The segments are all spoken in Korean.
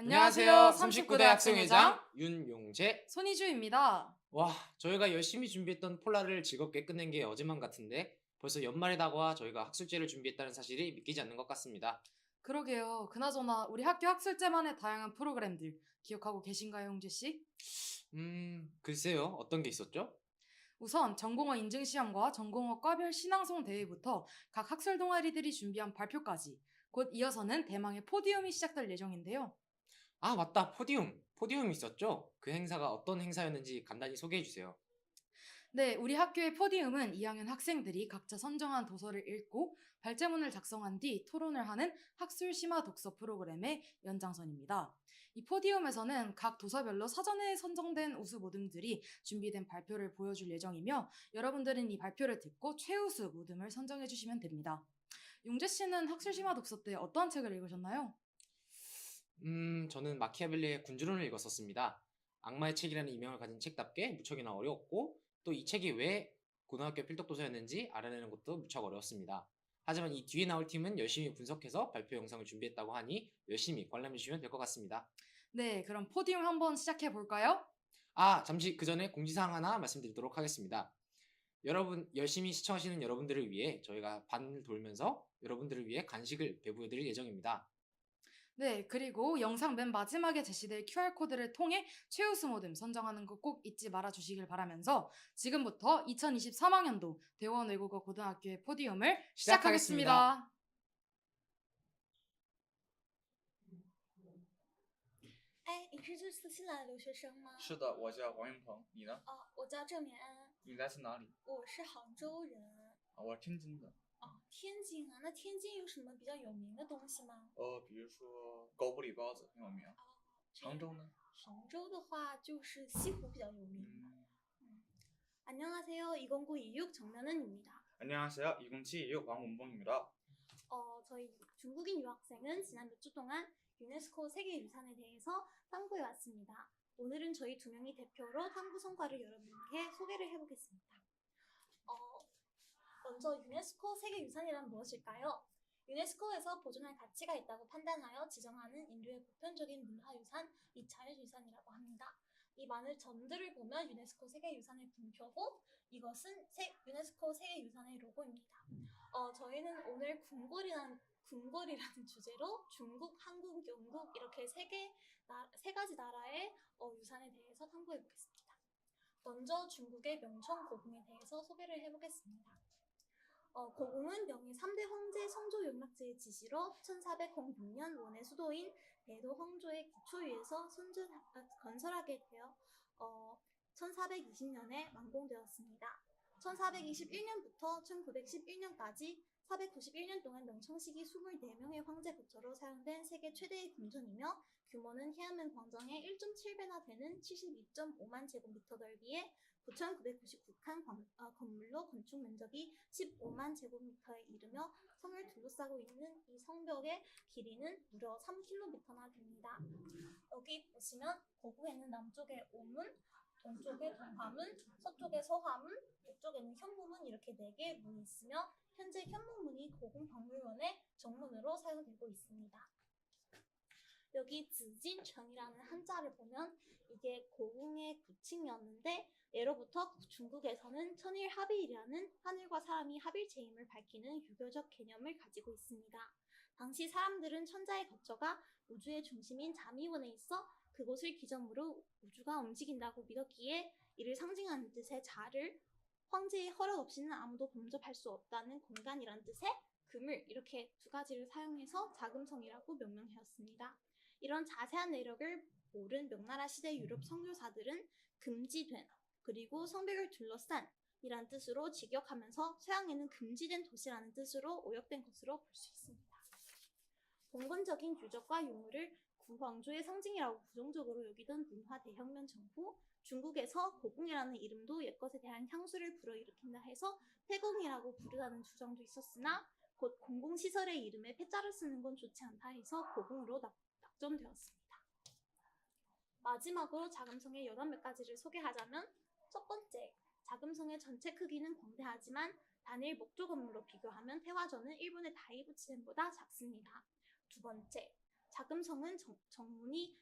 안녕하세요. 39대 학생회장 윤용재. 손희주입니다. 와, 저희가 열심히 준비했던 폴라를 즐겁게 끝낸 게 어제만 같은데 벌써 연말이 다가와 저희가 학술제를 준비했다는 사실이 믿기지 않는 것 같습니다. 그러게요. 그나저나 우리 학교 학술제만의 다양한 프로그램들 기억하고 계신가요, 용재 씨? 글쎄요. 어떤 게 있었죠? 우선 전공어 인증시험과 전공어 과별 신앙송 대회부터 각 학술 동아리들이 준비한 발표까지 곧 이어서는 대망의 포디움이 시작될 예정인데요. 아, 맞다. 포디움 있었죠? 그 행사가 어떤 행사였는지 간단히 소개해 주세요. 네, 우리 학교의 포디움은 2학년 학생들이 각자 선정한 도서를 읽고 발제문을 작성한 뒤 토론을 하는 학술 심화 독서 프로그램의 연장선입니다. 이 포디움에서는 각 도서별로 사전에 선정된 우수 모듬들이 준비된 발표를 보여줄 예정이며 여러분들은 이 발표를 듣고 최우수 모듬을 선정해 주시면 됩니다. 용재 씨는 학술 심화 독서 때 어떠한 책을 읽으셨나요? 저는 마키아벨리의 군주론을 읽었었습니다. 악마의 책이라는 이명을 가진 책답게 무척이나 어려웠고 또 이 책이 왜 고등학교 필독도서였는지 알아내는 것도 무척 어려웠습니다. 하지만 이 뒤에 나올 팀은 열심히 분석해서 발표 영상을 준비했다고 하니 열심히 관람해 주시면 될 것 같습니다. 네, 그럼 포디움 한번 시작해 볼까요? 아, 잠시 그 전에 공지사항 하나 말씀드리도록 하겠습니다. 여러분, 열심히 시청하시는 여러분들을 위해 저희가 반을 돌면서 여러분들을 위해 간식을 배부해 드릴 예정입니다. 네, 그리고 영상 맨 마지막에 제시될 QR코드를 통해 최우수 모듬 선정하는 거 꼭 잊지 말아 주시길 바라면서 지금부터 2023학년도 대원 외국어 고등학교의 포디움을 시작하겠습니다. 시작하겠습니다.哎，你是这次新来的留学生吗？是的，我叫王云鹏，你呢？哦，我叫郑绵安，你来自哪里？我是杭州人。啊，我是天津的。哦，天津啊，那天津有什么比较有名的东西吗？比如说狗不理包子很有名。这样杭州呢？杭州的话就是西湖比较有名。嗯， 안녕하세요. 2092 정면은입니다. 안녕하세요. 2072 왕문봉입니다. 저희 중국인 유학생은 지난 몇 주 동안 유네스코 세계유산에 대해서 탐구해 왔습니다. 오늘은 저희 두 명이 대표로 탐구 성과를 여러분께 소개를 해보겠습니다. 먼저 유네스코 세계유산이란 무엇일까요? 유네스코에서 보존할 가치가 있다고 판단하여 지정하는 인류의 보편적인 문화유산 2차유산이라고 합니다. 이 많은 점들을 보면 유네스코 세계유산의 분표고 이것은 유네스코 세계유산의 로고입니다. 저희는 오늘 궁궐이라는 주제로 중국, 한국, 영국 이렇게 세 가지 나라의 유산에 대해서 탐구해 보겠습니다. 먼저 중국의 명청 고궁에 대해서 소개를 해보겠습니다. 고궁은 명의 3대 황제 성조 용락제의 지시로 1406년 원의 수도인 대도 황조의 기초 위에서 건설하게 되어 1420년에 완공되었습니다. 1421년부터 1911년까지 491년 동안 명청시기 24명의 황제 부처로 사용된 세계 최대의 궁전이며 규모는 해안면 광장의 1.7배나 되는 72.5만 제곱미터 넓이에 9,999칸 건물로 건축 면적이 15만 제곱미터에 이르며 성을 둘러싸고 있는 이 성벽의 길이는 무려 3km나 됩니다. 여기 보시면 고궁에는 남쪽에 오문, 동쪽에 동화문, 서쪽에 서화문, 북쪽에는 현무문 이렇게 4개의 문이 있으며 현재 현무문이 고궁박물원의 정문으로 사용되고 있습니다. 여기紫禁城이라는 한자를 보면 이게 고궁의 구칭이었는데 예로부터 중국에서는 천일합일이라는 하늘과 사람이 합일체임을 밝히는 유교적 개념을 가지고 있습니다. 당시 사람들은 천자에 거쳐가 우주의 중심인 자미원에 있어 그곳을 기점으로 우주가 움직인다고 믿었기에 이를 상징하는 뜻의 자를 황제의 허락 없이는 아무도 범접할 수 없다는 공간이란 뜻의 금을 이렇게 두 가지를 사용해서 자금성이라고 명명하였습니다. 이런 자세한 내력을 모른 명나라 시대 유럽 선교사들은 금지된 그리고 성벽을 둘러싼 이란 뜻으로 직역하면서 서양에는 금지된 도시라는 뜻으로 오역된 것으로 볼 수 있습니다. 봉건적인 유적과 유물을 구황조의 상징이라고 부정적으로 여기던 문화 대혁명 전후 중국에서 고궁이라는 이름도 옛것에 대한 향수를 불어일으킨다 해서 폐궁이라고 부르다는 주장도 있었으나 곧 공공시설의 이름에 패자를 쓰는 건 좋지 않다 해서 고궁으로 낙점되었습니다. 마지막으로 자금성의 여덟 몇 가지를 소개하자면 첫 번째, 자금성의 전체 크기는 광대하지만 단일 목조 건물로 비교하면 태화전은 일본의 다이부치젠보다 작습니다. 두 번째, 자금성은 정문이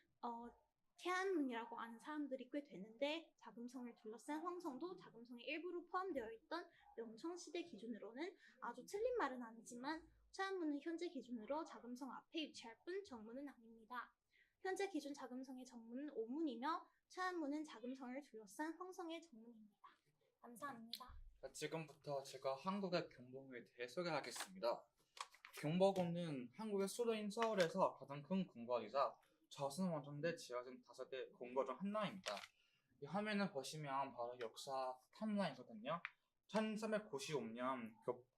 태안문이라고 아는 사람들이 꽤 되는데 자금성을 둘러싼 황성도 자금성의 일부로 포함되어 있던 명청시대 기준으로는 아주 틀린 말은 아니지만 태안문은 현재 기준으로 자금성 앞에 위치할 뿐 정문은 아닙니다. 현재 기준 자금성의 정문은 오문이며 태안문은 자금성을 둘러싼 황성의 정문입니다. 감사합니다. 자, 지금부터 제가 한국의 경복궁에 대해 소개하겠습니다. 경복궁은 한국의 수도인 서울에서 가장 큰 궁궐이자 조선 왕조 때 지어진 5개 궁궐 중 하나입니다. 이 화면을 보시면 바로 역사 탑라인이거든요. 1395년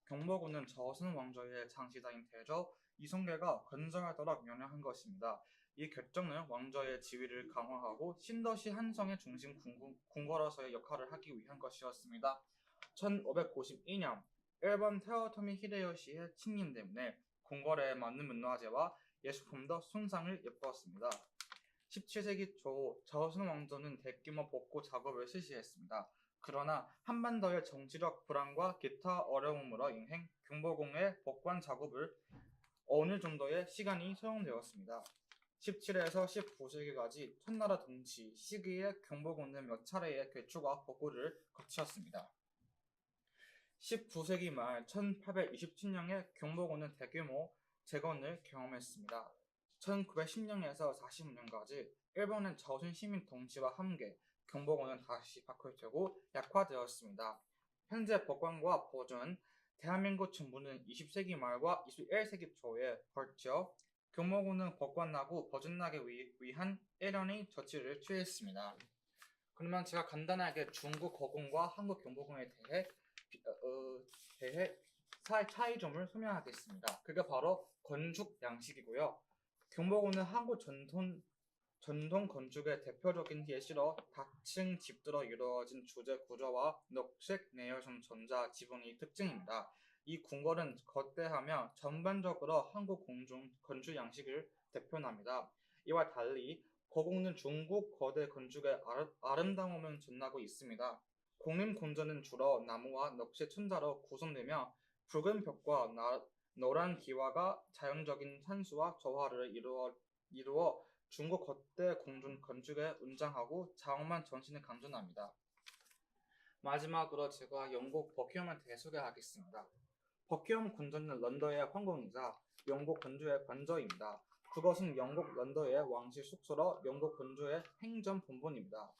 경복궁은 조선 왕조의 장시자인 태조 이성계가 건설하도록 명령한 것입니다. 이 결정은 왕조의 지위를 강화하고 신도시 한성의 중심 궁궐로서의 역할을 하기 위한 것이었습니다. 1592년 일본 토요토미 히데요시의 침략 때문에 궁궐에 많은 문화재와 예술품도 손상을 입었습니다. 17세기 초 조선 왕조는 대규모 복구 작업을 실시했습니다. 그러나 한반도의 정치적 불안과 기타 어려움으로 인해 경복궁의 복원 작업을 어느 정도의 시간이 소요되었습니다. 17에서 19세기까지 천나라 동치 시기에 경복궁은 몇 차례의 개축과 복구를 거쳤습니다. 19세기 말 1827년에 경복궁은 대규모 재건을 경험했습니다. 1910년에서 45년까지 일본은 조선 시민 통치와 함께 경복궁은 다시 바뀌고 약화되었습니다. 현재 복원과 보존, 대한민국 정부는 20세기 말과 21세기 초에 걸쳐 경복궁은 복원하고 보존하기 위한 일련의 조치를 취했습니다. 그러면 제가 간단하게 중국 고궁과 한국 경복궁에 대해 차이점을 설명하겠습니다. 그게 바로 건축 양식이고요. 경복궁은 한국 전통 건축의 대표적인 예시로 다층 집들로 이루어진 주제 구조와 녹색 내열성 전자 지붕이 특징입니다. 이 궁궐은 거대하며 전반적으로 한국 건축 양식을 대표합니다. 이와 달리 고궁은 중국 거대 건축의 아름다움을 전하고 있습니다. 공림궁전은 주로 나무와 녹색 천자로 구성되며 붉은 벽과 노란 기와가 자연적인 산수와 조화를 이루어 중국 거대 건축에 웅장하고 장엄한 전신을 강조합니다. 마지막으로 제가 영국 버킹엄에 대해 소개하겠습니다. 버킹엄 궁전은 런던의 황궁이자 영국 건조의 관저입니다. 그것은 영국 런던의 왕실 숙소로 영국 건조의 행정본부입니다.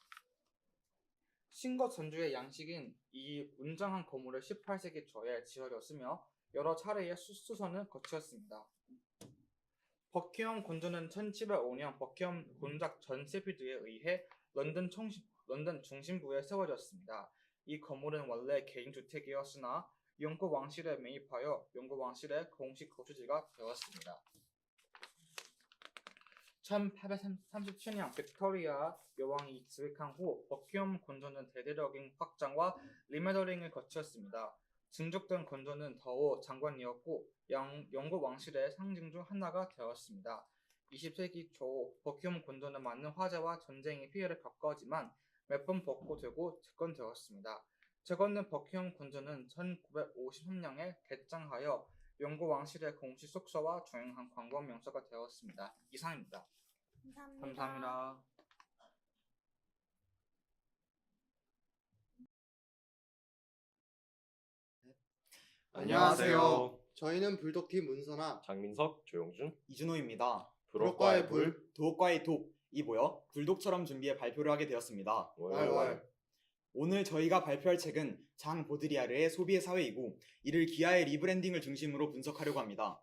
신거 전주의 양식인 이 웅장한 건물을 18세기 초에 지어졌으며 여러 차례의 수선을 거쳤습니다. 버킹엄 궁전은 1705년 버킹엄 공작 존 세필드에 의해 런던 중심부에 세워졌습니다. 이 건물은 원래 개인주택이었으나 영국 왕실에 매입하여 영국 왕실의 공식 거주지가 되었습니다. 1837년 빅토리아 여왕이 즉위한 후 버킹엄 궁전은 대대적인 확장과 리모델링을 거쳤습니다. 증축된 궁전은 더욱 장관이었고 영국 왕실의 상징 중 하나가 되었습니다. 20세기 초 버킹엄 궁전은 많은 화재와 전쟁의 피해를 겪었지만 몇 번 복구되고 재건되었습니다. 재건된 버킹엄 궁전은 1953년에 개장하여 영국 왕실의 공식 숙소와 중요한 관광 명소가 되었습니다. 이상입니다. 감사합니다. 안녕하세요. 저희는 불독팀 문선아, 장민석, 조용준. 이준호입니다. 불독과의 불, 도옥과의 독이 모여 불독처럼 준비해 발표를 하게 되었습니다. 왈왈. 오늘 저희가 발표할 책은 장 보드리아르의 소비의 사회이고 이를 기아의 리브랜딩을 중심으로 분석하려고 합니다.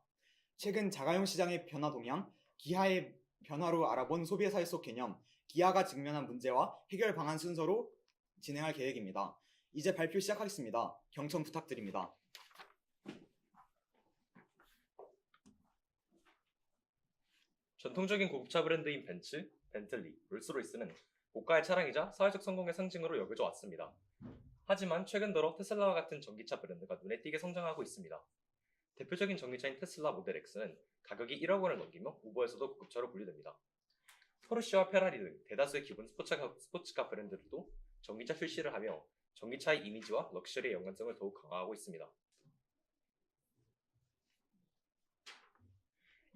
최근 자가용 시장의 변화 동향, 기아의 변화로 알아본 소비의 사회 속 개념, 기아가 직면한 문제와 해결 방안 순서로 진행할 계획입니다. 이제 발표 시작하겠습니다. 경청 부탁드립니다. 전통적인 고급차 브랜드인 벤츠, 벤틀리, 롤스로이스는 고가의 차량이자 사회적 성공의 상징으로 여겨져 왔습니다. 하지만 최근 들어 테슬라와 같은 전기차 브랜드가 눈에 띄게 성장하고 있습니다. 대표적인 전기차인 테슬라 모델 X는 가격이 1억 원을 넘기며 우버에서도 고급차로 분류됩니다. 포르쉐와 페라리 등 대다수의 기본 스포츠카 브랜드들도 전기차 출시를 하며 전기차의 이미지와 럭셔리의 연관성을 더욱 강화하고 있습니다.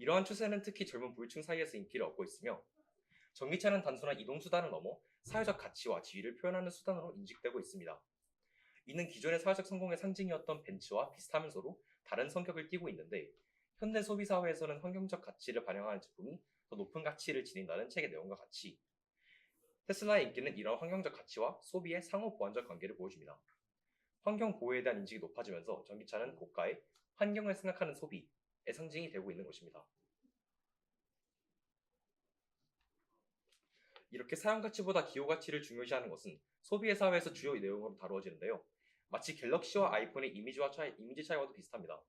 이러한 추세는 특히 젊은 부유층 사이에서 인기를 얻고 있으며 전기차는 단순한 이동수단을 넘어 사회적 가치와 지위를 표현하는 수단으로 인식되고 있습니다. 이는 기존의 사회적 성공의 상징이었던 벤츠와 비슷하면서도 다른 성격을 띠고 있는데 현대 소비 사회에서는 환경적 가치를 반영하는 제품이 더 높은 가치를 지닌다는 책의 내용과 같이 테슬라의 인기는 이런 환경적 가치와 소비의 상호 보완적 관계를 보여줍니다. 환경 보호에 대한 인식이 높아지면서 전기차는 고가의 환경을 생각하는 소비의 상징이 되고 있는 것입니다. 이렇게 사용 가치보다 기호 가치를 중요시하는 것은 소비의 사회에서 주요 내용으로 다루어지는데요. 마치 갤럭시와 아이폰의 이미지 차이와도 비슷합니다.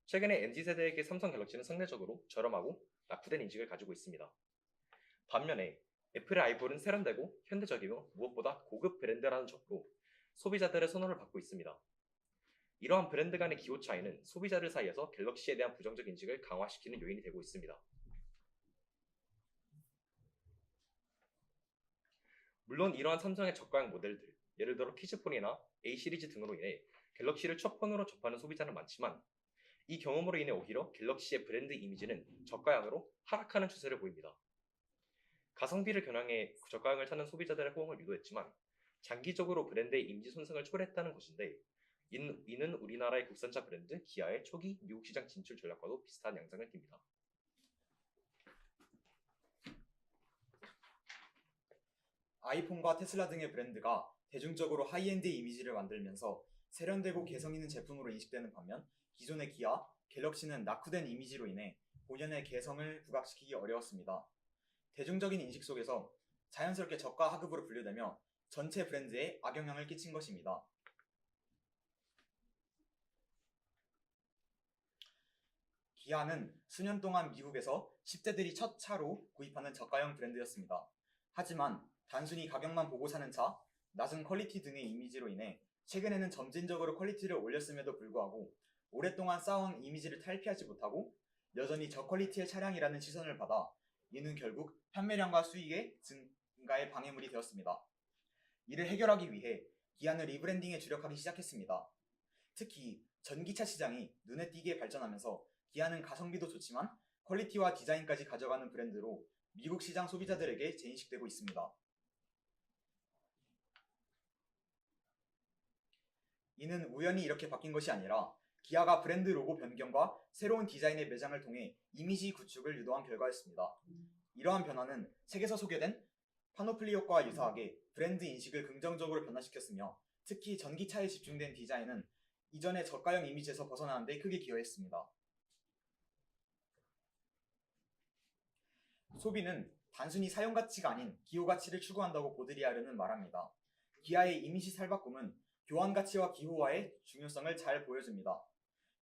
최근에 MZ세대에게 삼성 갤럭시는 상대적으로 저렴하고 낙후된 인식을 가지고 있습니다. 반면에 애플의 아이폰은 세련되고 현대적이며 무엇보다 고급 브랜드라는 점으로 소비자들의 선호를 받고 있습니다. 이러한 브랜드 간의 기호 차이는 소비자들 사이에서 갤럭시에 대한 부정적 인식을 강화시키는 요인이 되고 있습니다. 물론 이러한 삼성의 저가형 모델들, 예를 들어 키즈폰이나 A 시리즈 등으로 인해 갤럭시를 첫 폰으로 접하는 소비자는 많지만 이 경험으로 인해 오히려 갤럭시의 브랜드 이미지는 저가형으로 하락하는 추세를 보입니다. 가성비를 겨냥해 저가형을 찾는 소비자들의 호응을 유도했지만 장기적으로 브랜드의 이미지 손상을 초래했다는 것인데 이는 우리나라의 국산차 브랜드 기아의 초기 미국 시장 진출 전략과도 비슷한 양상을 띱니다. 아이폰과 테슬라 등의 브랜드가 대중적으로 하이엔드 이미지를 만들면서 세련되고 개성 있는 제품으로 인식되는 반면 기존의 기아, 갤럭시는 낙후된 이미지로 인해 본연의 개성을 부각시키기 어려웠습니다. 대중적인 인식 속에서 자연스럽게 저가 하급으로 분류되며 전체 브랜드에 악영향을 끼친 것입니다. 기아는 수년 동안 미국에서 10대들이 첫 차로 구입하는 저가형 브랜드였습니다. 하지만 단순히 가격만 보고 사는 차, 낮은 퀄리티 등의 이미지로 인해 최근에는 점진적으로 퀄리티를 올렸음에도 불구하고 오랫동안 쌓아온 이미지를 탈피하지 못하고 여전히 저퀄리티의 차량이라는 시선을 받아 이는 결국 판매량과 수익의 증가에 방해물이 되었습니다. 이를 해결하기 위해 기아는 리브랜딩에 주력하기 시작했습니다. 특히 전기차 시장이 눈에 띄게 발전하면서 기아는 가성비도 좋지만 퀄리티와 디자인까지 가져가는 브랜드로 미국 시장 소비자들에게 재인식되고 있습니다. 이는 우연히 이렇게 바뀐 것이 아니라 기아가 브랜드 로고 변경과 새로운 디자인의 매장을 통해 이미지 구축을 유도한 결과였습니다. 이러한 변화는 책에서 소개된 파노플리 효과와 유사하게 브랜드 인식을 긍정적으로 변화시켰으며 특히 전기차에 집중된 디자인은 이전의 저가형 이미지에서 벗어나는 데 크게 기여했습니다. 소비는 단순히 사용 가치가 아닌 기호 가치를 추구한다고 보드리아르는 말합니다. 기아의 이미지 살바꿈은 교환 가치와 기호화의 중요성을 잘 보여줍니다.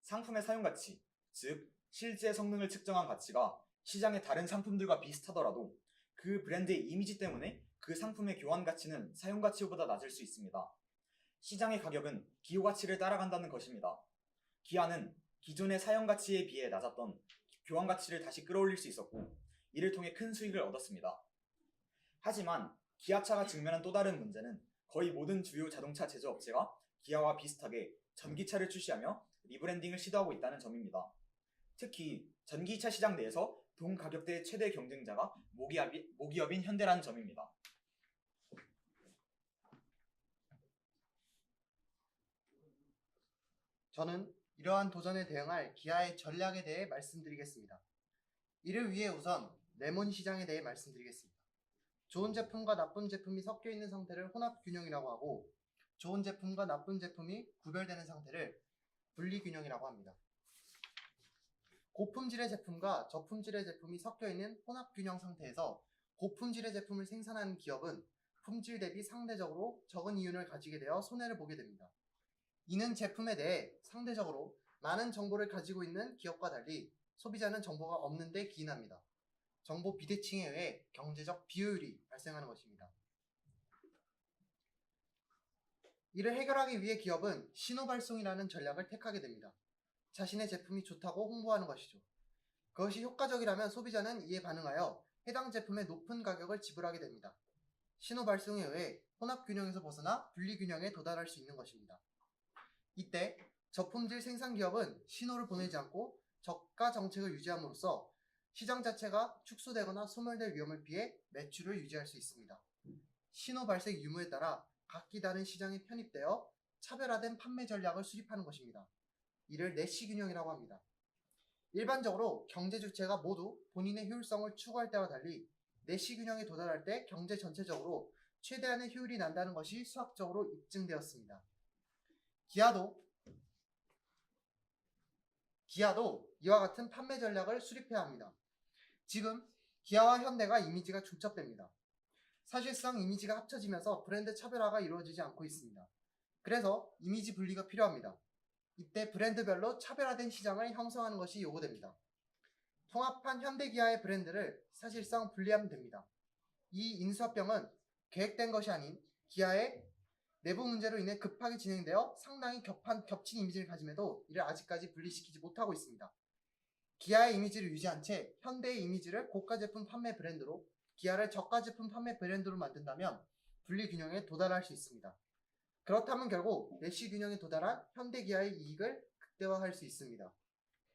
상품의 사용 가치, 즉 실제 성능을 측정한 가치가 시장의 다른 상품들과 비슷하더라도 그 브랜드의 이미지 때문에 그 상품의 교환 가치는 사용 가치보다 낮을 수 있습니다. 시장의 가격은 기호 가치를 따라간다는 것입니다. 기아는 기존의 사용 가치에 비해 낮았던 교환 가치를 다시 끌어올릴 수 있었고 이를 통해 큰 수익을 얻었습니다. 하지만 기아차가 직면한 또 다른 문제는 거의 모든 주요 자동차 제조업체가 기아와 비슷하게 전기차를 출시하며 리브랜딩을 시도하고 있다는 점입니다. 특히 전기차 시장 내에서 동 가격대의 최대 경쟁자가 모기업인 현대라는 점입니다. 저는 이러한 도전에 대응할 기아의 전략에 대해 말씀드리겠습니다. 이를 위해 우선 레몬 시장에 대해 말씀드리겠습니다. 좋은 제품과 나쁜 제품이 섞여 있는 상태를 혼합균형이라고 하고 좋은 제품과 나쁜 제품이 구별되는 상태를 분리균형이라고 합니다. 고품질의 제품과 저품질의 제품이 섞여 있는 혼합균형 상태에서 고품질의 제품을 생산하는 기업은 품질 대비 상대적으로 적은 이윤을 가지게 되어 손해를 보게 됩니다. 이는 제품에 대해 상대적으로 많은 정보를 가지고 있는 기업과 달리 소비자는 정보가 없는 데 기인합니다. 정보 비대칭에 의해 경제적 비효율이 발생하는 것입니다. 이를 해결하기 위해 기업은 신호발송이라는 전략을 택하게 됩니다. 자신의 제품이 좋다고 홍보하는 것이죠. 그것이 효과적이라면 소비자는 이에 반응하여 해당 제품의 높은 가격을 지불하게 됩니다. 신호발송에 의해 혼합균형에서 벗어나 분리균형에 도달할 수 있는 것입니다. 이때 저품질 생산기업은 신호를 보내지 않고 저가 정책을 유지함으로써 시장 자체가 축소되거나 소멸될 위험을 피해 매출을 유지할 수 있습니다. 신호 발생 유무에 따라 각기 다른 시장에 편입되어 차별화된 판매 전략을 수립하는 것입니다. 이를 내시 균형이라고 합니다. 일반적으로 경제 주체가 모두 본인의 효율성을 추구할 때와 달리 내시 균형에 도달할 때 경제 전체적으로 최대한의 효율이 난다는 것이 수학적으로 입증되었습니다. 기아도 이와 같은 판매 전략을 수립해야 합니다. 지금 기아와 현대가 이미지가 중첩됩니다. 사실상 이미지가 합쳐지면서 브랜드 차별화가 이루어지지 않고 있습니다. 그래서 이미지 분리가 필요합니다. 이때 브랜드별로 차별화된 시장을 형성하는 것이 요구됩니다. 통합한 현대기아의 브랜드를 사실상 분리하면 됩니다. 이 인수합병은 계획된 것이 아닌 기아의 내부 문제로 인해 급하게 진행되어 상당히 겹친 이미지를 가짐에도 이를 아직까지 분리시키지 못하고 있습니다. 기아의 이미지를 유지한 채 현대의 이미지를 고가 제품 판매 브랜드로, 기아를 저가 제품 판매 브랜드로 만든다면 분리 균형에 도달할 수 있습니다. 그렇다면 결국 내시 균형에 도달한 현대 기아의 이익을 극대화할 수 있습니다.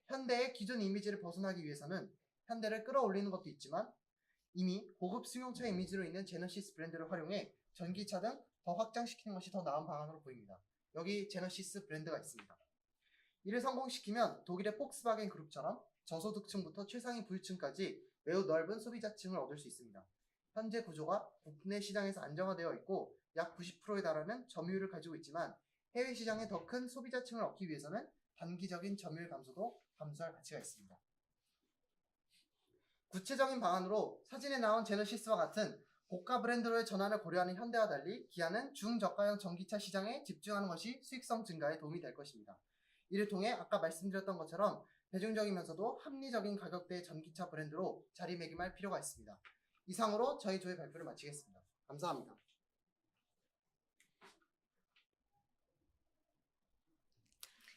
현대의 기존 이미지를 벗어나기 위해서는 현대를 끌어올리는 것도 있지만 이미 고급 승용차 이미지로 있는 제너시스 브랜드를 활용해 전기차 등 더 확장시키는 것이 더 나은 방안으로 보입니다. 여기 제너시스 브랜드가 있습니다. 이를 성공시키면 독일의 폭스바겐 그룹처럼 저소득층부터 최상위 부유층까지 매우 넓은 소비자층을 얻을 수 있습니다. 현재 구조가 국내 시장에서 안정화되어 있고 약 90%에 달하는 점유율을 가지고 있지만 해외 시장에 더 큰 소비자층을 얻기 위해서는 단기적인 점유율 감소도 감수할 가치가 있습니다. 구체적인 방안으로 사진에 나온 제너시스와 같은 고가 브랜드로의 전환을 고려하는 현대와 달리 기아는 중저가형 전기차 시장에 집중하는 것이 수익성 증가에 도움이 될 것입니다. 이를 통해 아까 말씀드렸던 것처럼 대중적이면서도 합리적인 가격대의 전기차 브랜드로 자리매김할 필요가 있습니다. 이상으로 저희 조의 발표를 마치겠습니다. 감사합니다.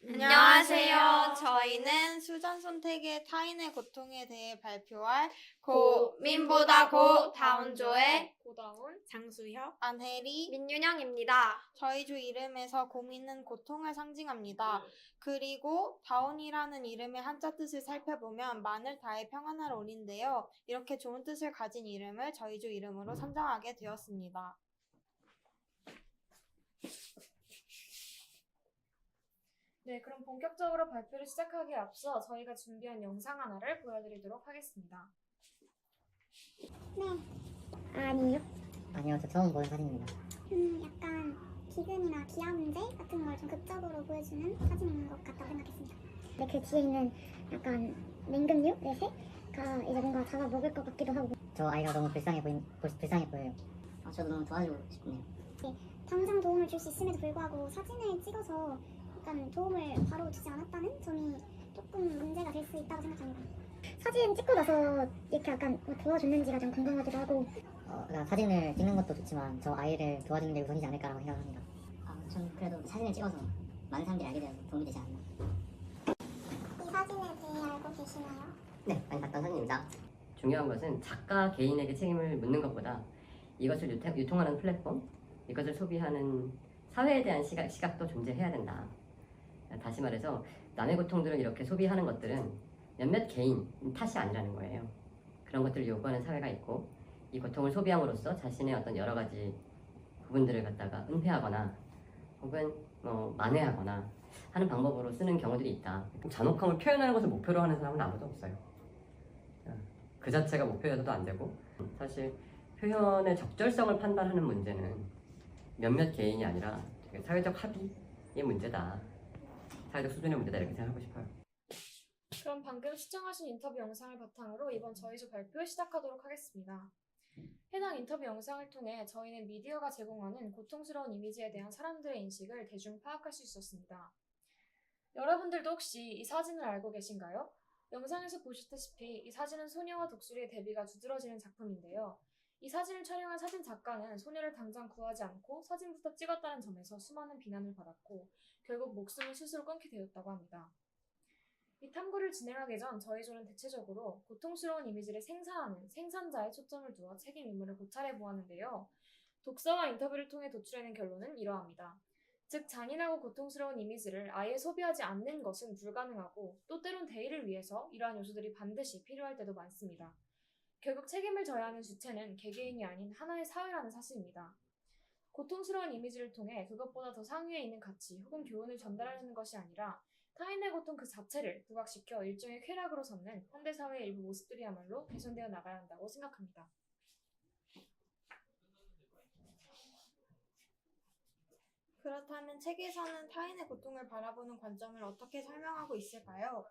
안녕하세요. 저희는 수전 선택의 타인의 고통에 대해 발표할 고민보다 고다운조의 고다운, 장수혁, 안혜리, 민윤영입니다. 저희 조 이름에서 고민은 고통을 상징합니다. 그리고 다운이라는 이름의 한자 뜻을 살펴보면 만을 다해 평안할 온인데요. 이렇게 좋은 뜻을 가진 이름을 저희 조 이름으로 선정하게 되었습니다. 네, 그럼 본격적으로 발표를 시작하기에 앞서 저희가 준비한 영상 하나를 보여드리도록 하겠습니다. 아니요. 아니요, 저 처음 보는 사진입니다. 약간 기근이나 기아 문제 같은 걸 좀 극적으로 보여주는 사진인 것 같다고 생각했습니다. 근데 그 뒤에 있는 약간 맹금류 넷가 이제 뭔가 잡아먹을 것 같기도 하고. 저 아이가 너무 불쌍해 보여요. 저도 너무 도와주고 싶네요. 당장 도움을 줄 수 있음에도 불구하고 사진을 찍어서 약간 도움을 바로 주지 않았다는 점이 조금 문제가 될 수 있다고 생각합니다. 사진 찍고 나서 이렇게 약간 도와줬는지가 좀 궁금하기도 하고. 그러니까 사진을 찍는 것도 좋지만 저 아이를 도와주는 게 우선이지 않을까라고 생각합니다. 전 그래도 사진을 찍어서 많은 사람들이 알게 되어서 도움이 되지 않나. 이 사진에 대해 알고 계시나요? 네, 많이 봤던 사진입니다. 중요한 것은 작가 개인에게 책임을 묻는 것보다 이것을 유통하는 플랫폼, 이것을 소비하는 사회에 대한 시각도 존재해야 된다. 다시 말해서 남의 고통들을 이렇게 소비하는 것들은 몇몇 개인 탓이 아니라는 거예요. 그런 것들을 요구하는 사회가 있고 이 고통을 소비함으로써 자신의 어떤 여러 가지 부분들을 갖다가 은폐하거나 혹은 만회하거나 하는 방법으로 쓰는 경우들이 있다. 잔혹함을 표현하는 것을 목표로 하는 사람은 아무도 없어요. 그 자체가 목표여서도 안 되고 사실 표현의 적절성을 판단하는 문제는 몇몇 개인이 아니라 되게 사회적 합의의 문제다. 사회적 수준의 문제다 이렇게 생각하고 싶어요. 그럼 방금 시청하신 인터뷰 영상을 바탕으로 이번 저희 조 발표 시작하도록 하겠습니다. 해당 인터뷰 영상을 통해 저희는 미디어가 제공하는 고통스러운 이미지에 대한 사람들의 인식을 대중 파악할 수 있었습니다. 여러분들도 혹시 이 사진을 알고 계신가요? 영상에서 보셨다시피 이 사진은 소녀와 독수리의 대비가 두드러지는 작품인데요. 이 사진을 촬영한 사진 작가는 소녀를 당장 구하지 않고 사진부터 찍었다는 점에서 수많은 비난을 받았고 결국 목숨을 스스로 끊게 되었다고 합니다. 이 탐구를 진행하기 전 저희 조는 대체적으로 고통스러운 이미지를 생산하는 생산자에 초점을 두어 책임 의무를 고찰해 보았는데요. 독서와 인터뷰를 통해 도출해낸 결론은 이러합니다. 즉 잔인하고 고통스러운 이미지를 아예 소비하지 않는 것은 불가능하고 또 때론 대의를 위해서 이러한 요소들이 반드시 필요할 때도 많습니다. 결국 책임을 져야 하는 주체는 개개인이 아닌 하나의 사회라는 사실입니다. 고통스러운 이미지를 통해 그것보다 더 상위에 있는 가치 혹은 교훈을 전달하는 것이 아니라 타인의 고통 그 자체를 부각시켜 일종의 쾌락으로 삼는 현대사회의 일부 모습들이야말로 개선되어 나가야 한다고 생각합니다. 그렇다면 책에서는 타인의 고통을 바라보는 관점을 어떻게 설명하고 있을까요?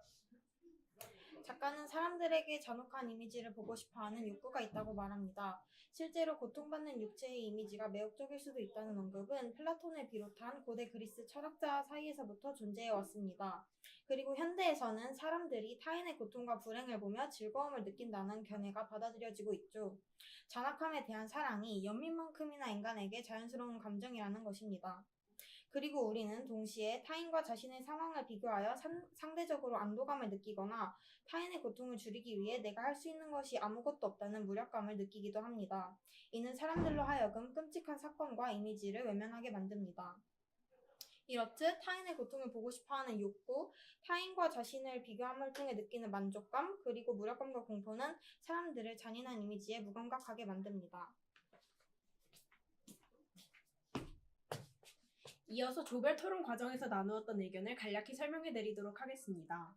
작가는 사람들에게 잔혹한 이미지를 보고 싶어하는 욕구가 있다고 말합니다. 실제로 고통받는 육체의 이미지가 매혹적일 수도 있다는 언급은 플라톤을 비롯한 고대 그리스 철학자 사이에서부터 존재해 왔습니다. 그리고 현대에서는 사람들이 타인의 고통과 불행을 보며 즐거움을 느낀다는 견해가 받아들여지고 있죠. 잔악함에 대한 사랑이 연민만큼이나 인간에게 자연스러운 감정이라는 것입니다. 그리고 우리는 동시에 타인과 자신의 상황을 비교하여 상대적으로 안도감을 느끼거나 타인의 고통을 줄이기 위해 내가 할 수 있는 것이 아무것도 없다는 무력감을 느끼기도 합니다. 이는 사람들로 하여금 끔찍한 사건과 이미지를 외면하게 만듭니다. 이렇듯 타인의 고통을 보고 싶어하는 욕구, 타인과 자신을 비교함을 통해 느끼는 만족감, 그리고 무력감과 공포는 사람들을 잔인한 이미지에 무감각하게 만듭니다. 이어서 조별 토론 과정에서 나누었던 의견을 간략히 설명해 드리도록 하겠습니다.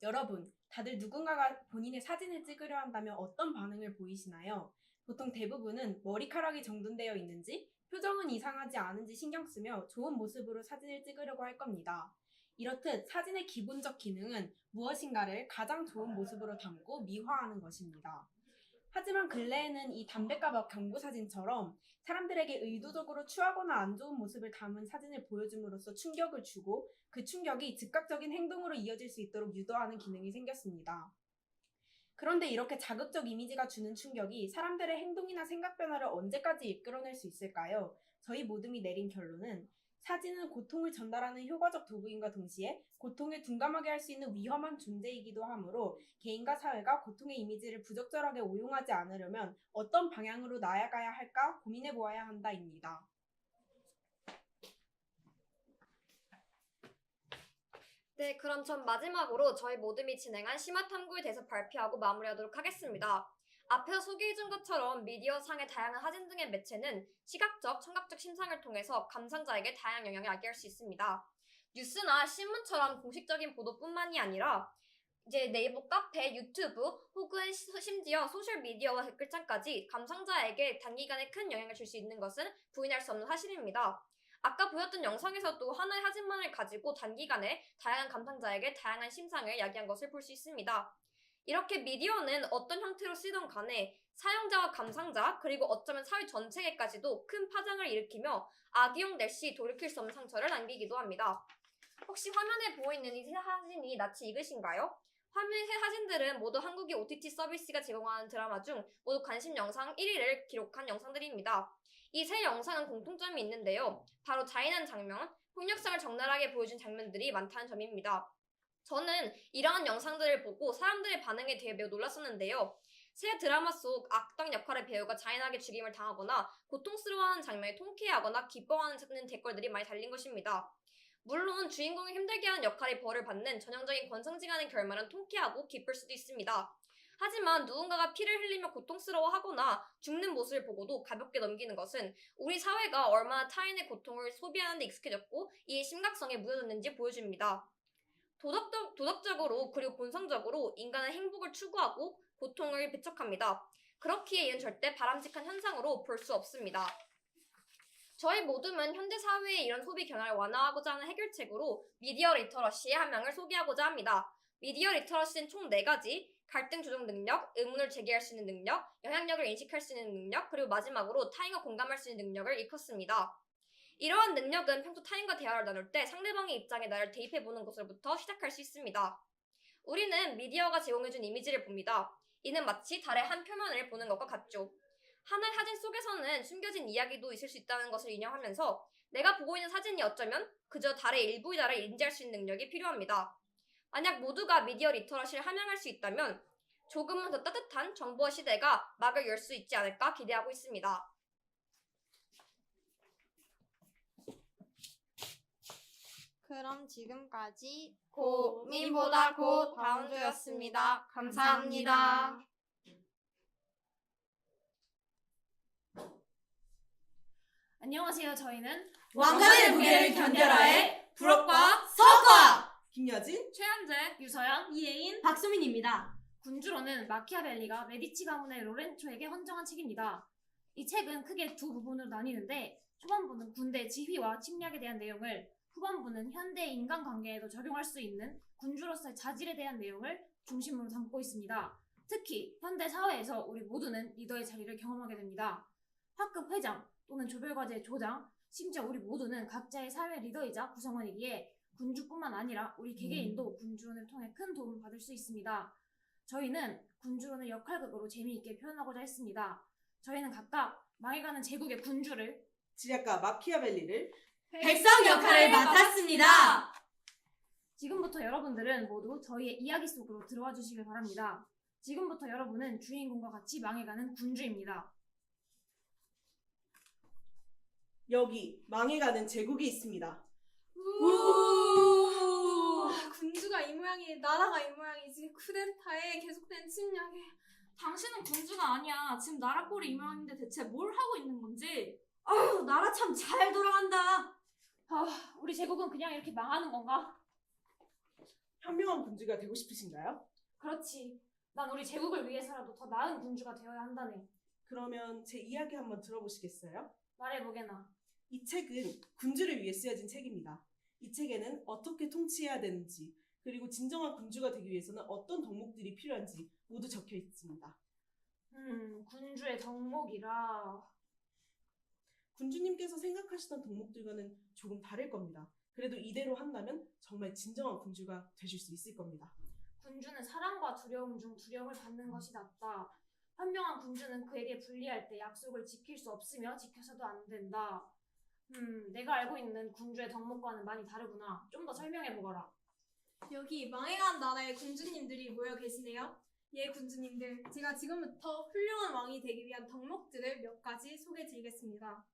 여러분, 다들 누군가가 본인의 사진을 찍으려 한다면 어떤 반응을 보이시나요? 보통 대부분은 머리카락이 정돈되어 있는지, 표정은 이상하지 않은지 신경 쓰며 좋은 모습으로 사진을 찍으려고 할 겁니다. 이렇듯 사진의 기본적 기능은 무엇인가를 가장 좋은 모습으로 담고 미화하는 것입니다. 하지만 근래에는 이 담배값 경고 사진처럼 사람들에게 의도적으로 취하거나 안 좋은 모습을 담은 사진을 보여줌으로써 충격을 주고 그 충격이 즉각적인 행동으로 이어질 수 있도록 유도하는 기능이 생겼습니다. 그런데 이렇게 자극적 이미지가 주는 충격이 사람들의 행동이나 생각 변화를 언제까지 이끌어낼 수 있을까요? 저희 모둠이 내린 결론은 사진은 고통을 전달하는 효과적 도구인과 동시에 고통을 둔감하게 할 수 있는 위험한 존재이기도 하므로 개인과 사회가 고통의 이미지를 부적절하게 오용하지 않으려면 어떤 방향으로 나아가야 할까 고민해 보아야 한다입니다. 네, 그럼 전 마지막으로 저희 모둠이 진행한 심화 탐구에 대해서 발표하고 마무리하도록 하겠습니다. 앞에서 소개해준 것처럼 미디어상의 다양한 사진 등의 매체는 시각적, 청각적 심상을 통해서 감상자에게 다양한 영향을 야기할 수 있습니다. 뉴스나 신문처럼 공식적인 보도뿐만이 아니라 이제 네이버 카페, 유튜브 혹은 심지어 소셜미디어와 댓글창까지 감상자에게 단기간에 큰 영향을 줄 수 있는 것은 부인할 수 없는 사실입니다. 아까 보였던 영상에서도 하나의 사진만을 가지고 단기간에 다양한 감상자에게 다양한 심상을 야기한 것을 볼 수 있습니다. 이렇게 미디어는 어떤 형태로 쓰이던 간에 사용자와 감상자 그리고 어쩌면 사회 전체에까지도 큰 파장을 일으키며 악용될 시 돌이킬 수 없는 상처를 남기기도 합니다. 혹시 화면에 보이는 이 세 사진이 낯이 익으신가요? 화면의 세 사진들은 모두 한국의 OTT 서비스가 제공하는 드라마 중 모두 관심 영상 1위를 기록한 영상들입니다. 이 세 영상은 공통점이 있는데요. 바로 잔인한 장면, 폭력성을 적나라하게 보여준 장면들이 많다는 점입니다. 저는 이러한 영상들을 보고 사람들의 반응에 대해 매우 놀랐었는데요. 새 드라마 속 악당 역할의 배우가 잔인하게 죽임을 당하거나 고통스러워하는 장면에 통쾌해하거나 기뻐하는 댓글들이 많이 달린 것입니다. 물론 주인공이 힘들게 하는 역할의 벌을 받는 전형적인 권성징하는 결말은 통쾌하고 기쁠 수도 있습니다. 하지만 누군가가 피를 흘리며 고통스러워하거나 죽는 모습을 보고도 가볍게 넘기는 것은 우리 사회가 얼마나 타인의 고통을 소비하는 데 익숙해졌고 이의 심각성에 무뎌졌는지 보여줍니다. 도덕적으로 그리고 본성적으로 인간은 행복을 추구하고 고통을 배척합니다. 그렇기에 이는 절대 바람직한 현상으로 볼 수 없습니다. 저희 모둠은 현대사회의 이런 소비 견해를 완화하고자 하는 해결책으로 미디어 리터러시의 한 명을 소개하고자 합니다. 미디어 리터러시는 총 4가지, 갈등 조정 능력, 의문을 제기할 수 있는 능력, 영향력을 인식할 수 있는 능력, 그리고 마지막으로 타인과 공감할 수 있는 능력을 일컫습니다. 이러한 능력은 평소 타인과 대화를 나눌 때 상대방의 입장에 나를 대입해보는 것으로부터 시작할 수 있습니다. 우리는 미디어가 제공해준 이미지를 봅니다. 이는 마치 달의 한 표면을 보는 것과 같죠. 하나의 사진 속에서는 숨겨진 이야기도 있을 수 있다는 것을 인정하면서 내가 보고 있는 사진이 어쩌면 그저 달의 일부이다를 인지할 수 있는 능력이 필요합니다. 만약 모두가 미디어 리터러시를 함양할 수 있다면 조금은 더 따뜻한 정보화 시대가 막을 열 수 있지 않을까 기대하고 있습니다. 그럼 지금까지 고민보다 고 다운주였습니다. 감사합니다. 안녕하세요. 저희는 왕관의 무게를 견뎌라의 불업과 서과! 김여진, 최현재, 유서연, 이혜인, 박수민입니다. 군주로는 마키아벨리가 메디치 가문의 로렌초에게 헌정한 책입니다. 이 책은 크게 두 부분으로 나뉘는데 초반부는 군대 지휘와 침략에 대한 내용을, 후반부는 현대 인간관계에도 적용할 수 있는 군주로서의 자질에 대한 내용을 중심으로 담고 있습니다. 특히 현대 사회에서 우리 모두는 리더의 자리를 경험하게 됩니다. 학급 회장 또는 조별과제 조장, 심지어 우리 모두는 각자의 사회 리더이자 구성원이기에 군주뿐만 아니라 우리 개개인도 군주론을 통해 큰 도움을 받을 수 있습니다. 저희는 군주론을 역할극으로 재미있게 표현하고자 했습니다. 저희는 각각 망해가는 제국의 군주를, 지략가 마키아벨리를 백성 역할을 맡았습니다. 지금부터 여러분들은 모두 저희의 이야기 속으로 들어와 주시길 바랍니다. 지금부터 여러분은 주인공과 같이 망해가는 군주입니다. 여기 망해가는 제국이 있습니다. 군주가 이 모양이, 나라가 이 모양이지. 쿠데타에 계속된 침략에. 당신은 군주가 아니야. 지금 나라 꼴이 이 모양인데 대체 뭘 하고 있는 건지. 아유, 나라 참 잘 돌아간다. 우리 제국은 그냥 이렇게 망하는 건가? 현명한 군주가 되고 싶으신가요? 그렇지. 난 우리 제국을 위해서라도 더 나은 군주가 되어야 한다네. 그러면 제 이야기 한번 들어보시겠어요? 말해보게나. 이 책은 군주를 위해 쓰여진 책입니다. 이 책에는 어떻게 통치해야 되는지, 그리고 진정한 군주가 되기 위해서는 어떤 덕목들이 필요한지 모두 적혀 있습니다. 군주의 덕목이라. 군주님께서 생각하시던 덕목들과는 조금 다를 겁니다. 그래도 이대로 한다면 정말 진정한 군주가 되실 수 있을 겁니다. 군주는 사랑과 두려움 중 두려움을 받는 것이 낫다. 현명한 군주는 그에게 불리할 때 약속을 지킬 수 없으며 지켜서도 안 된다. 내가 알고 있는 군주의 덕목과는 많이 다르구나. 좀 더 설명해보거라. 여기 망해간 나라의 군주님들이 모여 계시네요. 예, 군주님들. 제가 지금부터 훌륭한 왕이 되기 위한 덕목들을 몇 가지 소개해드리겠습니다.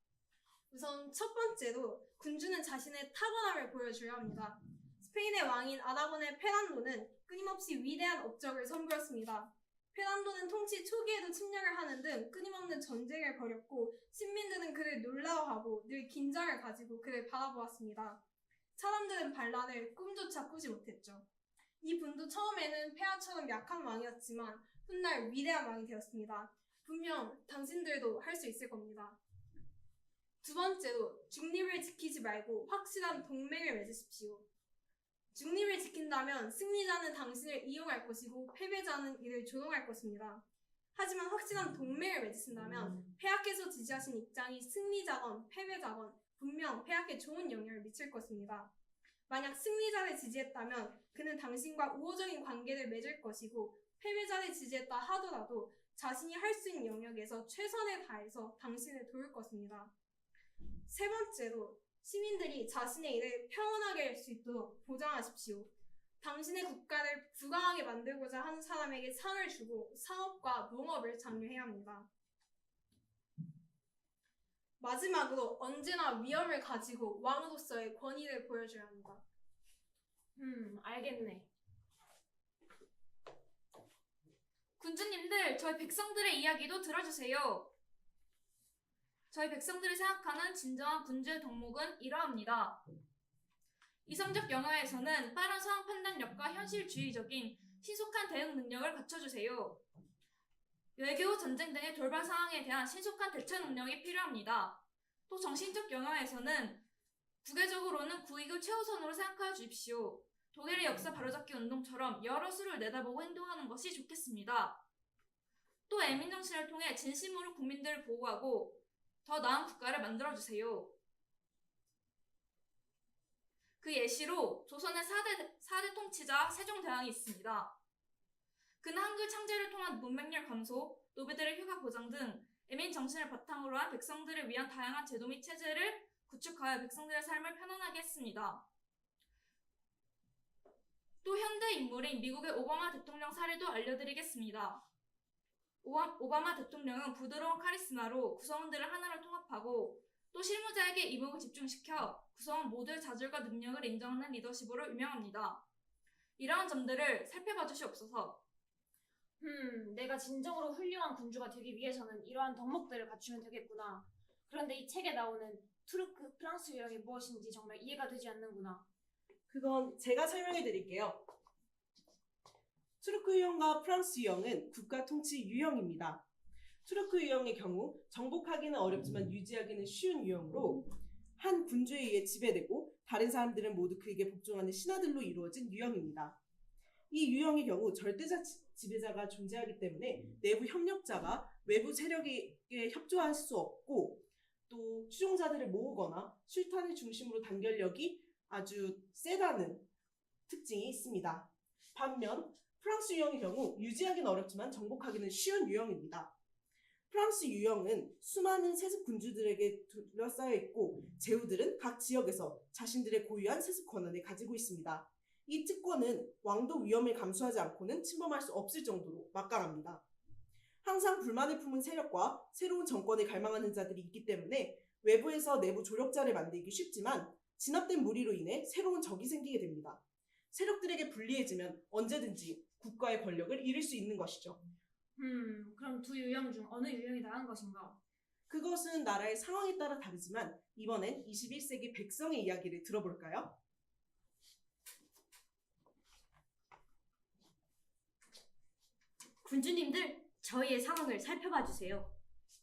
우선 첫 번째로 군주는 자신의 탁월함을 보여줘야 합니다. 스페인의 왕인 아라곤의 페란도는 끊임없이 위대한 업적을 선보였습니다. 페란도는 통치 초기에도 침략을 하는 등 끊임없는 전쟁을 벌였고 신민들은 그를 놀라워하고 늘 긴장을 가지고 그를 바라보았습니다. 사람들은 반란을 꿈조차 꾸지 못했죠. 이 분도 처음에는 폐하처럼 약한 왕이었지만 훗날 위대한 왕이 되었습니다. 분명 당신들도 할 수 있을 겁니다. 두 번째로 중립을 지키지 말고 확실한 동맹을 맺으십시오. 중립을 지킨다면 승리자는 당신을 이용할 것이고 패배자는 이를 조롱할 것입니다. 하지만 확실한 동맹을 맺으신다면 폐하께서 지지하신 입장이 승리자건 패배자건 분명 폐하께 좋은 영향을 미칠 것입니다. 만약 승리자를 지지했다면 그는 당신과 우호적인 관계를 맺을 것이고 패배자를 지지했다 하더라도 자신이 할 수 있는 영역에서 최선을 다해서 당신을 도울 것입니다. 세 번째로 시민들이 자신의 일을 평온하게 할 수 있도록 보장하십시오. 당신의 국가를 부강하게 만들고자 하는 사람에게 상을 주고 상업과 농업을 장려해야 합니다. 마지막으로 언제나 위엄을 가지고 왕으로서의 권위를 보여줘야 합니다. 알겠네. 군주님들, 저희 백성들의 이야기도 들어주세요. 저희 백성들이 생각하는 진정한 군주의 덕목은 이러합니다. 이성적 영어에서는 빠른 상황 판단력과 현실주의적인 신속한 대응 능력을 갖춰주세요. 외교, 전쟁 등의 돌발 상황에 대한 신속한 대처 능력이 필요합니다. 또 정신적 영어에서는 국외적으로는 국익을 최우선으로 생각하여 주십시오. 독일의 역사 바로잡기 운동처럼 여러 수를 내다보고 행동하는 것이 좋겠습니다. 또 애민정신을 통해 진심으로 국민들을 보호하고 더 나은 국가를 만들어주세요. 그 예시로 조선의 4대 통치자 세종대왕이 있습니다. 그는 한글 창제를 통한 문맹률 감소, 노비들의 휴가 보장 등 애민 정신을 바탕으로 한 백성들을 위한 다양한 제도 및 체제를 구축하여 백성들의 삶을 편안하게 했습니다. 또 현대 인물인 미국의 오바마 대통령 사례도 알려드리겠습니다. 오바마 대통령은 부드러운 카리스마로 구성원들을 하나로 통합하고 또 실무자에게 임무를 집중시켜 구성원 모두의 자질과 능력을 인정하는 리더십으로 유명합니다. 이러한 점들을 살펴봐 주시옵소서. 내가 진정으로 훌륭한 군주가 되기 위해서는 이러한 덕목들을 갖추면 되겠구나. 그런데 이 책에 나오는 투르크 프랑스 유형이 무엇인지 정말 이해가 되지 않는구나. 그건 제가 설명해 드릴게요. 투르크 유형과 프랑스 유형은 국가 통치 유형입니다. 투르크 유형의 경우 정복하기는 어렵지만 유지하기는 쉬운 유형으로 한 군주에 의해 지배되고 다른 사람들은 모두 그에게 복종하는 신하들로 이루어진 유형입니다. 이 유형의 경우 절대적 지배자가 존재하기 때문에 내부 협력자가 외부 세력에게 협조할 수 없고 또 추종자들을 모으거나 술탄을 중심으로 단결력이 아주 세다는 특징이 있습니다. 반면 프랑스 유형의 경우 유지하기는 어렵지만 정복하기는 쉬운 유형입니다. 프랑스 유형은 수많은 세습 군주들에게 둘러싸여 있고 제후들은 각 지역에서 자신들의 고유한 세습 권한을 가지고 있습니다. 이 특권은 왕도 위험을 감수하지 않고는 침범할 수 없을 정도로 막강합니다. 항상 불만을 품은 세력과 새로운 정권을 갈망하는 자들이 있기 때문에 외부에서 내부 조력자를 만들기 쉽지만 진압된 무리로 인해 새로운 적이 생기게 됩니다. 세력들에게 불리해지면 언제든지 국가의 권력을 잃을 수 있는 것이죠. 그럼 두 유형 중 어느 유형이 나은 것인가? 그것은 나라의 상황에 따라 다르지만 이번엔 21세기 백성의 이야기를 들어볼까요? 군주님들, 저희의 상황을 살펴봐 주세요.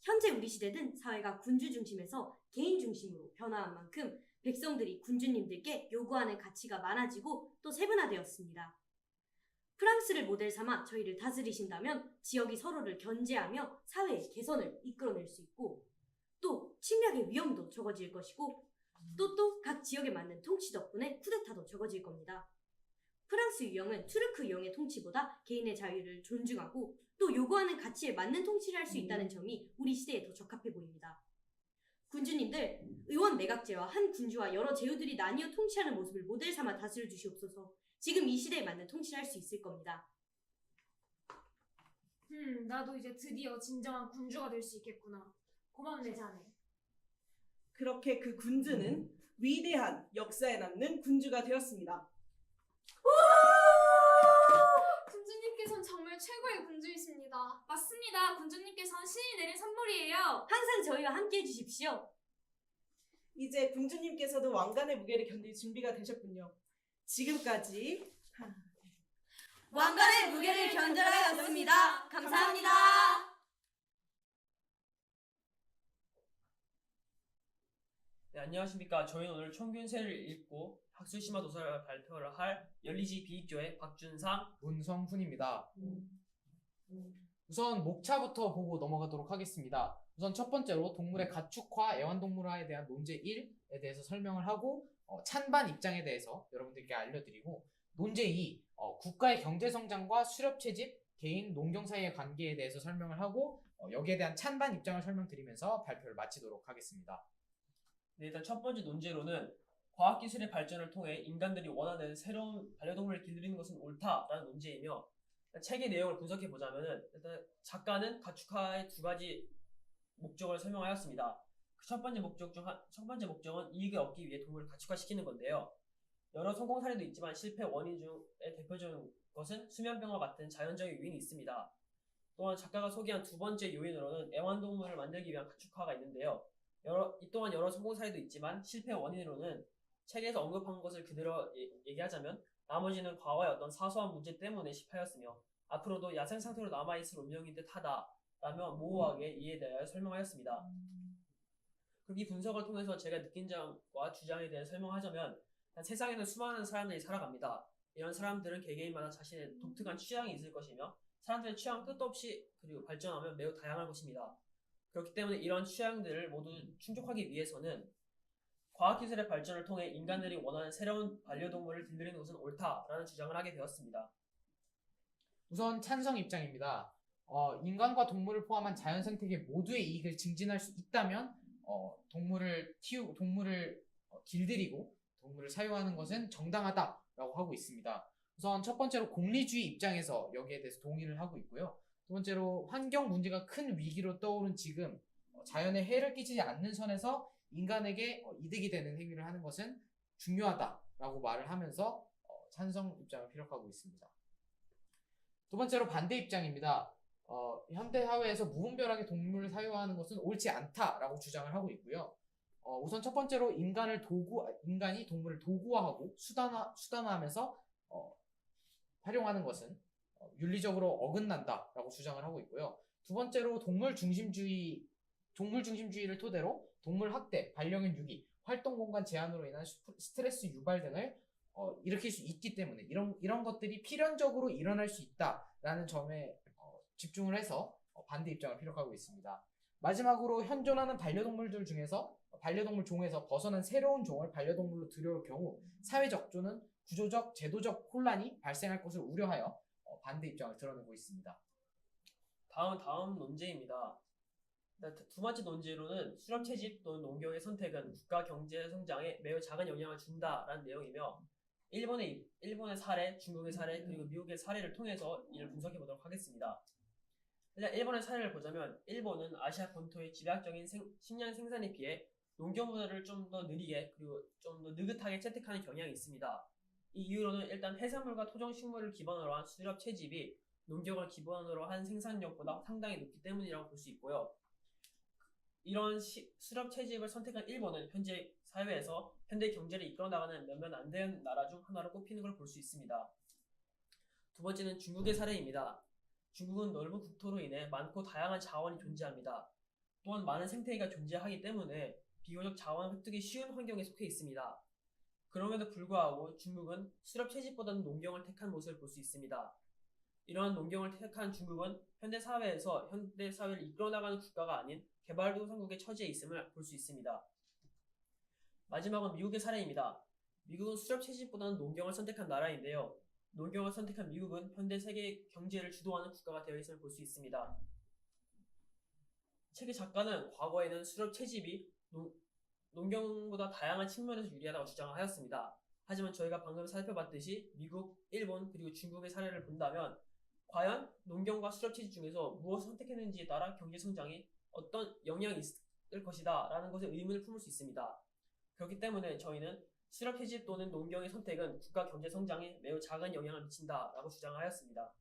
현재 우리 시대는 사회가 군주 중심에서 개인 중심으로 변화한 만큼 백성들이 군주님들께 요구하는 가치가 많아지고 또 세분화되었습니다. 프랑스를 모델 삼아 저희를 다스리신다면 지역이 서로를 견제하며 사회의 개선을 이끌어낼 수 있고 또 침략의 위험도 적어질 것이고 또 각 지역에 맞는 통치 덕분에 쿠데타도 적어질 겁니다. 프랑스 유형은 투르크 유형의 통치보다 개인의 자유를 존중하고 또 요구하는 가치에 맞는 통치를 할 수 있다는 점이 우리 시대에 더 적합해 보입니다. 군주님들, 의원 내각제와 한 군주와 여러 제후들이 나뉘어 통치하는 모습을 모델 삼아 다스려 주시옵소서. 지금 이 시대에 맞는 통치를 할 수 있을 겁니다. 나도 이제 드디어 진정한 군주가 될 수 있겠구나. 고맙네, 자네. 그렇게 그 군주는 위대한 역사에 남는 군주가 되었습니다. 군주님께서는 정말 최고의 군주이십니다. 맞습니다. 군주님께서는 신이 내린 선물이에요. 항상 저희와 함께 해주십시오. 이제 군주님께서도 왕관의 무게를 견딜 준비가 되셨군요. 지금까지 왕관의 무게를 견뎌라였습니다. 감사합니다. 네, 안녕하십니까. 저희는 오늘 총균세를 읽고 학술심화 도서를 발표를 할 열리지 비익교의 박준상, 문성훈입니다. 우선 목차부터 보고 넘어가도록 하겠습니다. 우선 첫 번째로 동물의 가축화, 애완동물화에 대한 논제 1에 대해서 설명을 하고 찬반 입장에 대해서 여러분들께 알려드리고 논제 2, 국가의 경제성장과 수렵채집, 개인, 농경 사이의 관계에 대해서 설명을 하고 여기에 대한 찬반 입장을 설명드리면서 발표를 마치도록 하겠습니다. 네, 일단 첫 번째 논제로는 과학기술의 발전을 통해 인간들이 원하는 새로운 반려동물을 길들이는 것은 옳다라는 논제이며 책의 내용을 분석해 보자면은 일단 작가는 가축화의 두 가지 목적을 설명하였습니다. 그 첫 번째 목적은 이익을 얻기 위해 동물을 가축화시키는 건데요. 여러 성공 사례도 있지만 실패 원인 중에 대표적인 것은 수면병과 같은 자연적인 요인이 있습니다. 또한 작가가 소개한 두 번째 요인으로는 애완동물을 만들기 위한 가축화가 있는데요. 이 또한 여러 성공 사례도 있지만 실패 원인으로는 책에서 언급한 것을 그대로 얘기하자면 나머지는 과거의 어떤 사소한 문제 때문에 실패하였으며 앞으로도 야생 상태로 남아있을 운명인 듯하다 라며 모호하게 이에 대하여 설명하였습니다. 그리고 이 분석을 통해서 제가 느낀 점과 주장에 대해 설명하자면 세상에는 수많은 사람들이 살아갑니다. 이런 사람들은 개개인마다 자신의 독특한 취향이 있을 것이며 사람들의 취향은 끝도 없이 그리고 발전하면 매우 다양할 것입니다. 그렇기 때문에 이런 취향들을 모두 충족하기 위해서는 과학기술의 발전을 통해 인간들이 원하는 새로운 반려동물을 길들이는 것은 옳다라는 주장을 하게 되었습니다. 우선 찬성 입장입니다. 인간과 동물을 포함한 자연생태계 모두의 이익을 증진할 수 있다면 동물을 길들이고 동물을 사유하는 것은 정당하다라고 하고 있습니다. 우선 첫 번째로 공리주의 입장에서 여기에 대해서 동의를 하고 있고요. 두 번째로 환경 문제가 큰 위기로 떠오른 지금 자연에 해를 끼치지 않는 선에서 인간에게 이득이 되는 행위를 하는 것은 중요하다라고 말을 하면서 찬성 입장을 피력하고 있습니다. 두 번째로 반대 입장입니다. 현대 사회에서 무분별하게 동물을 사유하는 것은 옳지 않다라고 주장을 하고 있고요. 우선 첫 번째로 인간이 동물을 도구화하고 수단화하면서 활용하는 것은 윤리적으로 어긋난다라고 주장을 하고 있고요. 두 번째로 동물 중심주의를 토대로 동물 학대, 반려견 유기, 활동 공간 제한으로 인한 스트레스 유발 등을 일으킬 수 있기 때문에 이런 것들이 필연적으로 일어날 수 있다라는 점에 집중을 해서 반대 입장을 피력하고 있습니다. 마지막으로 현존하는 반려동물들 중에서 반려동물 종에서 벗어난 새로운 종을 반려동물로 들여올 경우 사회적 또는 구조적, 제도적 혼란이 발생할 것을 우려하여 반대 입장을 드러내고 있습니다. 다음 논제입니다. 두 번째 논제로는 수렵 채집 또는 농경의 선택은 국가 경제 성장에 매우 작은 영향을 준다라는 내용이며 일본의 사례, 중국의 사례, 그리고 미국의 사례를 통해서 이를 분석해 보도록 하겠습니다. 일단 일본의 사례를 보자면 일본은 아시아 본토의 집약적인 식량 생산에 비해 농경 문화를 좀 더 느리게 그리고 좀 더 느긋하게 채택하는 경향이 있습니다. 이 이유로는 일단 해산물과 토종식물을 기반으로 한 수렵 채집이 농경을 기반으로 한 생산력보다 상당히 높기 때문이라고 볼 수 있고요. 이런 수렵 채집을 선택한 일본은 현재 사회에서 현대 경제를 이끌어 나가는 몇몇 안 되는 나라 중 하나로 꼽히는 걸 볼 수 있습니다. 두 번째는 중국의 사례입니다. 중국은 넓은 국토로 인해 많고 다양한 자원이 존재합니다. 또한 많은 생태계가 존재하기 때문에 비교적 자원 획득이 쉬운 환경에 속해 있습니다. 그럼에도 불구하고 중국은 수렵 채집보다는 농경을 택한 모습을 볼 수 있습니다. 이러한 농경을 택한 중국은 현대 사회를 이끌어 나가는 국가가 아닌 개발도상국의 처지에 있음을 볼 수 있습니다. 마지막은 미국의 사례입니다. 미국은 수렵 채집보다는 농경을 선택한 나라인데요. 농경을 선택한 미국은 현대 세계 경제를 주도하는 국가가 되어 있음을 볼 수 있습니다. 책의 작가는 과거에는 수렵 채집이 농경보다 다양한 측면에서 유리하다고 주장을 하였습니다. 하지만 저희가 방금 살펴봤듯이 미국, 일본, 그리고 중국의 사례를 본다면 과연 농경과 수렵 채집 중에서 무엇을 선택했는지에 따라 경제 성장이 어떤 영향이 있을 것이다 라는 것에 의문을 품을 수 있습니다. 그렇기 때문에 저희는 수렵 채집 또는 농경의 선택은 국가 경제 성장에 매우 작은 영향을 미친다 라고 주장하였습니다.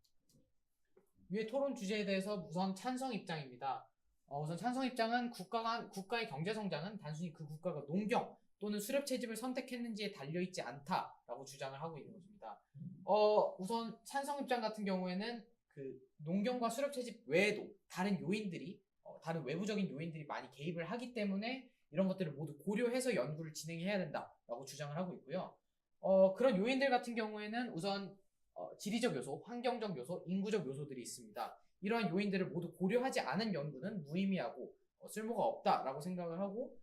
위의 토론 주제에 대해서 우선 찬성 입장입니다. 우선 찬성 입장은 국가의 경제 성장은 단순히 그 국가가 농경 또는 수렵 채집을 선택했는지에 달려있지 않다라고 주장을 하고 있는 것입니다. 우선 찬성 입장 같은 경우에는 그 농경과 수렵 채집 외에도 다른 외부적인 요인들이 많이 개입을 하기 때문에 이런 것들을 모두 고려해서 연구를 진행해야 된다라고 주장을 하고 있고요. 그런 요인들 같은 경우에는 우선 지리적 요소, 환경적 요소, 인구적 요소들이 있습니다. 이러한 요인들을 모두 고려하지 않은 연구는 무의미하고 쓸모가 없다라고 생각을 하고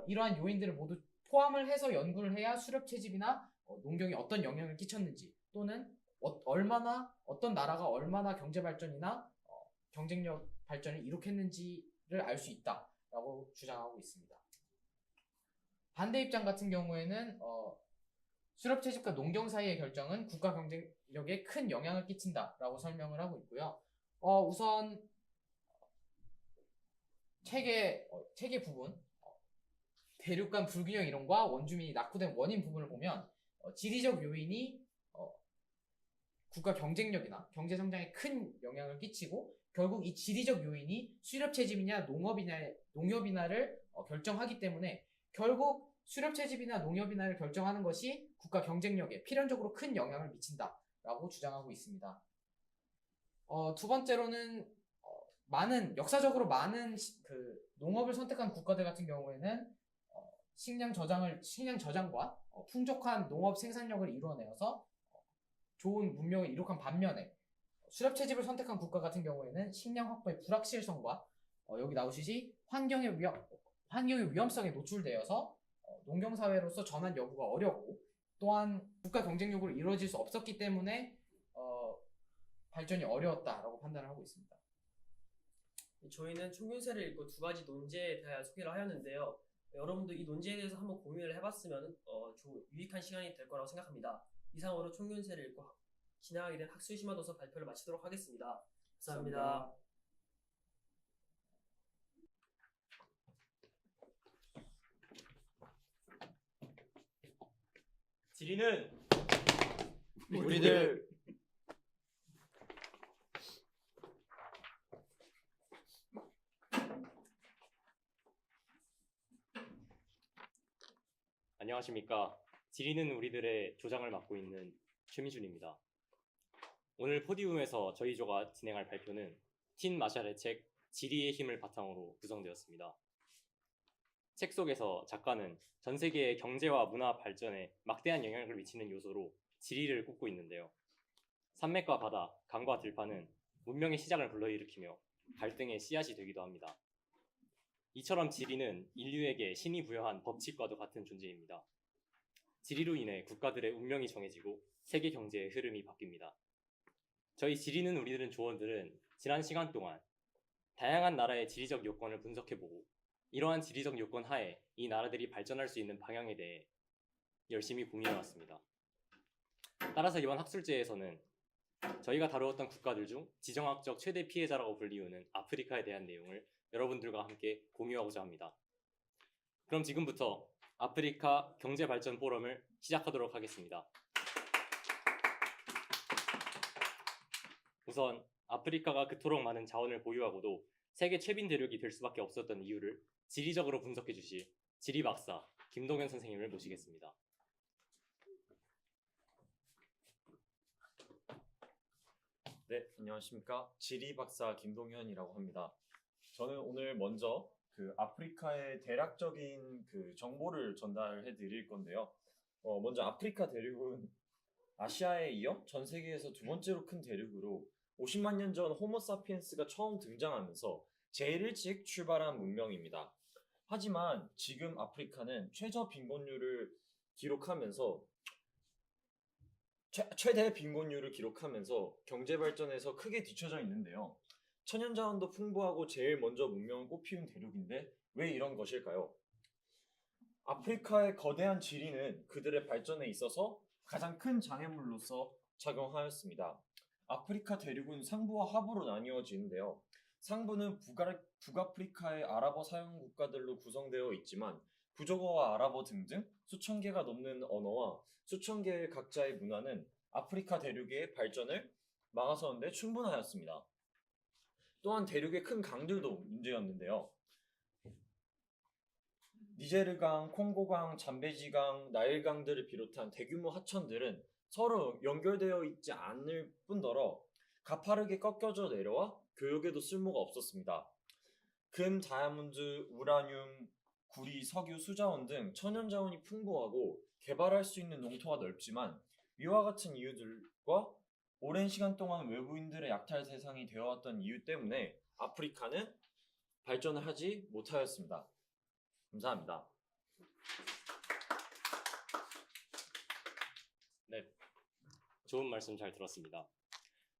이러한 요인들을 모두 포함을 해서 연구를 해야 수렵 채집이나 농경이 어떤 영향을 끼쳤는지 또는 어떤 나라가 얼마나 경제 발전이나 경쟁력 발전을 이룩했는지를 알 수 있다라고 주장하고 있습니다. 반대 입장 같은 경우에는 수렵 채집과 농경 사이의 결정은 국가 경쟁력에 큰 영향을 끼친다라고 설명을 하고 있고요. 우선 책의 부분 대륙간 불균형 이론과 원주민이 낙후된 원인 부분을 보면 지리적 요인이 국가 경쟁력이나 경제 성장에 큰 영향을 끼치고 결국 이 지리적 요인이 수렵 채집이냐 농협이냐를 결정하기 때문에 결국 수렵 채집이나 농협이냐를 결정하는 것이 국가 경쟁력에 필연적으로 큰 영향을 미친다라고 주장하고 있습니다. 두 번째로는 역사적으로 많은 농업을 선택한 국가들 같은 경우에는 식량 저장과 풍족한 농업 생산력을 이루어내어서 좋은 문명을 이룩한 반면에 수렵 채집을 선택한 국가 같은 경우에는 식량 확보의 불확실성과 여기 나오시지 환경의 위험성에 노출되어서 농경 사회로서 전환 여부가 어렵고 또한 국가 경쟁력으로 이루어질 수 없었기 때문에 발전이 어려웠다라고 판단을 하고 있습니다. 저희는 총균세를 읽고 두 가지 논제에 대해 소개를 하였는데요. 여러분도 이 논제에 대해서 한번 고민을 해봤으면 유익한 시간이 될 거라고 생각합니다. 이상으로 총균세를 읽고 진행하게 된 학술 심화도서 발표를 마치도록 하겠습니다. 감사합니다. 지리는 우리들 안녕하십니까. 지리는 우리들의 조장을 맡고 있는 최미준입니다. 오늘 포디움에서 저희 조가 진행할 발표는 틴 마샬의 책 지리의 힘을 바탕으로 구성되었습니다. 책 속에서 작가는 전 세계의 경제와 문화 발전에 막대한 영향을 미치는 요소로 지리를 꼽고 있는데요. 산맥과 바다, 강과 들판은 문명의 시작을 불러일으키며 갈등의 씨앗이 되기도 합니다. 이처럼 지리는 인류에게 신이 부여한 법칙과도 같은 존재입니다. 지리로 인해 국가들의 운명이 정해지고 세계 경제의 흐름이 바뀝니다. 저희 지리는 우리들은 조원들은 지난 시간 동안 다양한 나라의 지리적 요건을 분석해보고 이러한 지리적 요건 하에 이 나라들이 발전할 수 있는 방향에 대해 열심히 고민해왔습니다. 따라서 이번 학술제에서는 저희가 다루었던 국가들 중 지정학적 최대 피해자라고 불리우는 아프리카에 대한 내용을 여러분들과 함께 공유하고자 합니다. 그럼 지금부터 아프리카 경제발전 포럼을 시작하도록 하겠습니다. 우선 아프리카가 그토록 많은 자원을 보유하고도 세계 최빈 대륙이 될 수밖에 없었던 이유를 지리적으로 분석해 주실 지리 박사 김동현 선생님을 모시겠습니다. 네, 안녕하십니까. 지리 박사 김동현이라고 합니다. 저는 오늘 먼저 아프리카의 대략적인 정보를 전달해 드릴 건데요. 먼저 아프리카 대륙은 아시아에 이어 전 세계에서 두 번째로 큰 대륙으로 50만 년 전 호모사피엔스가 처음 등장하면서 제일 일찍 출발한 문명입니다. 하지만 지금 아프리카는 최저 빈곤율을 기록하면서 최대 빈곤율을 기록하면서 경제 발전에서 크게 뒤처져 있는데요. 천연자원도 풍부하고 제일 먼저 문명을 꽃피운 대륙인데 왜 이런 것일까요? 아프리카의 거대한 지리는 그들의 발전에 있어서 가장 큰 장애물로서 작용하였습니다. 아프리카 대륙은 상부와 하부로 나뉘어지는데요. 상부는 북아프리카의 아랍어 사용 국가들로 구성되어 있지만 부조어와 아랍어 등등 수천 개가 넘는 언어와 수천 개의 각자의 문화는 아프리카 대륙의 발전을 막아서는 데 충분하였습니다. 또한 대륙의 큰 강들도 문제였는데요. 니제르강, 콩고강, 잠베지강, 나일강들을 비롯한 대규모 하천들은 서로 연결되어 있지 않을 뿐더러 가파르게 꺾여져 내려와 교역에도 쓸모가 없었습니다. 금, 다이아몬드, 우라늄, 구리, 석유, 수자원 등 천연자원이 풍부하고 개발할 수 있는 농토가 넓지만 위와 같은 이유들과 오랜 시간 동안 외부인들의 약탈 대상이 되어왔던 이유 때문에 아프리카는 발전을 하지 못하였습니다. 감사합니다. 네, 좋은 말씀 잘 들었습니다.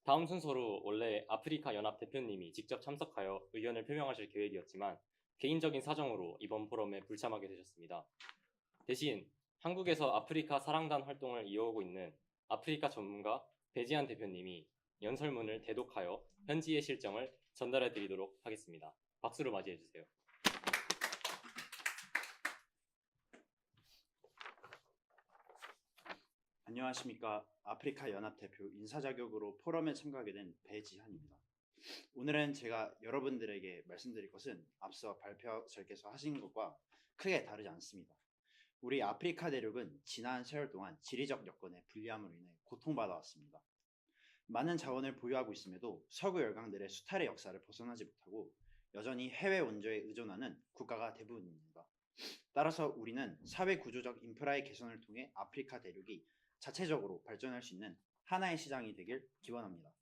다음 순서로 원래 아프리카 연합 대표님이 직접 참석하여 의견을 표명하실 계획이었지만 개인적인 사정으로 이번 포럼에 불참하게 되셨습니다. 대신 한국에서 아프리카 사랑단 활동을 이어오고 있는 아프리카 전문가 배지한 대표님이 연설문을 대독하여 현지의 실정을 전달해 드리도록 하겠습니다. 박수로 맞이해 주세요. 안녕하십니까. 아프리카 연합 대표 인사 자격으로 포럼에 참가하게 된 배지한입니다. 오늘은 제가 여러분들에게 말씀드릴 것은 앞서 발표자께서 하신 것과 크게 다르지 않습니다. 우리 아프리카 대륙은 지난 세월 동안 지리적 여건의 불리함으로 인해 고통받아 왔습니다. 많은 자원을 보유하고 있음에도 서구 열강들의 수탈의 역사를 벗어나지 못하고 여전히 해외 원조에 의존하는 국가가 대부분입니다. 따라서 우리는 사회 구조적 인프라의 개선을 통해 아프리카 대륙이 자체적으로 발전할 수 있는 하나의 시장이 되길 기원합니다.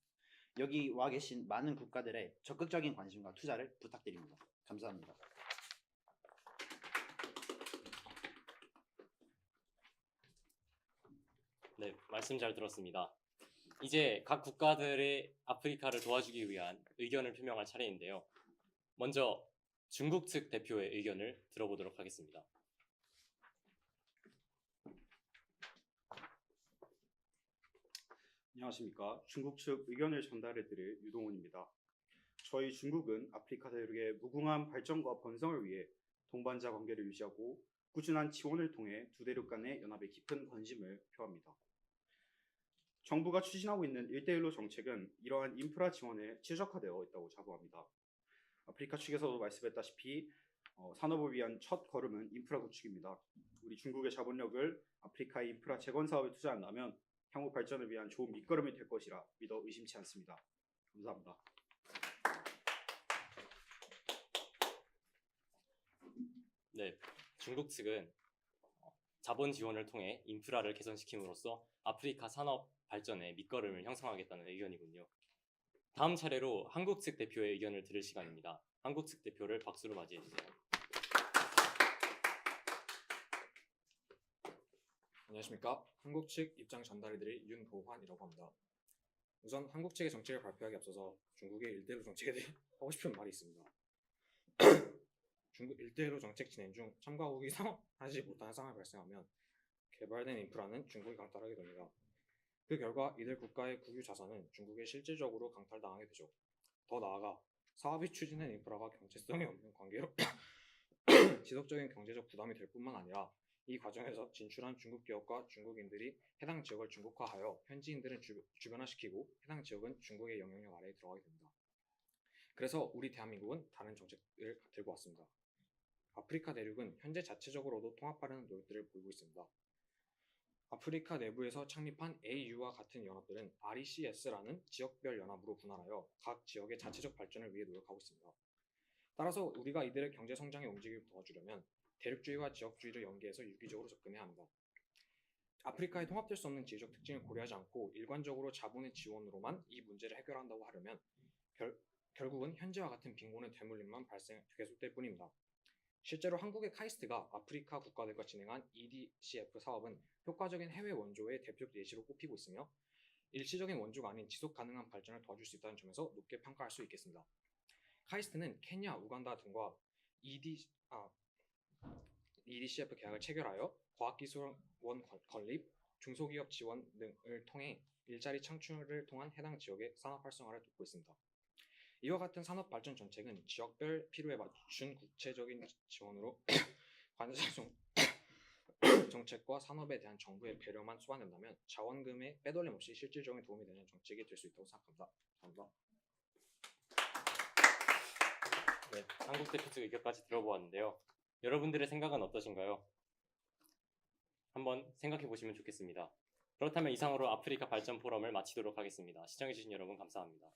여기 와 계신 많은 국가들의 적극적인 관심과 투자를 부탁드립니다. 감사합니다. 네, 말씀 잘 들었습니다. 이제 각 국가들의 아프리카를 도와주기 위한 의견을 표명할 차례인데요. 먼저 중국 측 대표의 의견을 들어보도록 하겠습니다. 안녕하십니까. 중국 측 의견을 전달해 드릴 유동훈입니다. 저희 중국은 아프리카 대륙의 무궁한 발전과 번성을 위해 동반자 관계를 유지하고 꾸준한 지원을 통해 두 대륙 간의 연합에 깊은 관심을 표합니다. 정부가 추진하고 있는 1대1로 정책은 이러한 인프라 지원에 최적화되어 있다고 자부합니다. 아프리카 측에서도 말씀했다시피 산업을 위한 첫 걸음은 인프라 구축입니다. 우리 중국의 자본력을 아프리카의 인프라 재건 사업에 투자한다면 향후 발전을 위한 좋은 밑거름이 될 것이라 믿어 의심치 않습니다. 감사합니다. 네, 중국 측은 자본 지원을 통해 인프라를 개선시킴으로써 아프리카 산업 발전의 밑거름을 형성하겠다는 의견이군요. 다음 차례로 한국 측 대표의 의견을 들을 시간입니다. 한국 측 대표를 박수로 맞이해 주세요. 안녕하십니까. 한국 측 입장 전달해드릴 윤도환이라고 합니다. 우선 한국 측의 정책을 발표하기 앞서서 중국의 1대1로 정책에 대해 하고 싶은 말이 있습니다. 중국 1대1로 정책 진행 중 참가국이 상업하지 못하는 상황이 발생하면 개발된 인프라는 중국이 강탈하게 됩니다. 그 결과 이들 국가의 국유 자산은 중국에 실질적으로 강탈당하게 되죠. 더 나아가 사업이 추진된 인프라가 경제성이 없는 관계로 지속적인 경제적 부담이 될 뿐만 아니라 이 과정에서 진출한 중국 기업과 중국인들이 해당 지역을 중국화하여 현지인들은 주변화시키고 해당 지역은 중국의 영향력 아래에 들어가게 됩니다. 그래서 우리 대한민국은 다른 정책을 들고 왔습니다. 아프리카 대륙은 현재 자체적으로도 통합하려는 노력들을 보이고 있습니다. 아프리카 내부에서 창립한 AU와 같은 연합들은 RECS라는 지역별 연합으로 분할하여 각 지역의 자체적 발전을 위해 노력하고 있습니다. 따라서 우리가 이들의 경제 성장에 움직임을 도와주려면 대륙주의와 지역주의를 연계해서 유기적으로 접근해야 합니다. 아프리카의 통합될 수 없는 지리적 특징을 고려하지 않고 일관적으로 자본의 지원으로만 이 문제를 해결한다고 하려면 결국은 현재와 같은 빈곤의 되물림만 계속될 뿐입니다. 실제로 한국의 카이스트가 아프리카 국가들과 진행한 EDCF 사업은 효과적인 해외 원조의 대표적 예시로 꼽히고 있으며 일시적인 원조가 아닌 지속 가능한 발전을 도와줄 수 있다는 점에서 높게 평가할 수 있겠습니다. 카이스트는 케냐, 우간다 등과 EDCF 계약을 체결하여 과학기술원 건립, 중소기업 지원 등을 통해 일자리 창출을 통한 해당 지역의 산업 활성화를 돕고 있습니다. 이와 같은 산업 발전 정책은 지역별 필요에 맞춘 구체적인 지원으로 관세 정책과 산업에 대한 정부의 배려만 수반된다면 자원금의 빼돌림 없이 실질적인 도움이 되는 정책이 될 수 있다고 생각합니다. 감사합니다. 네, 한국 대표 측 의견까지 들어보았는데요. 여러분들의 생각은 어떠신가요? 한번 생각해 보시면 좋겠습니다. 그렇다면 이상으로 아프리카 발전 포럼을 마치도록 하겠습니다. 시청해 주신 여러분 감사합니다.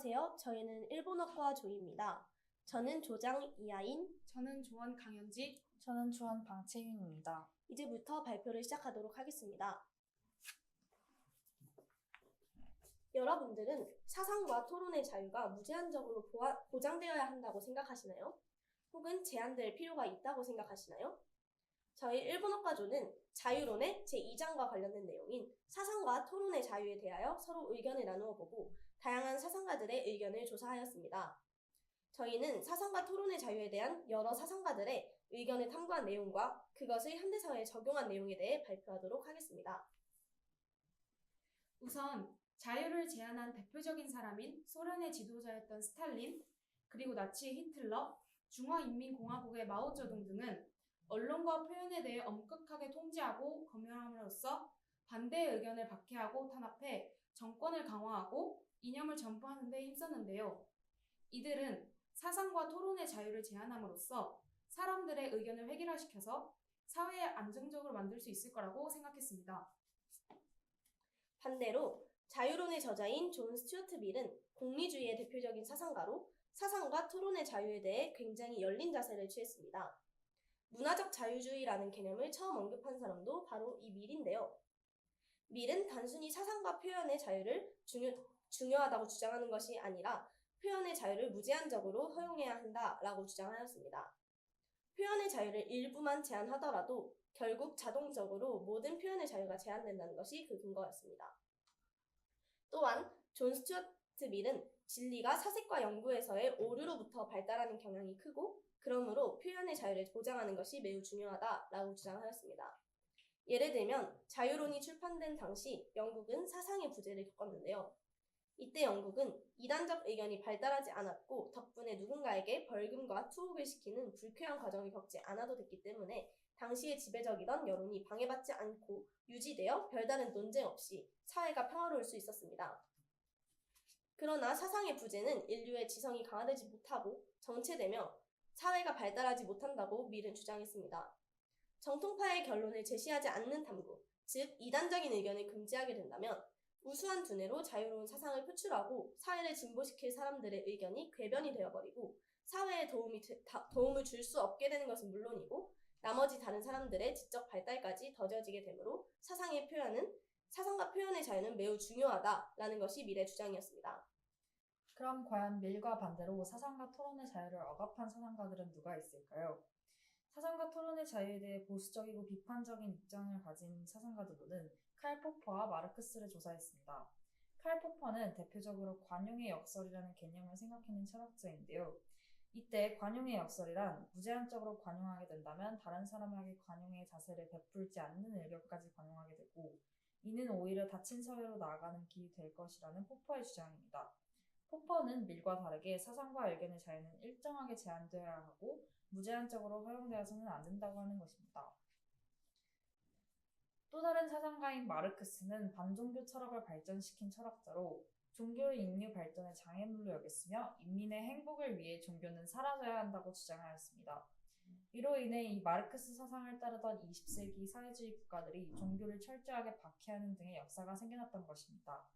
안녕하세요. 저희는 일본어과 조입니다. 저는 조장 이하인. 저는 조원 강현지. 저는 조원 방채윤입니다. 이제부터 발표를 시작하도록 하겠습니다. 여러분들은 사상과 토론의 자유가 무제한적으로 보장되어야 한다고 생각하시나요? 혹은 제한될 필요가 있다고 생각하시나요? 저희 일본어과조는 자유론의 제2장과 관련된 내용인 사상과 토론의 자유에 대하여 서로 의견을 나누어 보고 다양한 사상가들의 의견을 조사하였습니다. 저희는 사상과 토론의 자유에 대한 여러 사상가들의 의견을 탐구한 내용과 그것을 현대사회에 적용한 내용에 대해 발표하도록 하겠습니다. 우선 자유를 제한한 대표적인 사람인 소련의 지도자였던 스탈린, 그리고 나치의 히틀러, 중화인민공화국의 마오쩌둥 등은 언론과 표현에 대해 엄격하게 통제하고 검열함으로써 반대의 의견을 박해하고 탄압해 정권을 강화하고 이념을 전파하는 데 힘썼는데요. 이들은 사상과 토론의 자유를 제한함으로써 사람들의 의견을 획일화시켜서 사회에 안정적으로 만들 수 있을 거라고 생각했습니다. 반대로 자유론의 저자인 존 스튜어트 밀은 공리주의의 대표적인 사상가로 사상과 토론의 자유에 대해 굉장히 열린 자세를 취했습니다. 문화적 자유주의라는 개념을 처음 언급한 사람도 바로 이 밀인데요. 밀은 단순히 사상과 표현의 자유를 중요하다고 주장하는 것이 아니라 표현의 자유를 무제한적으로 허용해야 한다라고 주장하였습니다. 표현의 자유를 일부만 제한하더라도 결국 자동적으로 모든 표현의 자유가 제한된다는 것이 그 근거였습니다. 또한 존 스튜어트 밀은 진리가 사색과 연구에서의 오류로부터 발달하는 경향이 크고 그러므로 표현의 자유를 보장하는 것이 매우 중요하다라고 주장하였습니다. 예를 들면 자유론이 출판된 당시 영국은 사상의 부재를 겪었는데요. 이때 영국은 이단적 의견이 발달하지 않았고 덕분에 누군가에게 벌금과 투옥을 시키는 불쾌한 과정을 겪지 않아도 됐기 때문에 당시에 지배적이던 여론이 방해받지 않고 유지되어 별다른 논쟁 없이 사회가 평화로울 수 있었습니다. 그러나 사상의 부재는 인류의 지성이 강화되지 못하고 정체되며 사회가 발달하지 못한다고 밀은 주장했습니다. 정통파의 결론을 제시하지 않는 탐구, 즉 이단적인 의견을 금지하게 된다면 우수한 두뇌로 자유로운 사상을 표출하고 사회를 진보시킬 사람들의 의견이 궤변이 되어버리고 사회에 도움을 줄 수 없게 되는 것은 물론이고 나머지 다른 사람들의 지적 발달까지 더뎌지게 되므로 사상과 표현의 자유는 매우 중요하다라는 것이 밀의 주장이었습니다. 그럼 과연 밀과 반대로 사상과 토론의 자유를 억압한 사상가들은 누가 있을까요? 사상과 토론의 자유에 대해 보수적이고 비판적인 입장을 가진 사상가들로는 칼 포퍼와 마르크스를 조사했습니다. 칼 포퍼는 대표적으로 관용의 역설이라는 개념을 생각해낸 철학자인데요. 이때 관용의 역설이란 무제한적으로 관용하게 된다면 다른 사람에게 관용의 자세를 베풀지 않는 의견까지 관용하게 되고 이는 오히려 닫힌 사회로 나아가는 길이 될 것이라는 포퍼의 주장입니다. 포퍼는 밀과 다르게 사상과 의견의 자유는 일정하게 제한되어야 하고 무제한적으로 허용되어서는 안 된다고 하는 것입니다. 또 다른 사상가인 마르크스는 반종교 철학을 발전시킨 철학자로 종교를 인류 발전의 장애물로 여겼으며 인민의 행복을 위해 종교는 사라져야 한다고 주장하였습니다. 이로 인해 이 마르크스 사상을 따르던 20세기 사회주의 국가들이 종교를 철저하게 박해하는 등의 역사가 생겨났던 것입니다.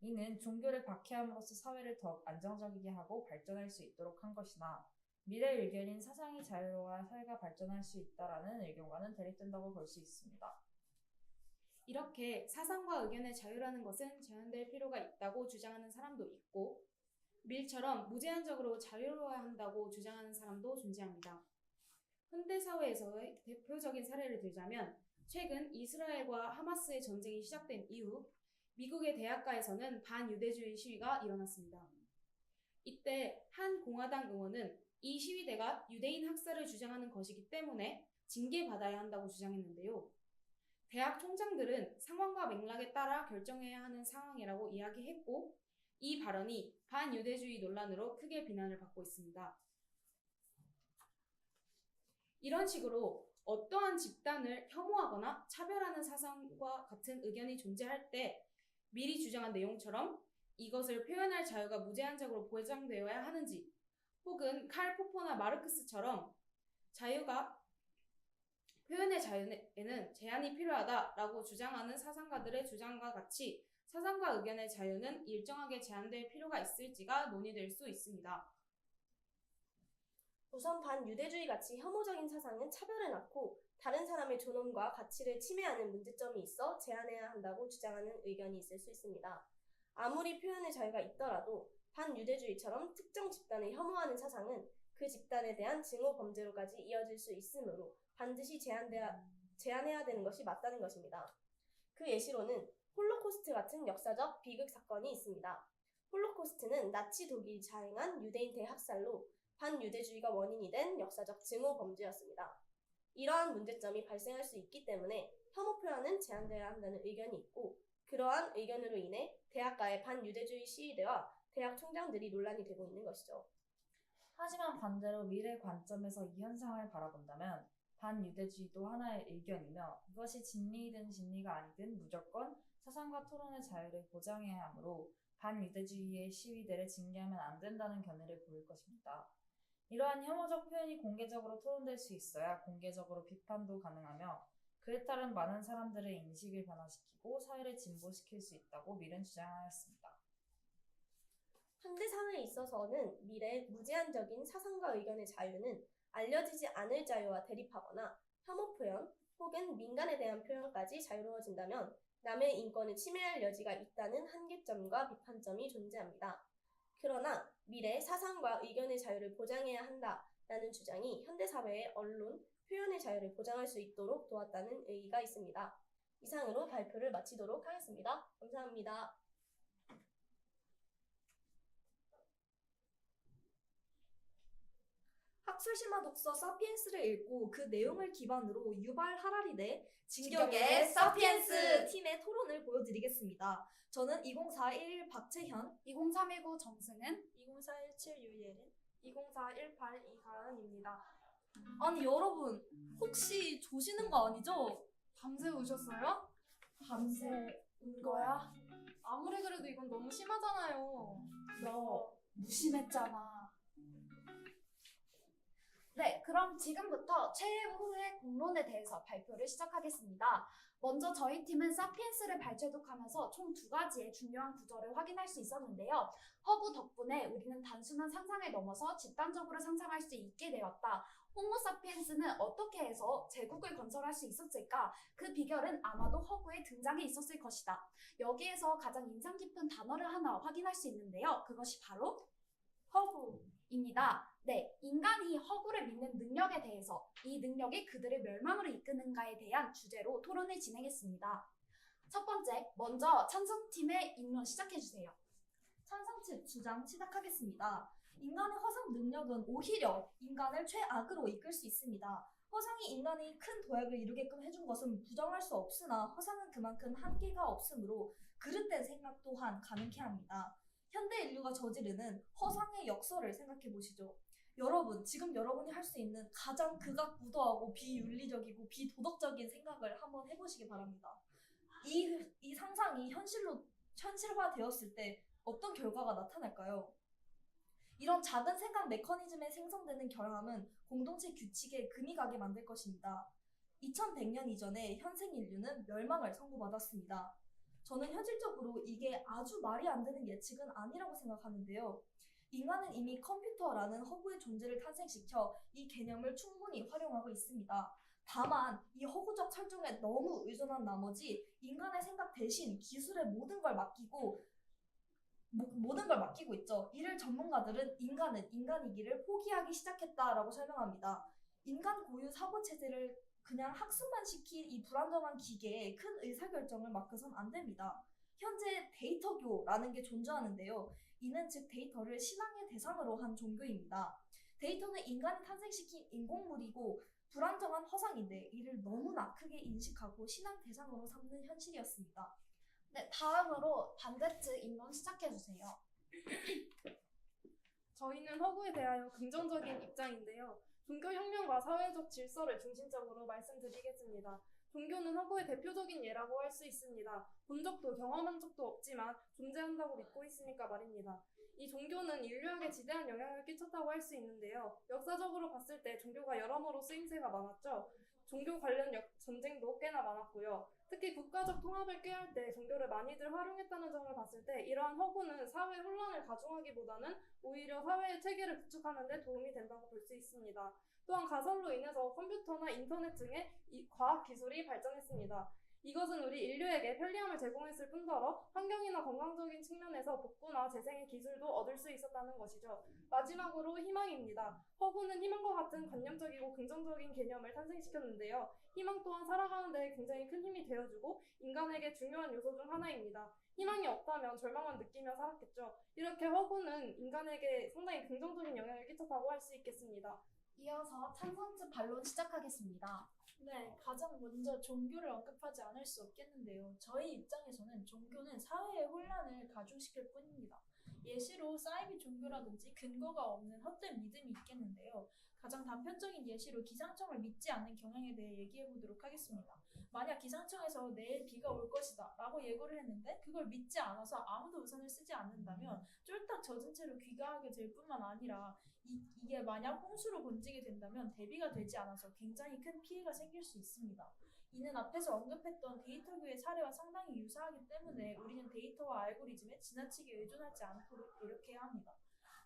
이는 종교를 박해함으로써 사회를 더욱 안정적이게 하고 발전할 수 있도록 한 것이나 밀의 의견인 사상이 자유로워야 사회가 발전할 수 있다라는 의견과는 대립된다고 볼 수 있습니다. 이렇게 사상과 의견의 자유라는 것은 제한될 필요가 있다고 주장하는 사람도 있고 밀처럼 무제한적으로 자유로워야 한다고 주장하는 사람도 존재합니다. 현대사회에서의 대표적인 사례를 들자면 최근 이스라엘과 하마스의 전쟁이 시작된 이후 미국의 대학가에서는 반유대주의 시위가 일어났습니다. 이때 한 공화당 의원은 이 시위대가 유대인 학살을 주장하는 것이기 때문에 징계받아야 한다고 주장했는데요. 대학 총장들은 상황과 맥락에 따라 결정해야 하는 상황이라고 이야기했고 이 발언이 반유대주의 논란으로 크게 비난을 받고 있습니다. 이런 식으로 어떠한 집단을 혐오하거나 차별하는 사상과 같은 의견이 존재할 때 미리 주장한 내용처럼 이것을 표현할 자유가 무제한적으로 보장되어야 하는지 혹은 칼 포퍼나 마르크스처럼 표현의 자유에는 제한이 필요하다라고 주장하는 사상가들의 주장과 같이 사상과 의견의 자유는 일정하게 제한될 필요가 있을지가 논의될 수 있습니다. 우선 반유대주의 같이 혐오적인 사상은 차별을 낳고 다른 사람의 존엄과 가치를 침해하는 문제점이 있어 제한해야 한다고 주장하는 의견이 있을 수 있습니다. 아무리 표현의 자유가 있더라도 반유대주의처럼 특정 집단을 혐오하는 사상은 그 집단에 대한 증오 범죄로까지 이어질 수 있으므로 반드시 제한해야 되는 것이 맞다는 것입니다. 그 예시로는 홀로코스트 같은 역사적 비극 사건이 있습니다. 홀로코스트는 나치 독일이 자행한 유대인 대학살로 반유대주의가 원인이 된 역사적 증오 범죄였습니다. 이러한 문제점이 발생할 수 있기 때문에 혐오 표현은 제한되어야 한다는 의견이 있고 그러한 의견으로 인해 대학가의 반유대주의 시위대와 대학 총장들이 논란이 되고 있는 것이죠. 하지만 반대로 미래 관점에서 이 현상을 바라본다면 반유대주의도 하나의 의견이며 이것이 진리이든 진리가 아니든 무조건 사상과 토론의 자유를 보장해야 하므로 반유대주의의 시위대를 징계하면 안 된다는 견해를 보일 것입니다. 이러한 혐오적 표현이 공개적으로 토론될 수 있어야 공개적으로 비판도 가능하며 그에 따른 많은 사람들의 인식을 변화시키고 사회를 진보시킬 수 있다고 밀은 주장하였습니다. 현대 사회에 있어서는 미래의 무제한적인 사상과 의견의 자유는 알려지지 않을 자유와 대립하거나 혐오 표현 혹은 민간에 대한 표현까지 자유로워진다면 남의 인권을 침해할 여지가 있다는 한계점과 비판점이 존재합니다. 그러나 미래의 사상과 의견의 자유를 보장해야 한다라는 주장이 현대사회의 언론, 표현의 자유를 보장할 수 있도록 도왔다는 의의가 있습니다. 이상으로 발표를 마치도록 하겠습니다. 감사합니다. 학술심화 독서 사피엔스를 읽고 그 내용을 기반으로 유발 하라리대 진격의 진격의 사피엔스 사피엔스 팀의 토론을 보여드리겠습니다. 저는 2041 박채현, 20319 정승은, 20417 유예린, 20418 이가은입니다. 아니 여러분 혹시 조시는 거 아니죠? 밤새 우셨어요? 밤새 운 거야? 아무리 그래도 이건 너무 심하잖아요. 너 무심했잖아. 네, 그럼 지금부터 최후의 공론에 대해서 발표를 시작하겠습니다. 먼저 저희 팀은 사피엔스를 발췌독하면서 총 2가지의 중요한 구절을 확인할 수 있었는데요. 허구 덕분에 우리는 단순한 상상을 넘어서 집단적으로 상상할 수 있게 되었다. 호모 사피엔스는 어떻게 해서 제국을 건설할 수 있었을까? 그 비결은 아마도 허구의 등장에 있었을 것이다. 여기에서 가장 인상 깊은 단어를 하나 확인할 수 있는데요. 그것이 바로 허구입니다. 네, 인간이 허구를 믿는 능력에 대해서 이 능력이 그들의 멸망으로 이끄는가에 대한 주제로 토론을 진행했습니다. 첫 번째, 먼저 찬성팀의 인론 시작해주세요. 찬성측 주장 시작하겠습니다. 인간의 허상 능력은 오히려 인간을 최악으로 이끌 수 있습니다. 허상이 인간이 큰 도약을 이루게끔 해준 것은 부정할 수 없으나 허상은 그만큼 한계가 없으므로 그릇된 생각 또한 가능케 합니다. 현대 인류가 저지르는 허상의 역설을 생각해 보시죠. 여러분, 지금 여러분이 할 수 있는 가장 극악무도하고 비윤리적이고 비도덕적인 생각을 한번 해보시기 바랍니다. 이 상상이 현실화되었을 때 어떤 결과가 나타날까요? 이런 작은 생각 메커니즘에 생성되는 결함은 공동체 규칙에 금이 가게 만들 것입니다. 2100년 이전에 현생 인류는 멸망을 선고받았습니다. 저는 현실적으로 이게 아주 말이 안 되는 예측은 아니라고 생각하는데요. 인간은 이미 컴퓨터라는 허구의 존재를 탄생시켜 이 개념을 충분히 활용하고 있습니다. 다만 이 허구적 설정에 너무 의존한 나머지 인간의 생각 대신 기술에 모든 걸 맡기고 있죠. 이를 전문가들은 인간은 인간이기를 포기하기 시작했다라고 설명합니다. 인간 고유 사고체제를 그냥 학습만 시킨 이 불안정한 기계에 큰 의사결정을 맡겨선 안 됩니다. 현재 데이터교라는 게 존재하는데요. 이는 즉 데이터를 신앙의 대상으로 한 종교입니다. 데이터는 인간이 탄생시킨 인공물이고 불안정한 허상인데 이를 너무나 크게 인식하고 신앙 대상으로 삼는 현실이었습니다. 네, 다음으로 반대측 인론 시작해주세요. 저희는 허구에 대하여 긍정적인 입장인데요. 종교혁명과 사회적 질서를 중심적으로 말씀드리겠습니다. 종교는 허구의 대표적인 예라고 할 수 있습니다. 본 적도 경험한 적도 없지만 존재한다고 믿고 있으니까 말입니다. 이 종교는 인류에게 지대한 영향을 끼쳤다고 할 수 있는데요. 역사적으로 봤을 때 종교가 여러모로 쓰임새가 많았죠. 종교 관련 전쟁도 꽤나 많았고요. 특히 국가적 통합을 꾀할 때 종교를 많이들 활용했다는 점을 봤을 때 이러한 허구는 사회 혼란을 가중하기보다는 오히려 사회의 체계를 구축하는 데 도움이 된다고 볼 수 있습니다. 또한 가설로 인해서 컴퓨터나 인터넷 등의 과학 기술이 발전했습니다. 이것은 우리 인류에게 편리함을 제공했을 뿐더러 환경이나 건강적인 측면에서 복구나 재생의 기술도 얻을 수 있었다는 것이죠. 마지막으로 희망입니다. 허구는 희망과 같은 관념적이고 긍정적인 개념을 탄생시켰는데요. 희망 또한 살아가는 데 굉장히 큰 힘이 되어주고 인간에게 중요한 요소 중 하나입니다. 희망이 없다면 절망만 느끼며 살았겠죠. 이렇게 허구는 인간에게 상당히 긍정적인 영향을 끼쳤다고 할 수 있겠습니다. 이어서 찬성특 반론 시작하겠습니다. 네, 가장 먼저 종교를 언급하지 않을 수 없겠는데요. 저희 입장에서는 종교는 사회의 혼란을 가중시킬 뿐입니다. 예시로 사이비 종교라든지 근거가 없는 헛된 믿음이 있겠는데요. 가장 단편적인 예시로 기상청을 믿지 않는 경향에 대해 얘기해 보도록 하겠습니다. 만약 기상청에서 내일 비가 올 것이다 라고 예고를 했는데 그걸 믿지 않아서 아무도 우산을 쓰지 않는다면 쫄딱 젖은 채로 귀가하게 될 뿐만 아니라 이게 만약 홍수로 번지게 된다면 대비가 되지 않아서 굉장히 큰 피해가 생길 수 있습니다. 이는 앞에서 언급했던 데이터교의 사례와 상당히 유사하기 때문에 우리는 데이터와 알고리즘에 지나치게 의존하지 않도록 노력해야 합니다.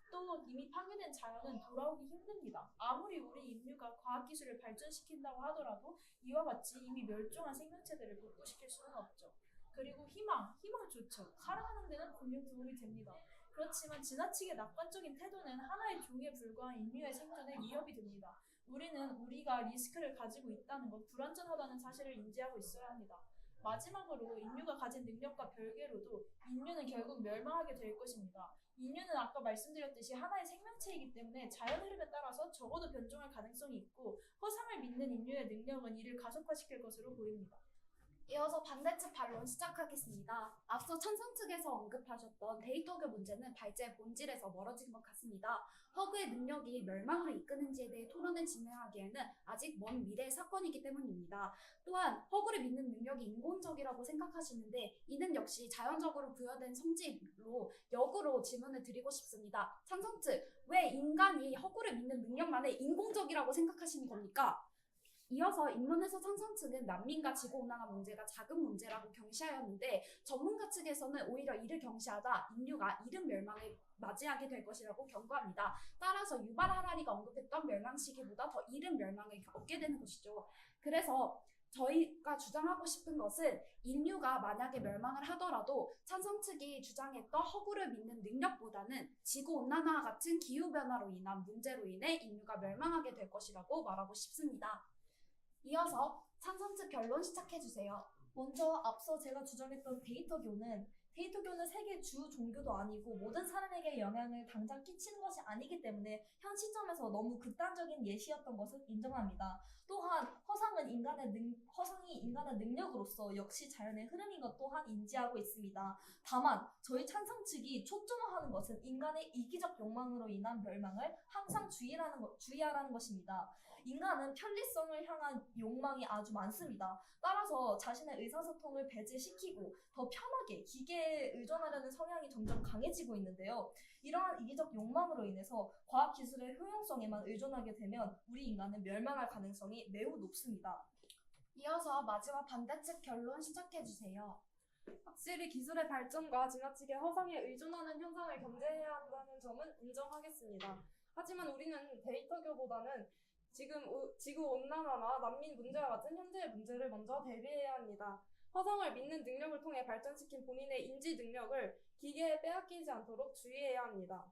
또 이미 파괴된 자연은 돌아오기 힘듭니다. 아무리 우리 인류가 과학기술을 발전시킨다고 하더라도 이와 같이 이미 멸종한 생명체들을 복구시킬 수는 없죠. 그리고 희망 좋죠. 살아가는 데는 분명 도움이 됩니다. 그렇지만 지나치게 낙관적인 태도는 하나의 종에 불과한 인류의 생존에 위협이 됩니다. 우리는 우리가 리스크를 가지고 있다는 것, 불완전하다는 사실을 인지하고 있어야 합니다. 마지막으로 인류가 가진 능력과 별개로도 인류는 결국 멸망하게 될 것입니다. 인류는 아까 말씀드렸듯이 하나의 생명체이기 때문에 자연 흐름에 따라서 적어도 변종할 가능성이 있고 허상을 믿는 인류의 능력은 이를 가속화시킬 것으로 보입니다. 이어서 반대측 반론 시작하겠습니다. 앞서 찬성 측에서 언급하셨던 데이터교 문제는 발제의 본질에서 멀어진 것 같습니다. 허구의 능력이 멸망으로 이끄는지에 대해 토론을 진행하기에는 아직 먼 미래의 사건이기 때문입니다. 또한 허구를 믿는 능력이 인공적이라고 생각하시는데 이는 역시 자연적으로 부여된 성질로 역으로 질문을 드리고 싶습니다. 찬성 측, 왜 인간이 허구를 믿는 능력만을 인공적이라고 생각하시는 겁니까? 이어서 인문에서 찬성 측은 난민과 지구온난화 문제가 작은 문제라고 경시하였는데 전문가 측에서는 오히려 이를 경시하다 인류가 이른 멸망을 맞이하게 될 것이라고 경고합니다. 따라서 유발 하라리가 언급했던 멸망 시기보다 더 이른 멸망을 겪게 되는 것이죠. 그래서 저희가 주장하고 싶은 것은 인류가 만약에 멸망을 하더라도 찬성 측이 주장했던 허구를 믿는 능력보다는 지구온난화와 같은 기후변화로 인한 문제로 인해 인류가 멸망하게 될 것이라고 말하고 싶습니다. 이어서 찬성 측 결론 시작해주세요. 먼저 앞서 제가 주장했던 데이터교는 세계 주 종교도 아니고 모든 사람에게 영향을 당장 끼치는 것이 아니기 때문에 현 시점에서 너무 극단적인 예시였던 것을 인정합니다. 또한 허상이 인간의 능력으로서 역시 자연의 흐름인 것 또한 인지하고 있습니다. 다만 저희 찬성 측이 초점화하는 것은 인간의 이기적 욕망으로 인한 멸망을 항상 주의하라는 것입니다. 인간은 편리성을 향한 욕망이 아주 많습니다. 따라서 자신의 의사소통을 배제시키고 더 편하게 기계에 의존하려는 성향이 점점 강해지고 있는데요. 이러한 이기적 욕망으로 인해서 과학기술의 효용성에만 의존하게 되면 우리 인간은 멸망할 가능성이 매우 높습니다. 이어서 마지막 반대측 결론 시작해주세요. 확실히 기술의 발전과 지나치게 허상에 의존하는 현상을 견제해야 한다는 점은 인정하겠습니다. 하지만 우리는 데이터교보다는 지금 지구온난화나 난민 문제와 같은 현재의 문제를 먼저 대비해야 합니다. 허상을 믿는 능력을 통해 발전시킨 본인의 인지 능력을 기계에 빼앗기지 않도록 주의해야 합니다.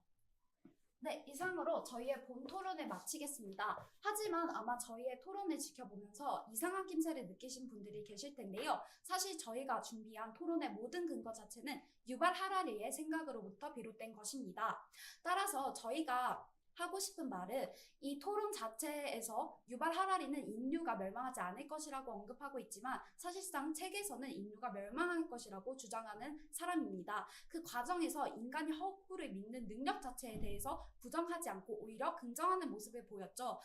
네, 이상으로 저희의 본 토론을 마치겠습니다. 하지만 아마 저희의 토론을 지켜보면서 이상한 낌새를 느끼신 분들이 계실 텐데요. 사실 저희가 준비한 토론의 모든 근거 자체는 유발 하라리의 생각으로부터 비롯된 것입니다. 따라서 저희가 하고 싶은 말은 이 토론 자체에서 유발 하라리는 인류가 멸망하지 않을 것이라고 언급하고 있지만 사실상 책에서는 인류가 멸망할 것이라고 주장하는 사람입니다. 그 과정에서 인간이 허구를 믿는 능력 자체에 대해서 부정하지 않고 오히려 긍정하는 모습을 보였죠.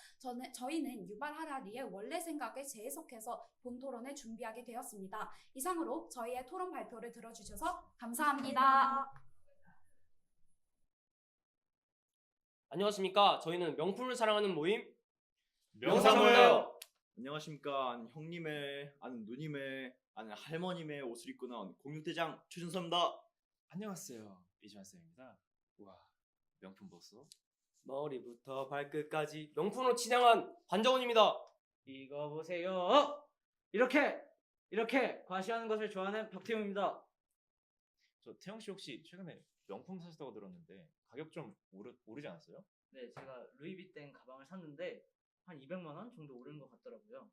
저희는 유발 하라리의 원래 생각을 재해석해서 본 토론을 준비하게 되었습니다. 이상으로 저희의 토론 발표를 들어주셔서 감사합니다. 안녕하십니까. 저희는 명품을 사랑하는 모임 명사모예요. 안녕하십니까. 아는 형님의, 아는 누님의, 아는 할머님의 옷을 입고 나온 공육대장 최준서입니다. 안녕하세요. 이주환쌤입니다. 우와, 명품 보소. 머리부터 발끝까지 명품으로 치장한 반정원입니다. 이거 보세요. 이렇게 과시하는 것을 좋아하는 박태웅입니다. 저 태영 씨 혹시 최근에 명품 사셨다고 들었는데 가격 좀 오르지 않았어요? 네, 제가 루이비땡 가방을 샀는데 한 200만 원 정도 오른 것 같더라고요.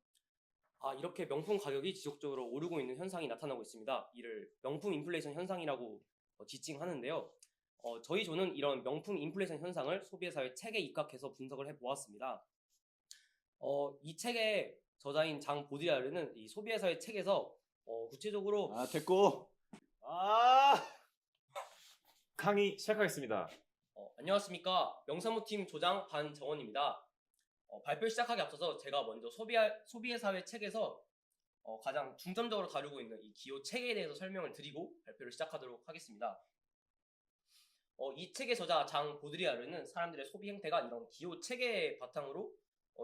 이렇게 명품 가격이 지속적으로 오르고 있는 현상이 나타나고 있습니다. 이를 명품 인플레이션 현상이라고 지칭하는데요. 저희 조는 이런 명품 인플레이션 현상을 소비의 사회 책에 입각해서 분석을 해보았습니다. 이 책의 저자인 장 보드리아르는 이 소비의 사회 책에서 구체적으로 됐고. 강의 시작하겠습니다. 안녕하십니까. 명사무팀 조장 반정원입니다. 발표 시작하기 앞서서 제가 먼저 소비의 사회 책에서 가장 중점적으로 다루고 있는 이 기호 책에 대해서 설명을 드리고 발표를 시작하도록 하겠습니다. 이 책의 저자 장 보드리아르는 사람들의 소비 행태가 이런 기호 체계의 바탕으로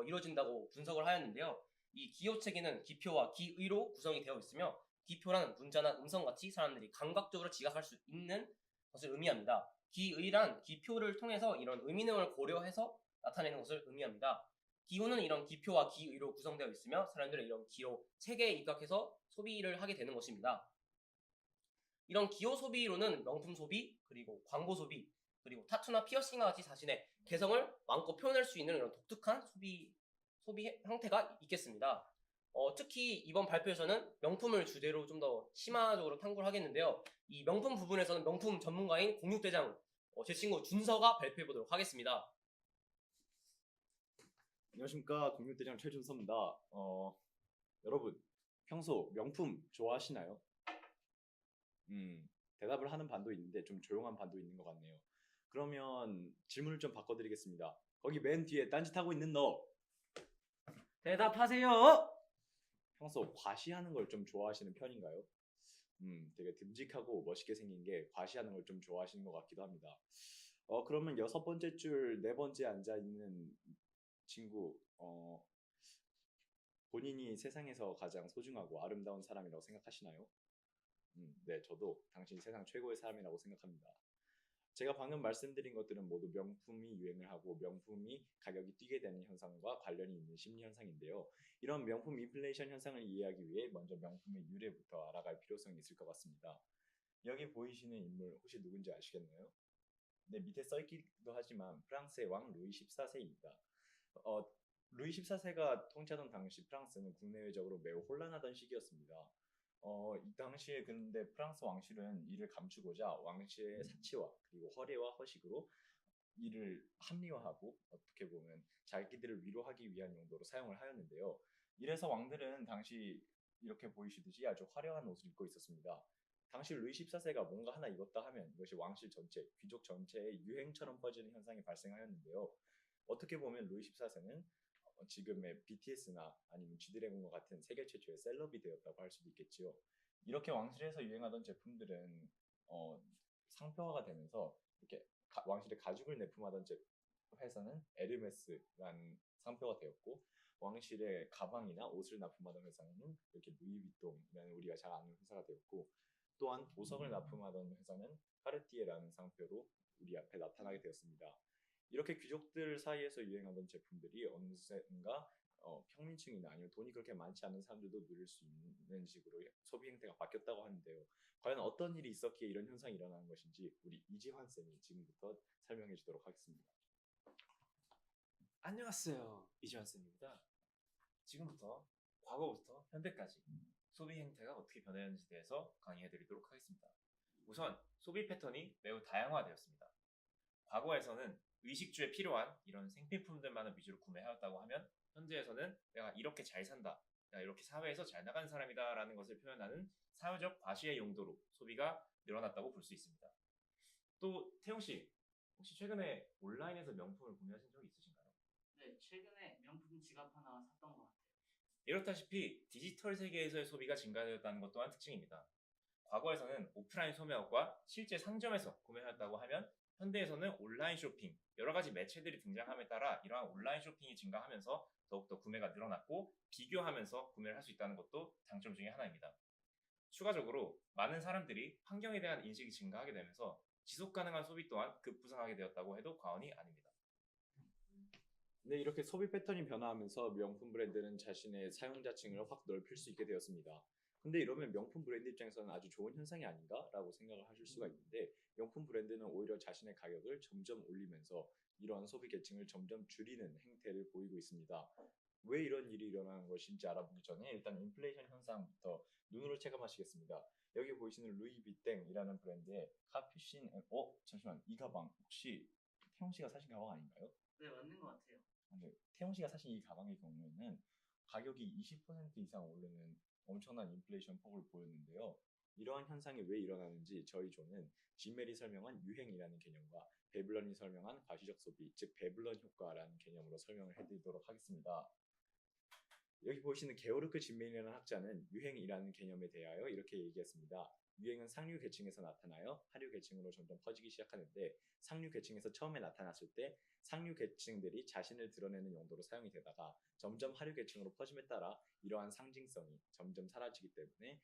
이루어진다고 분석을 하였는데요. 이 기호 체계는 기표와 기의로 구성이 되어 있으며 기표란 문자나 음성같이 사람들이 감각적으로 지각할 수 있는 것을 의미합니다. 기의란 기표를 통해서 이런 의미능을 고려해서 나타내는 것을 의미합니다. 기호는 이런 기표와 기의로 구성되어 있으며 사람들은 이런 기호 체계에 입각해서 소비를 하게 되는 것입니다. 이런 기호 소비로는 명품 소비, 그리고 광고 소비, 그리고 타투나 피어싱과 같이 자신의 개성을 마음껏 표현할 수 있는 이런 독특한 소비 형태가 있겠습니다. 특히 이번 발표에서는 명품을 주제로 좀 더 심화적으로 탐구를 하겠는데요. 이 명품 부분에서는 명품 전문가인 공육대장 제 친구 준서가 발표해 보도록 하겠습니다. 안녕하십니까. 공육대장 최준서입니다. 여러분 평소 명품 좋아하시나요? 대답을 하는 반도 있는데 좀 조용한 반도 있는 것 같네요. 그러면 질문을 좀 바꿔드리겠습니다. 거기 맨 뒤에 딴짓하고 있는 너. 대답하세요. 평소 과시하는 걸 좀 좋아하시는 편인가요? 되게 듬직하고 멋있게 생긴 게 과시하는 걸 좀 좋아하시는 것 같기도 합니다. 그러면 6번째 줄 4번째 앉아있는 친구, 본인이 세상에서 가장 소중하고 아름다운 사람이라고 생각하시나요? 네, 저도 당신이 세상 최고의 사람이라고 생각합니다. 제가 방금 말씀드린 것들은 모두 명품이 유행을 하고 명품이 가격이 뛰게 되는 현상과 관련이 있는 심리 현상인데요. 이런 명품 인플레이션 현상을 이해하기 위해 먼저 명품의 유래부터 알아갈 필요성이 있을 것 같습니다. 여기 보이시는 인물 혹시 누군지 아시겠나요? 네, 밑에 써있기도 하지만 프랑스의 왕 루이 14세입니다. 루이 14세가 통치하던 당시 프랑스는 국내외적으로 매우 혼란하던 시기였습니다. 이 당시에 근데 프랑스 왕실은 이를 감추고자 왕실의 사치와 그리고 허례와 허식으로 이를 합리화하고 어떻게 보면 자기들을 위로하기 위한 용도로 사용을 하였는데요. 이래서 왕들은 당시 이렇게 보이시듯이 아주 화려한 옷을 입고 있었습니다. 당시 루이 14세가 뭔가 하나 입었다 하면 이것이 왕실 전체, 귀족 전체의 유행처럼 퍼지는 현상이 발생하였는데요. 어떻게 보면 루이 14세는 지금의 BTS나 아니면 G드래곤과 같은 세계 최초의 셀럽이 되었다고 할 수도 있겠지요. 이렇게 왕실에서 유행하던 제품들은 상표화가 되면서 이렇게 왕실의 가죽을 내품하던 회사는 에르메스라는 상표가 되었고, 왕실의 가방이나 옷을 납품하던 회사는 이렇게 루이비통이라는 우리가 잘 아는 회사가 되었고, 또한 보석을 납품하던 회사는 카르티에라는 상표로 우리 앞에 나타나게 되었습니다. 이렇게 귀족들 사이에서 유행하던 제품들이 어느샌가 평민층이나 아니면 돈이 그렇게 많지 않은 사람들도 누릴 수 있는 식으로 소비 행태가 바뀌었다고 하는데요. 과연 어떤 일이 있었기에 이런 현상이 일어나는 것인지 우리 이지환 쌤이 지금부터 설명해 주도록 하겠습니다. 안녕하세요. 이주환 쌤입니다. 지금부터 과거부터 현대까지 소비 행태가 어떻게 변했는지에 대해서 강의해 드리도록 하겠습니다. 우선 소비 패턴이 매우 다양화되었습니다. 과거에서는 의식주에 필요한 이런 생필품들만을 위주로 구매하였다고 하면, 현재에서는 내가 이렇게 잘 산다, 내가 이렇게 사회에서 잘 나가는 사람이다 라는 것을 표현하는 사회적 과시의 용도로 소비가 늘어났다고 볼 수 있습니다. 또 태용씨, 혹시 최근에 온라인에서 명품을 구매하신 적이 있으신가요? 네, 최근에 명품 지갑 하나 샀던 것 같아요. 이렇다시피 디지털 세계에서의 소비가 증가되었다는 것 또한 특징입니다. 과거에서는 오프라인 소매업과 실제 상점에서 구매하였다고 하면, 현대에서는 온라인 쇼핑, 여러 가지 매체들이 등장함에 따라 이러한 온라인 쇼핑이 증가하면서 더욱더 구매가 늘어났고 비교하면서 구매를 할 수 있다는 것도 장점 중에 하나입니다. 추가적으로 많은 사람들이 환경에 대한 인식이 증가하게 되면서 지속 가능한 소비 또한 급부상하게 되었다고 해도 과언이 아닙니다. 네, 이렇게 소비 패턴이 변화하면서 명품 브랜드는 자신의 사용자층을 확 넓힐 수 있게 되었습니다. 근데 이러면 명품 브랜드 입장에서는 아주 좋은 현상이 아닌가라고 생각을 하실 수가 있는데, 명품 브랜드는 오히려 자신의 가격을 점점 올리면서 이러한 소비 계층을 점점 줄이는 행태를 보이고 있습니다. 왜 이런 일이 일어나는 것인지 알아보기 전에 일단 인플레이션 현상부터 눈으로 체감하시겠습니다. 여기 보이시는 루이비땡이라는 브랜드의 카퓨신 잠시만, 이 가방 혹시 태용 씨가 사신 가방 아닌가요? 네, 맞는 것 같아요. 네, 태용 씨가 사신 이 가방의 경우에는 가격이 20% 이상 오르는 엄청난 인플레이션 폭을 보였는데요. 이러한 현상이 왜 일어나는지 저희 조는 진멜이 설명한 유행이라는 개념과 베블런이 설명한 과시적 소비, 즉 베블런 효과라는 개념으로 설명을 해드리도록 하겠습니다. 여기 보시는 게오르크 진멜이라는 학자는 유행이라는 개념에 대하여 이렇게 얘기했습니다. 유행은 상류 계층에서 나타나요 하류 계층으로 점점 퍼지기 시작하는데, 상류 계층에서 처음에 나타났을 때 상류 계층들이 자신을 드러내는 용도로 사용이 되다가 점점 하류 계층으로 퍼짐에 따라 이러한 상징성이 점점 사라지기 때문에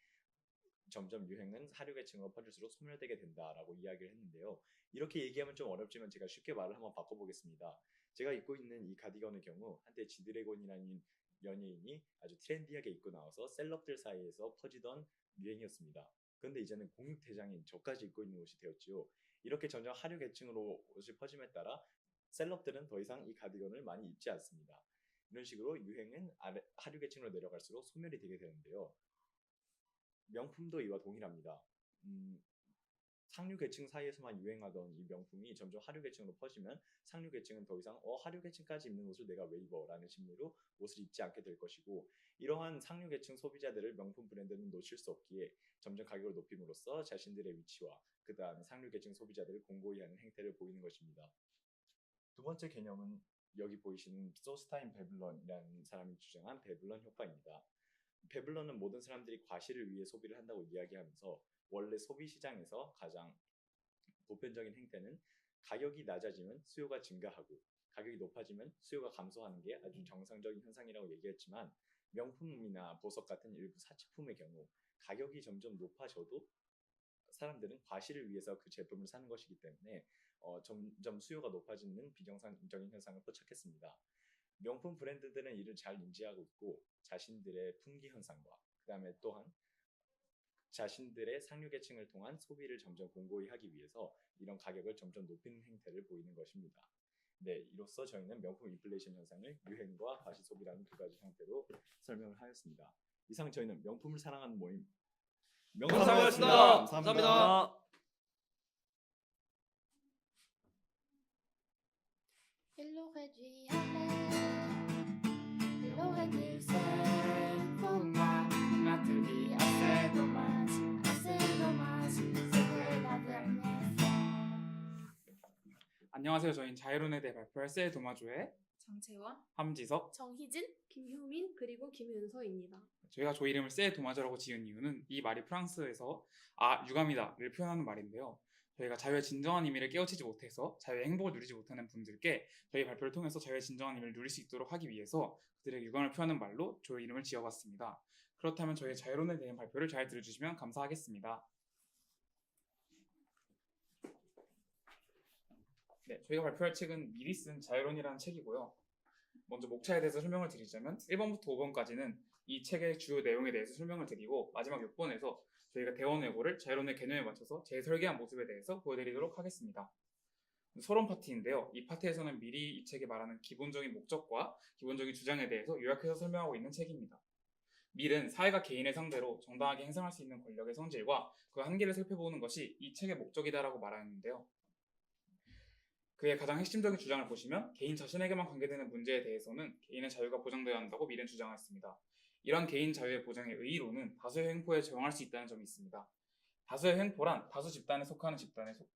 점점 유행은 하류 계층으로 퍼질수록 소멸되게 된다라고 이야기를 했는데요. 이렇게 얘기하면 좀 어렵지만 제가 쉽게 말을 한번 바꿔보겠습니다. 제가 입고 있는 이 가디건의 경우 한때 지드래곤이라는 연예인이 아주 트렌디하게 입고 나와서 셀럽들 사이에서 퍼지던 유행이었습니다. 그런데 이제는 공육대장인 저까지 입고 있는 옷이 되었지요. 이렇게 점점 하류 계층으로 옷이 퍼짐에 따라 셀럽들은 더 이상 이 가디건을 많이 입지 않습니다. 이런 식으로 유행은 하류 계층으로 내려갈수록 소멸이 되게 되는데요. 명품도 이와 동일합니다. 상류 계층 사이에서만 유행하던 이 명품이 점점 하류 계층으로 퍼지면 상류 계층은 더 이상 하류 계층까지 입는 옷을 내가 왜 입어? 라는 심리로 옷을 입지 않게 될 것이고, 이러한 상류 계층 소비자들을 명품 브랜드는 놓칠 수 없기에 점점 가격을 높임으로써 자신들의 위치와 그 다음에 상류 계층 소비자들을 공고히 하는 행태를 보이는 것입니다. 두 번째 개념은 여기 보이시는 소스타인 베블런이라는 사람이 주장한 베블런 효과입니다. 베블런은 모든 사람들이 과시를 위해 소비를 한다고 이야기하면서, 원래 소비 시장에서 가장 보편적인 행태는 가격이 낮아지면 수요가 증가하고 가격이 높아지면 수요가 감소하는 게 아주 정상적인 현상이라고 얘기했지만, 명품이나 보석 같은 일부 사치품의 경우 가격이 점점 높아져도 사람들은 과시를 위해서 그 제품을 사는 것이기 때문에 점점 수요가 높아지는 비정상적인 현상을 포착했습니다. 명품 브랜드들은 이를 잘 인지하고 있고 자신들의 품귀 현상과 그 다음에 또한 자신들의 상류 계층을 통한 소비를 점점 공고히 하기 위해서 이런 가격을 점점 높이는 행태를 보이는 것입니다. 네, 이로써 저희는 명품 인플레이션 현상을 유행과 과시 소비라는 두 가지 형태로 설명을 하였습니다. 이상 저희는 명품을 사랑하는 모임 명사였습니다. 감사합니다. Il aurait dû y aller, il aurait dû faire pour moi. Il m'a tout dit, assez dommage, c'était la dernière fois. 안녕하세요. 저희는 자이론에 대해 발표할 세 도마조의 장채원, 함지석, 정희진, 김효민, 그리고 김윤서입니다. 저희가 조 이름을 세 도마조라고 지은 이유는 이 말이 프랑스에서 유감이다를 표현하는 말인데요. 저희가 자유의 진정한 의미를 깨우치지 못해서 자유의 행복을 누리지 못하는 분들께 저희 발표를 통해서 자유의 진정한 의미를 누릴 수 있도록 하기 위해서 그들의 유감을 표하는 말로 조 이름을 지어봤습니다. 그렇다면 저희 자유론에 대한 발표를 잘 들어주시면 감사하겠습니다. 네, 저희가 발표할 책은 미리 쓴 자유론이라는 책이고요. 먼저 목차에 대해서 설명을 드리자면 1번부터 5번까지는 이 책의 주요 내용에 대해서 설명을 드리고, 마지막 6번에서 저희가 대원 외고를 자유론의 개념에 맞춰서 재설계한 모습에 대해서 보여드리도록 하겠습니다. 서론 파트인데요. 이 파트에서는 미리 이 책이 말하는 기본적인 목적과 기본적인 주장에 대해서 요약해서 설명하고 있는 책입니다. 밀은 사회가 개인을 상대로 정당하게 행사할 수 있는 권력의 성질과 그 한계를 살펴보는 것이 이 책의 목적이다라고 말하는데요. 그의 가장 핵심적인 주장을 보시면 개인 자신에게만 관계되는 문제에 대해서는 개인의 자유가 보장되어야 한다고 밀은 주장했습니다. 이런 개인 자유의 보장의 의의로는 다수의 횡포에 저항할 수 있다는 점이 있습니다. 다수의 횡포란 다수 집단에 속하는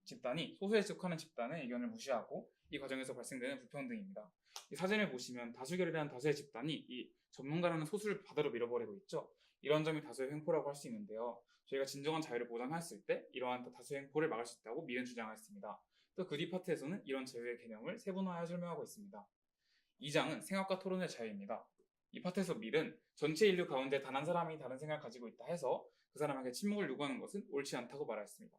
집단이 소수에 속하는 집단의 의견을 무시하고 이 과정에서 발생되는 불평등입니다. 이 사진을 보시면 다수결이라는 다수의 집단이 이 전문가라는 소수를 바다로 밀어버리고 있죠. 이런 점이 다수의 횡포라고 할 수 있는데요. 저희가 진정한 자유를 보장했을 때 이러한 다수의 횡포를 막을 수 있다고 밀은 주장했습니다. 또 그 뒤 파트에서는 이런 자유의 개념을 세분화하여 설명하고 있습니다. 2장은 생각과 토론의 자유입니다. 이 파트에서 밀은 전체 인류 가운데 단 한 사람이 다른 생각을 가지고 있다 해서 그 사람에게 침묵을 요구하는 것은 옳지 않다고 말하였습니다.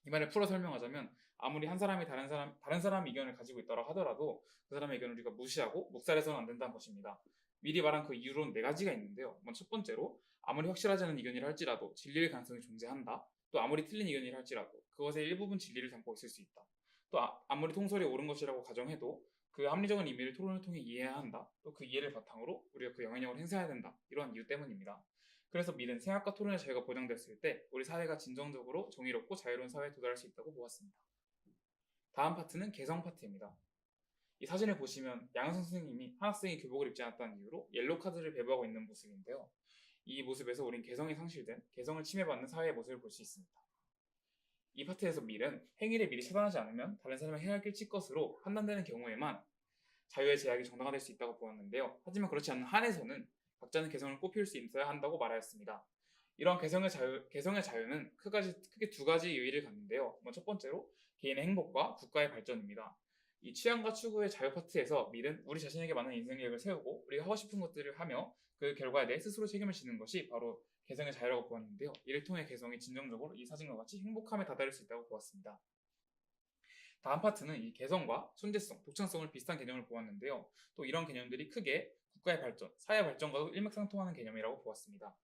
이 말을 풀어 설명하자면 아무리 한 사람이 다른 사람의 의견을 가지고 있다고 하더라도 그 사람의 의견을 우리가 무시하고 묵살해서는 안 된다는 것입니다. 미리 말한 그 이유로는 4가지가 있는데요. 먼저 첫 번째로 아무리 확실하지 않은 의견이라 할지라도 진리일 가능성이 존재한다. 또 아무리 틀린 의견이라 할지라도 그것의 일부분 진리를 담고 있을 수 있다. 또 아무리 통설이 옳은 것이라고 가정해도 그 합리적인 의미를 토론을 통해 이해해야 한다. 또 그 이해를 바탕으로 우리가 그 영향력을 행사해야 된다. 이러한 이유 때문입니다. 그래서 밀은 생각과 토론의 자유가 보장됐을 때 우리 사회가 진정적으로 정의롭고 자유로운 사회에 도달할 수 있다고 보았습니다. 다음 파트는 개성 파트입니다. 이 사진을 보시면 양 선생님이 한 학생이 교복을 입지 않았다는 이유로 옐로우 카드를 배부하고 있는 모습인데요. 이 모습에서 우린 개성이 상실된, 개성을 침해받는 사회의 모습을 볼 수 있습니다. 이 파트에서 밀은 행위를 미리 차단하지 않으면 다른 사람의 행위를 끼칠 것으로 판단되는 경우에만 자유의 제약이 정당화될 수 있다고 보았는데요. 하지만 그렇지 않은 한에서는 각자는 개성을 꽃피울 수 있어야 한다고 말하였습니다. 이러한 개성의 자유는 크게 2가지 의의를 갖는데요. 첫 번째로 개인의 행복과 국가의 발전입니다. 이 취향과 추구의 자유 파트에서 밀은 우리 자신에게 맞는 인생 계획을 세우고 우리가 하고 싶은 것들을 하며 그 결과에 대해 스스로 책임을 지는 것이 바로 개성의 자유라고 보았는데요. 이를 통해 개성이 진정적으로 이 사진과 같이 행복함에 다다를 수 있다고 보았습니다. 다음 파트는 이 개성과 존재성, 독창성을 비슷한 개념을 보았는데요. 또 이런 개념들이 크게 국가의 발전, 사회 발전과도 일맥상통하는 개념이라고 보았습니다.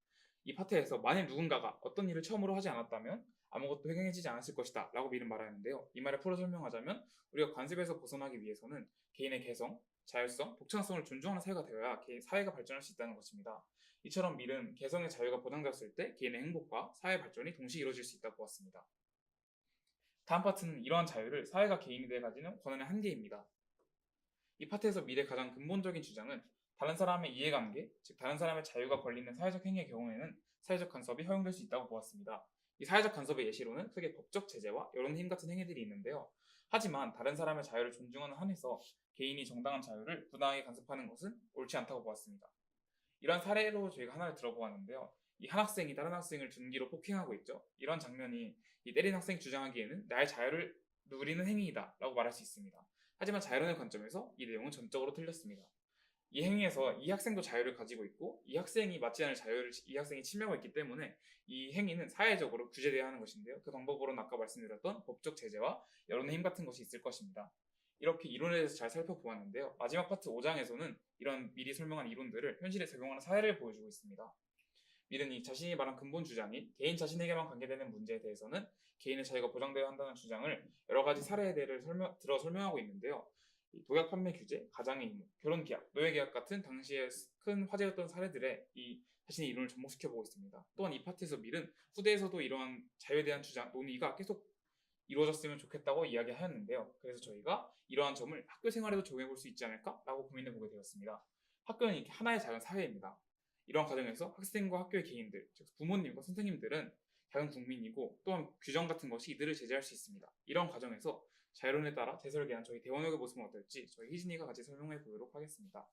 이 파트에서 만일 누군가가 어떤 일을 처음으로 하지 않았다면 아무것도 행해지지 않았을 것이다 라고 밀은 말하였는데요. 이 말을 풀어 설명하자면 우리가 관습에서 벗어나기 위해서는 개인의 개성, 자율성, 독창성을 존중하는 사회가 되어야 사회가 발전할 수 있다는 것입니다. 이처럼 밀은 개성의 자유가 보장되었을 때 개인의 행복과 사회 발전이 동시에 이루어질 수 있다고 보았습니다. 다음 파트는 이러한 자유를 사회가 개인이 대해 가지는 권한의 한계입니다. 이 파트에서 밀의 가장 근본적인 주장은 다른 사람의 이해관계, 즉 다른 사람의 자유가 걸리는 사회적 행위의 경우에는 사회적 간섭이 허용될 수 있다고 보았습니다. 이 사회적 간섭의 예시로는 크게 법적 제재와 여론 힘 같은 행위들이 있는데요. 하지만 다른 사람의 자유를 존중하는 한에서 개인이 정당한 자유를 부당하게 간섭하는 것은 옳지 않다고 보았습니다. 이러한 사례로 저희가 하나를 들어보았는데요. 이 한 학생이 다른 학생을 둔기로 폭행하고 있죠. 이런 장면이 이 때린 학생이 주장하기에는 나의 자유를 누리는 행위이다 라고 말할 수 있습니다. 하지만 자유론의 관점에서 이 내용은 전적으로 틀렸습니다. 이 행위에서 이 학생도 자유를 가지고 있고 이 학생이 맞지 않을 자유를 이 학생이 침해하고 있기 때문에 이 행위는 사회적으로 규제되어야 하는 것인데요. 그 방법으로는 아까 말씀드렸던 법적 제재와 여론의 힘 같은 것이 있을 것입니다. 이렇게 이론에 대해서 잘 살펴보았는데요. 마지막 파트 5장에서는 이런 미리 설명한 이론들을 현실에 적용하는 사례를 보여주고 있습니다. 밀은 이 자신이 말한 근본 주장인 개인 자신에게만 관계되는 문제에 대해서는 개인의 자유가 보장되어야 한다는 주장을 여러 가지 사례에 대해 설명하고 있는데요. 독약 판매 규제, 가장의 의무, 결혼 계약, 노예 계약 같은 당시에 큰 화제였던 사례들에 이 자신의 이론을 접목시켜 보고 있습니다. 또한 이 파트에서 밀은 후대에서도 이러한 자유에 대한 주장, 논의가 계속 이루어졌으면 좋겠다고 이야기하였는데요. 그래서 저희가 이러한 점을 학교 생활에도 적용해 볼 수 있지 않을까라고 고민해 보게 되었습니다. 학교는 이렇게 하나의 작은 사회입니다. 이러한 과정에서 학생과 학교의 개인들, 즉 부모님과 선생님들은 작은 국민이고 또한 규정 같은 것이 이들을 제재할 수 있습니다. 이런 과정에서 자유론에 따라 재설계한 저희 대원역의 모습은 어떨지 저희 희진이가 같이 설명해 보도록 하겠습니다.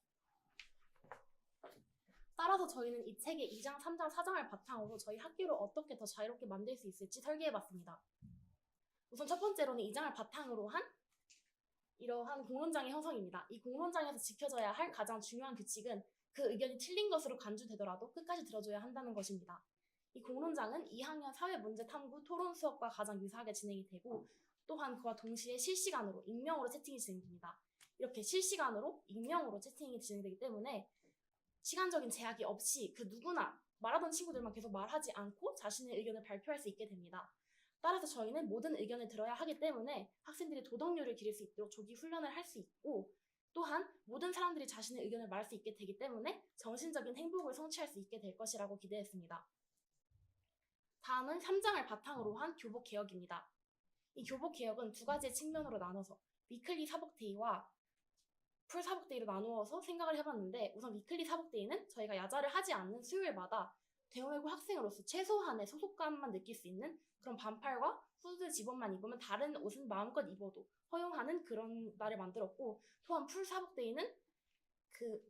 따라서 저희는 이 책의 2장, 3장, 4장을 바탕으로 저희 학교를 어떻게 더 자유롭게 만들 수 있을지 설계해봤습니다. 우선 첫 번째로는 2장을 바탕으로 한 이러한 공론장의 형성입니다. 이 공론장에서 지켜져야 할 가장 중요한 규칙은 그 의견이 틀린 것으로 간주되더라도 끝까지 들어줘야 한다는 것입니다. 이 공론장은 2학년 사회문제 탐구 토론 수업과 가장 유사하게 진행이 되고 또한 그와 동시에 실시간으로 익명으로 채팅이 진행됩니다. 이렇게 실시간으로 익명으로 채팅이 진행되기 때문에 시간적인 제약이 없이 그 누구나 말하던 친구들만 계속 말하지 않고 자신의 의견을 발표할 수 있게 됩니다. 따라서 저희는 모든 의견을 들어야 하기 때문에 학생들이 도덕률을 기를 수 있도록 조기 훈련을 할 수 있고 또한 모든 사람들이 자신의 의견을 말할 수 있게 되기 때문에 정신적인 행복을 성취할 수 있게 될 것이라고 기대했습니다. 다음은 3장을 바탕으로 한 교복개혁입니다. 이 교복개혁은 2가지의 측면으로 나눠서 위클리 사복데이와 풀 사복데이로 나누어서 생각을 해봤는데 우선 위클리 사복데이는 저희가 야자를 하지 않는 수요일마다 대원외고 학생으로서 최소한의 소속감만 느낄 수 있는 그런 반팔과 후드 집업만 입으면 다른 옷은 마음껏 입어도 허용하는 그런 날을 만들었고 또한 풀 사복데이는 그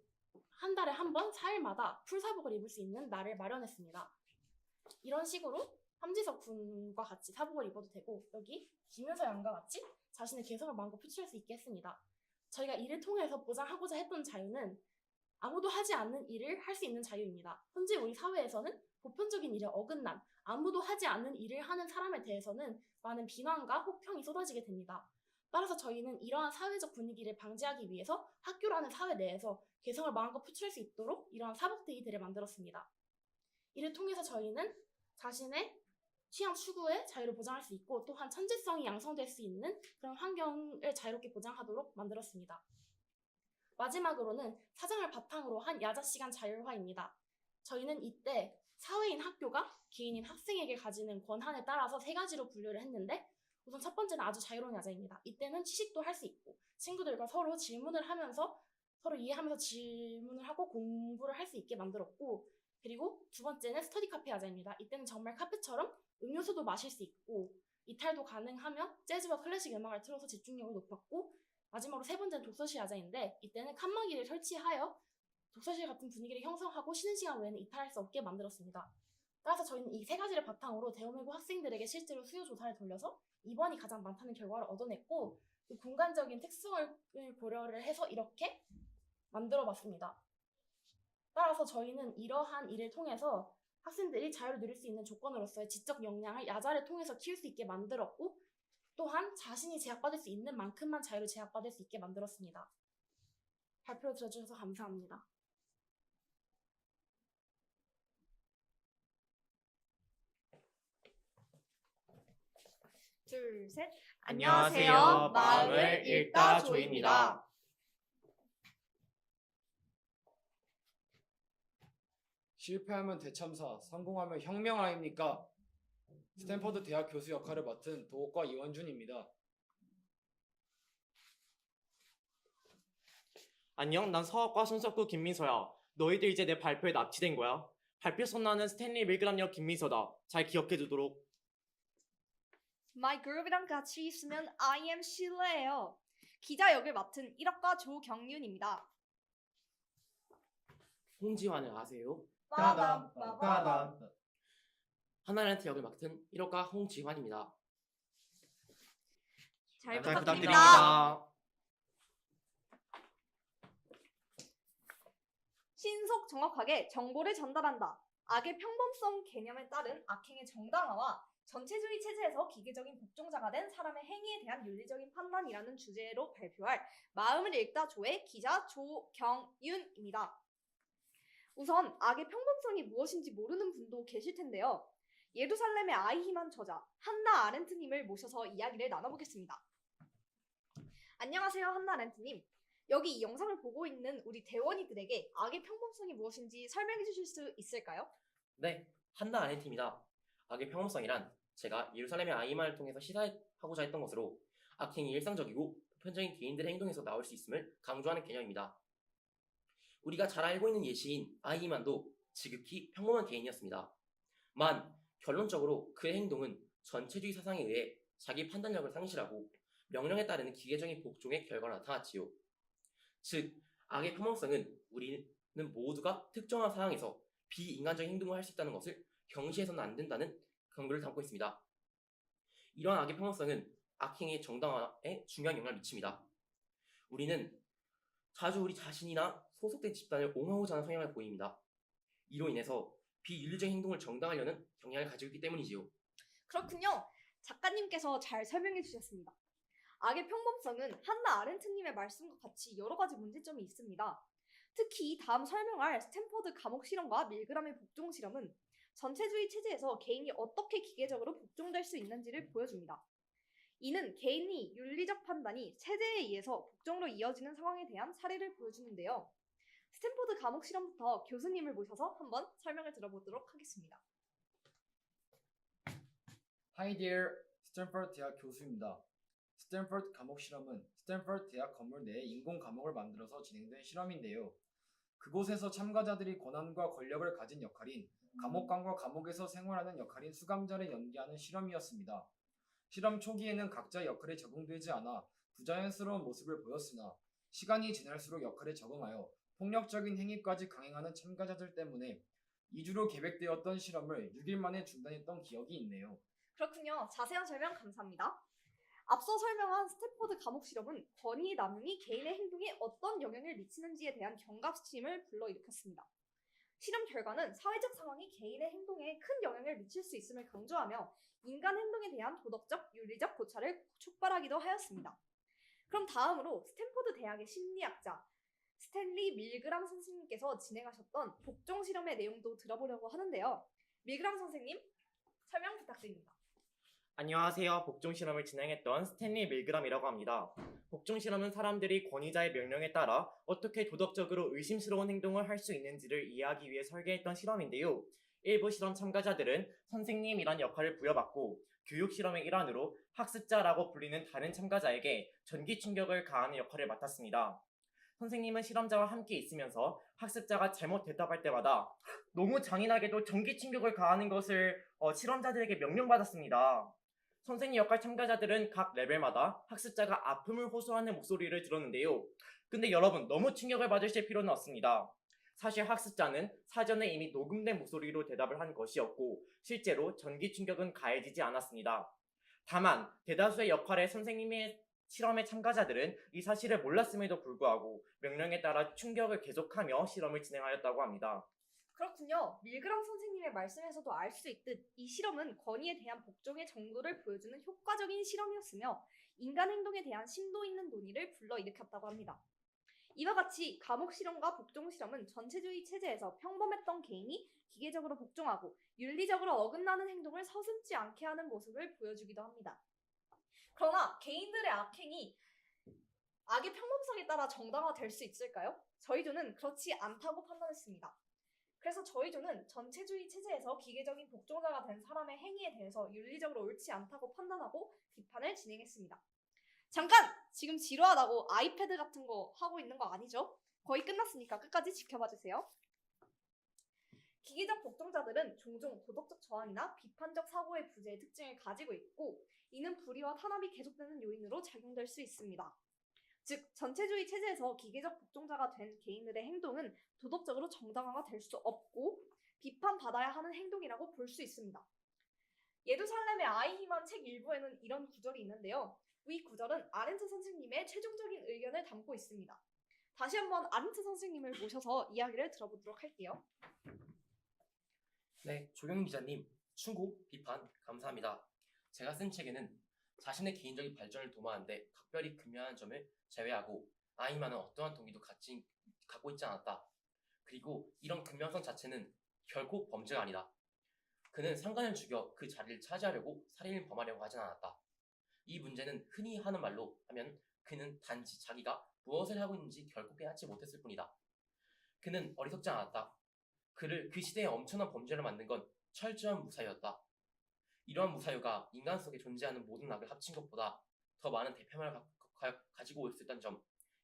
한 달에 한 번 4일마다 풀 사복을 입을 수 있는 날을 마련했습니다. 이런 식으로 함지석 군과 같이 사복을 입어도 되고 여기 김윤서 양과 같이 자신의 개성을 마음껏 표출할 수 있게 했습니다. 저희가 이를 통해서 보장하고자 했던 자유는 아무도 하지 않는 일을 할 수 있는 자유입니다. 현재 우리 사회에서는 보편적인 일에 어긋난 아무도 하지 않는 일을 하는 사람에 대해서는 많은 비난과 혹평이 쏟아지게 됩니다. 따라서 저희는 이러한 사회적 분위기를 방지하기 위해서 학교라는 사회 내에서 개성을 마음껏 표출할 수 있도록 이러한 사법데이들을 만들었습니다. 이를 통해서 저희는 자신의 취향 추구의 자유를 보장할 수 있고 또한 천재성이 양성될 수 있는 그런 환경을 자유롭게 보장하도록 만들었습니다. 마지막으로는 사장을 바탕으로 한 야자시간 자율화입니다. 저희는 이때 사회인 학교가 개인인 학생에게 가지는 권한에 따라서 세 가지로 분류를 했는데 우선 첫 번째는 아주 자유로운 야자입니다. 이때는 취식도 할 수 있고 친구들과 서로 질문을 하면서 서로 이해하면서 질문을 하고 공부를 할 수 있게 만들었고 그리고 두 번째는 스터디 카페 야자입니다. 이때는 정말 카페처럼 음료수도 마실 수 있고 이탈도 가능하며 재즈와 클래식 음악을 틀어서 집중력을 높였고 마지막으로 세 번째는 독서실 야자인데 이때는 칸막이를 설치하여 독서실 같은 분위기를 형성하고 쉬는 시간 외에는 이탈할 수 없게 만들었습니다. 따라서 저희는 이 세 가지를 바탕으로 대원외고 학생들에게 실제로 수요 조사를 돌려서 입원이 가장 많다는 결과를 얻어냈고 그 공간적인 특성을 고려를 해서 이렇게 만들어 봤습니다. 따라서 저희는 이러한 일을 통해서 학생들이 자유를 누릴 수 있는 조건으로서의 지적 역량을 야자를 통해서 키울 수 있게 만들었고 또한 자신이 제약받을 수 있는 만큼만 자유를 제약받을 수 있게 만들었습니다. 발표를 들어주셔서 감사합니다. 둘, 셋. 안녕하세요. 마음을 읽다 조입니다. 실패하면 대참사, 성공하면 혁명 아닙니까? 스탠퍼드 대학 교수 역할을 맡은 도옥과 이원준입니다. 안녕, 난 서학과 손석구 김민서야. 너희들 이제 내 발표에 납치된 거야. 발표 선나는 스탠리 밀그람 역 김민서다. 잘 기억해두도록. My 그룹이랑 같이 있으면 I am 실례예요. 기자 역을 맡은 1학과 조경윤입니다. 홍지환을 아세요? 빠밤, 빠밤. 하나랜트 역을 맡은 1호과 홍지환입니다. 잘 부탁드립니다. 신속 정확하게 정보를 전달한다. 악의 평범성 개념에 따른 악행의 정당화와 전체주의 체제에서 기계적인 복종자가 된 사람의 행위에 대한 윤리적인 판단이라는 주제로 발표할 마음을 읽다 조의 기자 조경윤입니다. 우선 악의 평범성이 무엇인지 모르는 분도 계실 텐데요. 예루살렘의 아이히만 저자 한나 아렌트님을 모셔서 이야기를 나눠보겠습니다. 안녕하세요, 한나 아렌트님. 여기 이 영상을 보고 있는 우리 대원이들에게 악의 평범성이 무엇인지 설명해 주실 수 있을까요? 네, 한나 아렌트입니다. 악의 평범성이란 제가 예루살렘의 아이만을 통해서 시사하고자 했던 것으로 악행이 일상적이고 보편적인 개인들의 행동에서 나올 수 있음을 강조하는 개념입니다. 우리가 잘 알고 있는 예시인 아이만도 지극히 평범한 개인이었습니다. 결론적으로 그의 행동은 전체주의 사상에 의해 자기 판단력을 상실하고 명령에 따르는 기계적인 복종의 결과로 나타났지요. 즉, 악의 평범성은 우리는 모두가 특정한 상황에서 비인간적인 행동을 할 수 있다는 것을 경시해서는 안 된다는 강조를 담고 있습니다. 이러한 악의 평범성은 악행의 정당화에 중요한 영향을 미칩니다. 우리는 자주 우리 자신이나 소속된 집단을 옹호하고자 하는 성향을 보입니다. 이로 인해서 비윤리적인 행동을 정당화하려는 경향을 가지고 있기 때문이지요. 그렇군요. 작가님께서 잘 설명해 주셨습니다. 악의 평범성은 한나 아렌트님의 말씀과 같이 여러 가지 문제점이 있습니다. 특히 다음 설명할 스탠퍼드 감옥 실험과 밀그람의 복종 실험은 전체주의 체제에서 개인이 어떻게 기계적으로 복종될 수 있는지를 보여줍니다. 이는 개인이 윤리적 판단이 체제에 의해서 복종으로 이어지는 상황에 대한 사례를 보여주는데요. 스탠퍼드 감옥 실험부터 교수님을 모셔서 한번 설명을 들어보도록 하겠습니다. Hi there, 스탠퍼드 대학 교수입니다. 스탠퍼드 감옥 실험은 스탠퍼드 대학 건물 내에 인공 감옥을 만들어서 진행된 실험인데요. 그곳에서 참가자들이 권한과 권력을 가진 역할인 감옥관과 감옥에서 생활하는 역할인 수감자를 연기하는 실험이었습니다. 실험 초기에는 각자의 역할에 적응되지 않아 부자연스러운 모습을 보였으나 시간이 지날수록 역할에 적응하여 폭력적인 행위까지 강행하는 참가자들 때문에 2주로 계획되었던 실험을 6일 만에 중단했던 기억이 있네요. 그렇군요. 자세한 설명 감사합니다. 앞서 설명한 스탠포드 감옥 실험은 권위 남용이 개인의 행동에 어떤 영향을 미치는지에 대한 경각심을 불러일으켰습니다. 실험 결과는 사회적 상황이 개인의 행동에 큰 영향을 미칠 수 있음을 강조하며 인간 행동에 대한 도덕적, 윤리적 고찰을 촉발하기도 하였습니다. 그럼 다음으로 스탠포드 대학의 심리학자 스탠리 밀그람 선생님께서 진행하셨던 복종 실험의 내용도 들어보려고 하는데요. 밀그람 선생님, 설명 부탁드립니다. 안녕하세요. 복종 실험을 진행했던 스탠리 밀그람이라고 합니다. 복종 실험은 사람들이 권위자의 명령에 따라 어떻게 도덕적으로 의심스러운 행동을 할 수 있는지를 이해하기 위해 설계했던 실험인데요. 일부 실험 참가자들은 선생님이란 역할을 부여받고 교육 실험의 일환으로 학습자라고 불리는 다른 참가자에게 전기 충격을 가하는 역할을 맡았습니다. 선생님은 실험자와 함께 있으면서 학습자가 잘못 대답할 때마다 너무 잔인하게도 전기 충격을 가하는 것을 실험자들에게 명령받았습니다. 선생님 역할 참가자들은 각 레벨마다 학습자가 아픔을 호소하는 목소리를 들었는데요. 근데 여러분, 너무 충격을 받으실 필요는 없습니다. 사실 학습자는 사전에 이미 녹음된 목소리로 대답을 한 것이었고 실제로 전기 충격은 가해지지 않았습니다. 다만 대다수의 역할의 선생님의 실험의 참가자들은 이 사실을 몰랐음에도 불구하고 명령에 따라 충격을 계속하며 실험을 진행하였다고 합니다. 그렇군요. 밀그람 선생님의 말씀에서도 알 수 있듯 이 실험은 권위에 대한 복종의 정도를 보여주는 효과적인 실험이었으며 인간 행동에 대한 심도 있는 논의를 불러일으켰다고 합니다. 이와 같이 감옥 실험과 복종 실험은 전체주의 체제에서 평범했던 개인이 기계적으로 복종하고 윤리적으로 어긋나는 행동을 서슴지 않게 하는 모습을 보여주기도 합니다. 그러나 개인들의 악행이 악의 평범성에 따라 정당화될 수 있을까요? 저희 조는 그렇지 않다고 판단했습니다. 그래서 저희 조는 전체주의 체제에서 기계적인 복종자가 된 사람의 행위에 대해서 윤리적으로 옳지 않다고 판단하고 비판을 진행했습니다. 잠깐! 지금 지루하다고 아이패드 같은 거 하고 있는 거 아니죠? 거의 끝났으니까 끝까지 지켜봐 주세요. 기계적 복종자들은 종종 도덕적 저항이나 비판적 사고의 부재의 특징을 가지고 있고 이는 불의와 탄압이 계속되는 요인으로 작용될 수 있습니다. 즉, 전체주의 체제에서 기계적 복종자가 된 개인들의 행동은 도덕적으로 정당화가 될 수 없고 비판받아야 하는 행동이라고 볼 수 있습니다. 예루살렘의 아이히만 책 일부에는 이런 구절이 있는데요. 이 구절은 아렌트 선생님의 최종적인 의견을 담고 있습니다. 다시 한번 아렌트 선생님을 모셔서 이야기를 들어보도록 할게요. 네, 조경 기자님, 충고, 비판 감사합니다. 제가 쓴 책에는 자신의 개인적인 발전을 도모하는데 각별히 금연한 점을 제외하고 아이만은 어떠한 동기도 갖고 있지 않았다. 그리고 이런 금연성 자체는 결코 범죄가 아니다. 그는 상관을 죽여 그 자리를 차지하려고 살인을 범하려고 하진 않았다. 이 문제는 흔히 하는 말로 하면 그는 단지 자기가 무엇을 하고 있는지 결코 깨닫지 못했을 뿐이다. 그는 어리석지 않았다. 그를 그 시대에 엄청난 범죄를 만든 건 철저한 무사유였다. 이러한 무사유가 인간 속에 존재하는 모든 악을 합친 것보다 더 많은 대표만을 가지고 올 수 있다는 점,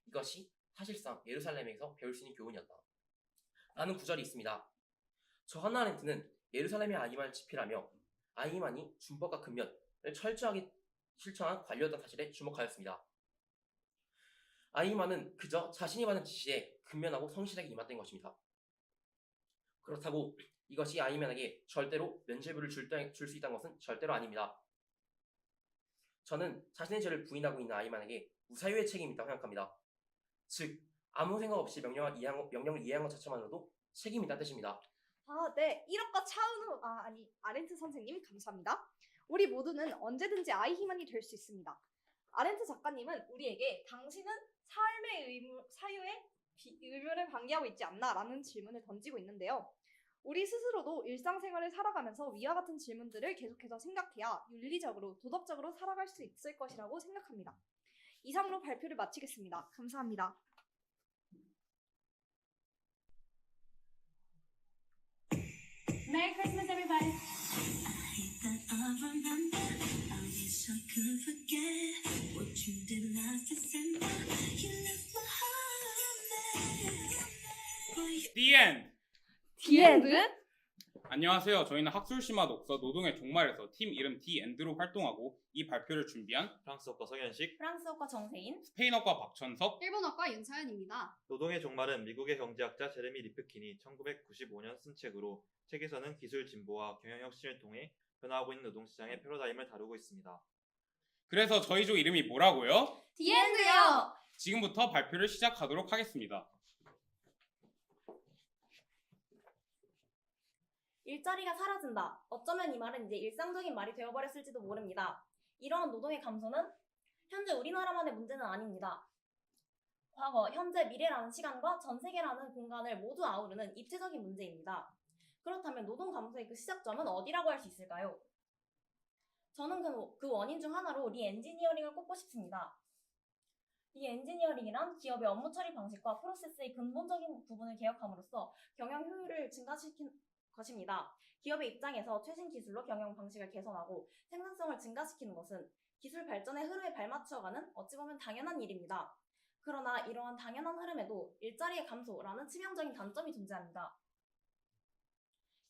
이것이 사실상 예루살렘에서 배울 수 있는 교훈이었다. 라는 구절이 있습니다. 저 하나 아렌트는 예루살렘의 아이만을 집필하며 아이만이 준법과 금연을 철저하게 실천한 관료였던 사실에 주목하였습니다. 아이만은 그저 자신이 받은 지시에 근면하고 성실하게 임했던 것입니다. 그렇다고 이것이 아이만에게 절대로 면죄부를 줄 수 있다는 것은 절대로 아닙니다. 저는 자신의 죄를 부인하고 있는 아이만에게 무사유의 책임이 있다고 생각합니다. 즉, 아무 생각 없이 명령을 이해한 것 자체만으로도 책임이 있다는 뜻입니다. 네. 1억과 차은우, 아렌트 선생님 감사합니다. 우리 모두는 언제든지 아이히만이 될 수 있습니다. 아렌트 작가님은 우리에게 당신은 삶의 사유의 의무를 방기하고 있지 않나? 라는 질문을 던지고 있는데요. 우리 스스로도 일상생활을 살아가면서 위와 같은 질문들을 계속해서 생각해야 윤리적으로, 도덕적으로 살아갈 수 있을 것이라고 생각합니다. 이상으로 발표를 마치겠습니다. 감사합니다. Merry Christmas, everybody. The end. The end? 안녕하세요. 저희는 학술심화 독서 노동의 종말에서 팀 이름 The end로 활동하고 이 발표를 준비한 프랑스어과 성현식, 프랑스어과 정세인, 스페인어과 박천석, 일본어과 윤서연입니다. 노동의 종말은 미국의 경제학자 제레미 리프킨이 1995년 쓴 책으로 책에서는 기술 진보와 경영 혁신을 통해 변화하고 있는 노동시장의 패러다임을 다루고 있습니다. 그래서 저희 조 이름이 뭐라고요? 디엔드요. 지금부터 발표를 시작하도록 하겠습니다. 일자리가 사라진다. 어쩌면 이 말은 이제 일상적인 말이 되어버렸을지도 모릅니다. 이러한 노동의 감소는 현재 우리나라만의 문제는 아닙니다. 과거, 현재, 미래라는 시간과 전 세계라는 공간을 모두 아우르는 입체적인 문제입니다. 그렇다면 노동 감소의 그 시작점은 어디라고 할 수 있을까요? 저는 그 원인 중 하나로 리엔지니어링을 꼽고 싶습니다. 리엔지니어링이란 기업의 업무 처리 방식과 프로세스의 근본적인 부분을 개혁함으로써 경영 효율을 증가시킨 것입니다. 기업의 입장에서 최신 기술로 경영 방식을 개선하고 생산성을 증가시키는 것은 기술 발전의 흐름에 발맞추어가는 어찌 보면 당연한 일입니다. 그러나 이러한 당연한 흐름에도 일자리의 감소라는 치명적인 단점이 존재합니다.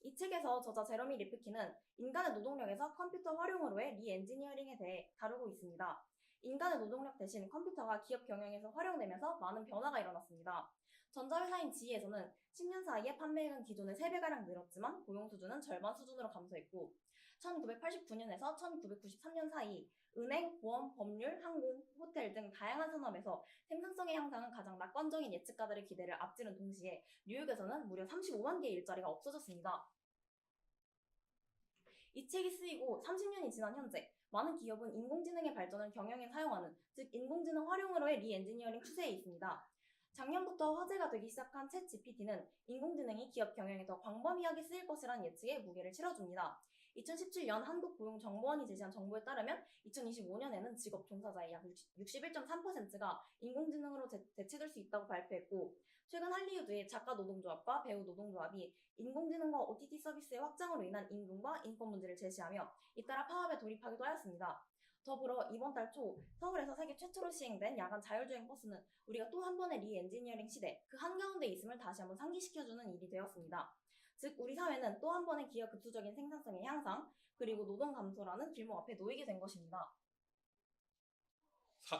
이 책에서 저자 제러미 리프킨은 인간의 노동력에서 컴퓨터 활용으로의 리엔지니어링에 대해 다루고 있습니다. 인간의 노동력 대신 컴퓨터가 기업 경영에서 활용되면서 많은 변화가 일어났습니다. 전자회사인 지에서는 10년 사이에 판매액은 기존의 3배가량 늘었지만 고용 수준은 절반 수준으로 감소했고 1989년에서 1993년 사이 은행, 보험, 법률, 항공, 호텔 등 다양한 산업에서 생산성의 향상은 가장 낙관적인 예측가들의 기대를 앞지른 동시에 뉴욕에서는 무려 35만 개의 일자리가 없어졌습니다. 이 책이 쓰이고 30년이 지난 현재 많은 기업은 인공지능의 발전을 경영에 사용하는, 즉 인공지능 활용으로의 리엔지니어링 추세에 있습니다. 작년부터 화제가 되기 시작한 챗 GPT는 인공지능이 기업 경영에 더 광범위하게 쓰일 것이라는 예측에 무게를 실어줍니다. 2017년 한국고용정보원이 제시한 정보에 따르면 2025년에는 직업 종사자의 약 61.3%가 인공지능으로 대체될 수 있다고 발표했고, 최근 할리우드의 작가 노동조합과 배우 노동조합이 인공지능과 OTT 서비스의 확장으로 인한 임금과 인권 문제를 제시하며 잇따라 파업에 돌입하기도 하였습니다. 더불어 이번 달 초 서울에서 세계 최초로 시행된 야간 자율주행 버스는 우리가 또 한 번의 리엔지니어링 시대, 그 한가운데 있음을 다시 한번 상기시켜주는 일이 되었습니다. 즉 우리 사회는 또 한 번의 기업 급수적인 생산성의 향상, 그리고 노동 감소라는 길목 앞에 놓이게 된 것입니다.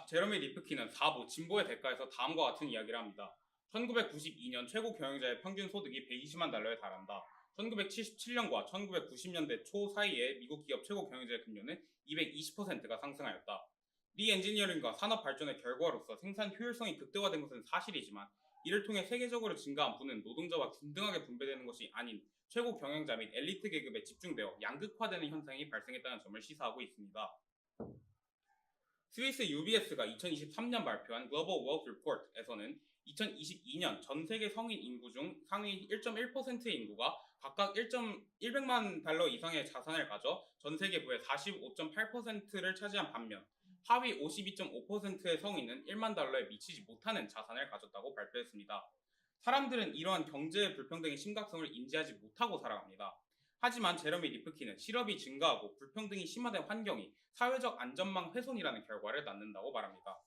제러미 리프킨은 4부 진보의 대가에서 다음과 같은 이야기를 합니다. 1992년 최고 경영자의 평균 소득이 120만 달러에 달한다. 1977년과 1990년대 초 사이에 미국 기업 최고 경영자의 급료는 220%가 상승하였다. 리엔지니어링과 산업 발전의 결과로서 생산 효율성이 극대화된 것은 사실이지만 이를 통해 세계적으로 증가한 부는 노동자와 균등하게 분배되는 것이 아닌 최고 경영자 및 엘리트 계급에 집중되어 양극화되는 현상이 발생했다는 점을 시사하고 있습니다. 스위스 UBS가 2023년 발표한 글로벌 웰스 리포트에서는 2022년 전 세계 성인 인구 중 상위 1.1%의 인구가 각각 100만 달러 이상의 자산을 가져 전 세계 부의 45.8%를 차지한 반면 하위 52.5%의 성인은 1만 달러에 미치지 못하는 자산을 가졌다고 발표했습니다. 사람들은 이러한 경제의 불평등의 심각성을 인지하지 못하고 살아갑니다. 하지만 제러미 리프킨은 실업이 증가하고 불평등이 심화된 환경이 사회적 안전망 훼손이라는 결과를 낳는다고 말합니다.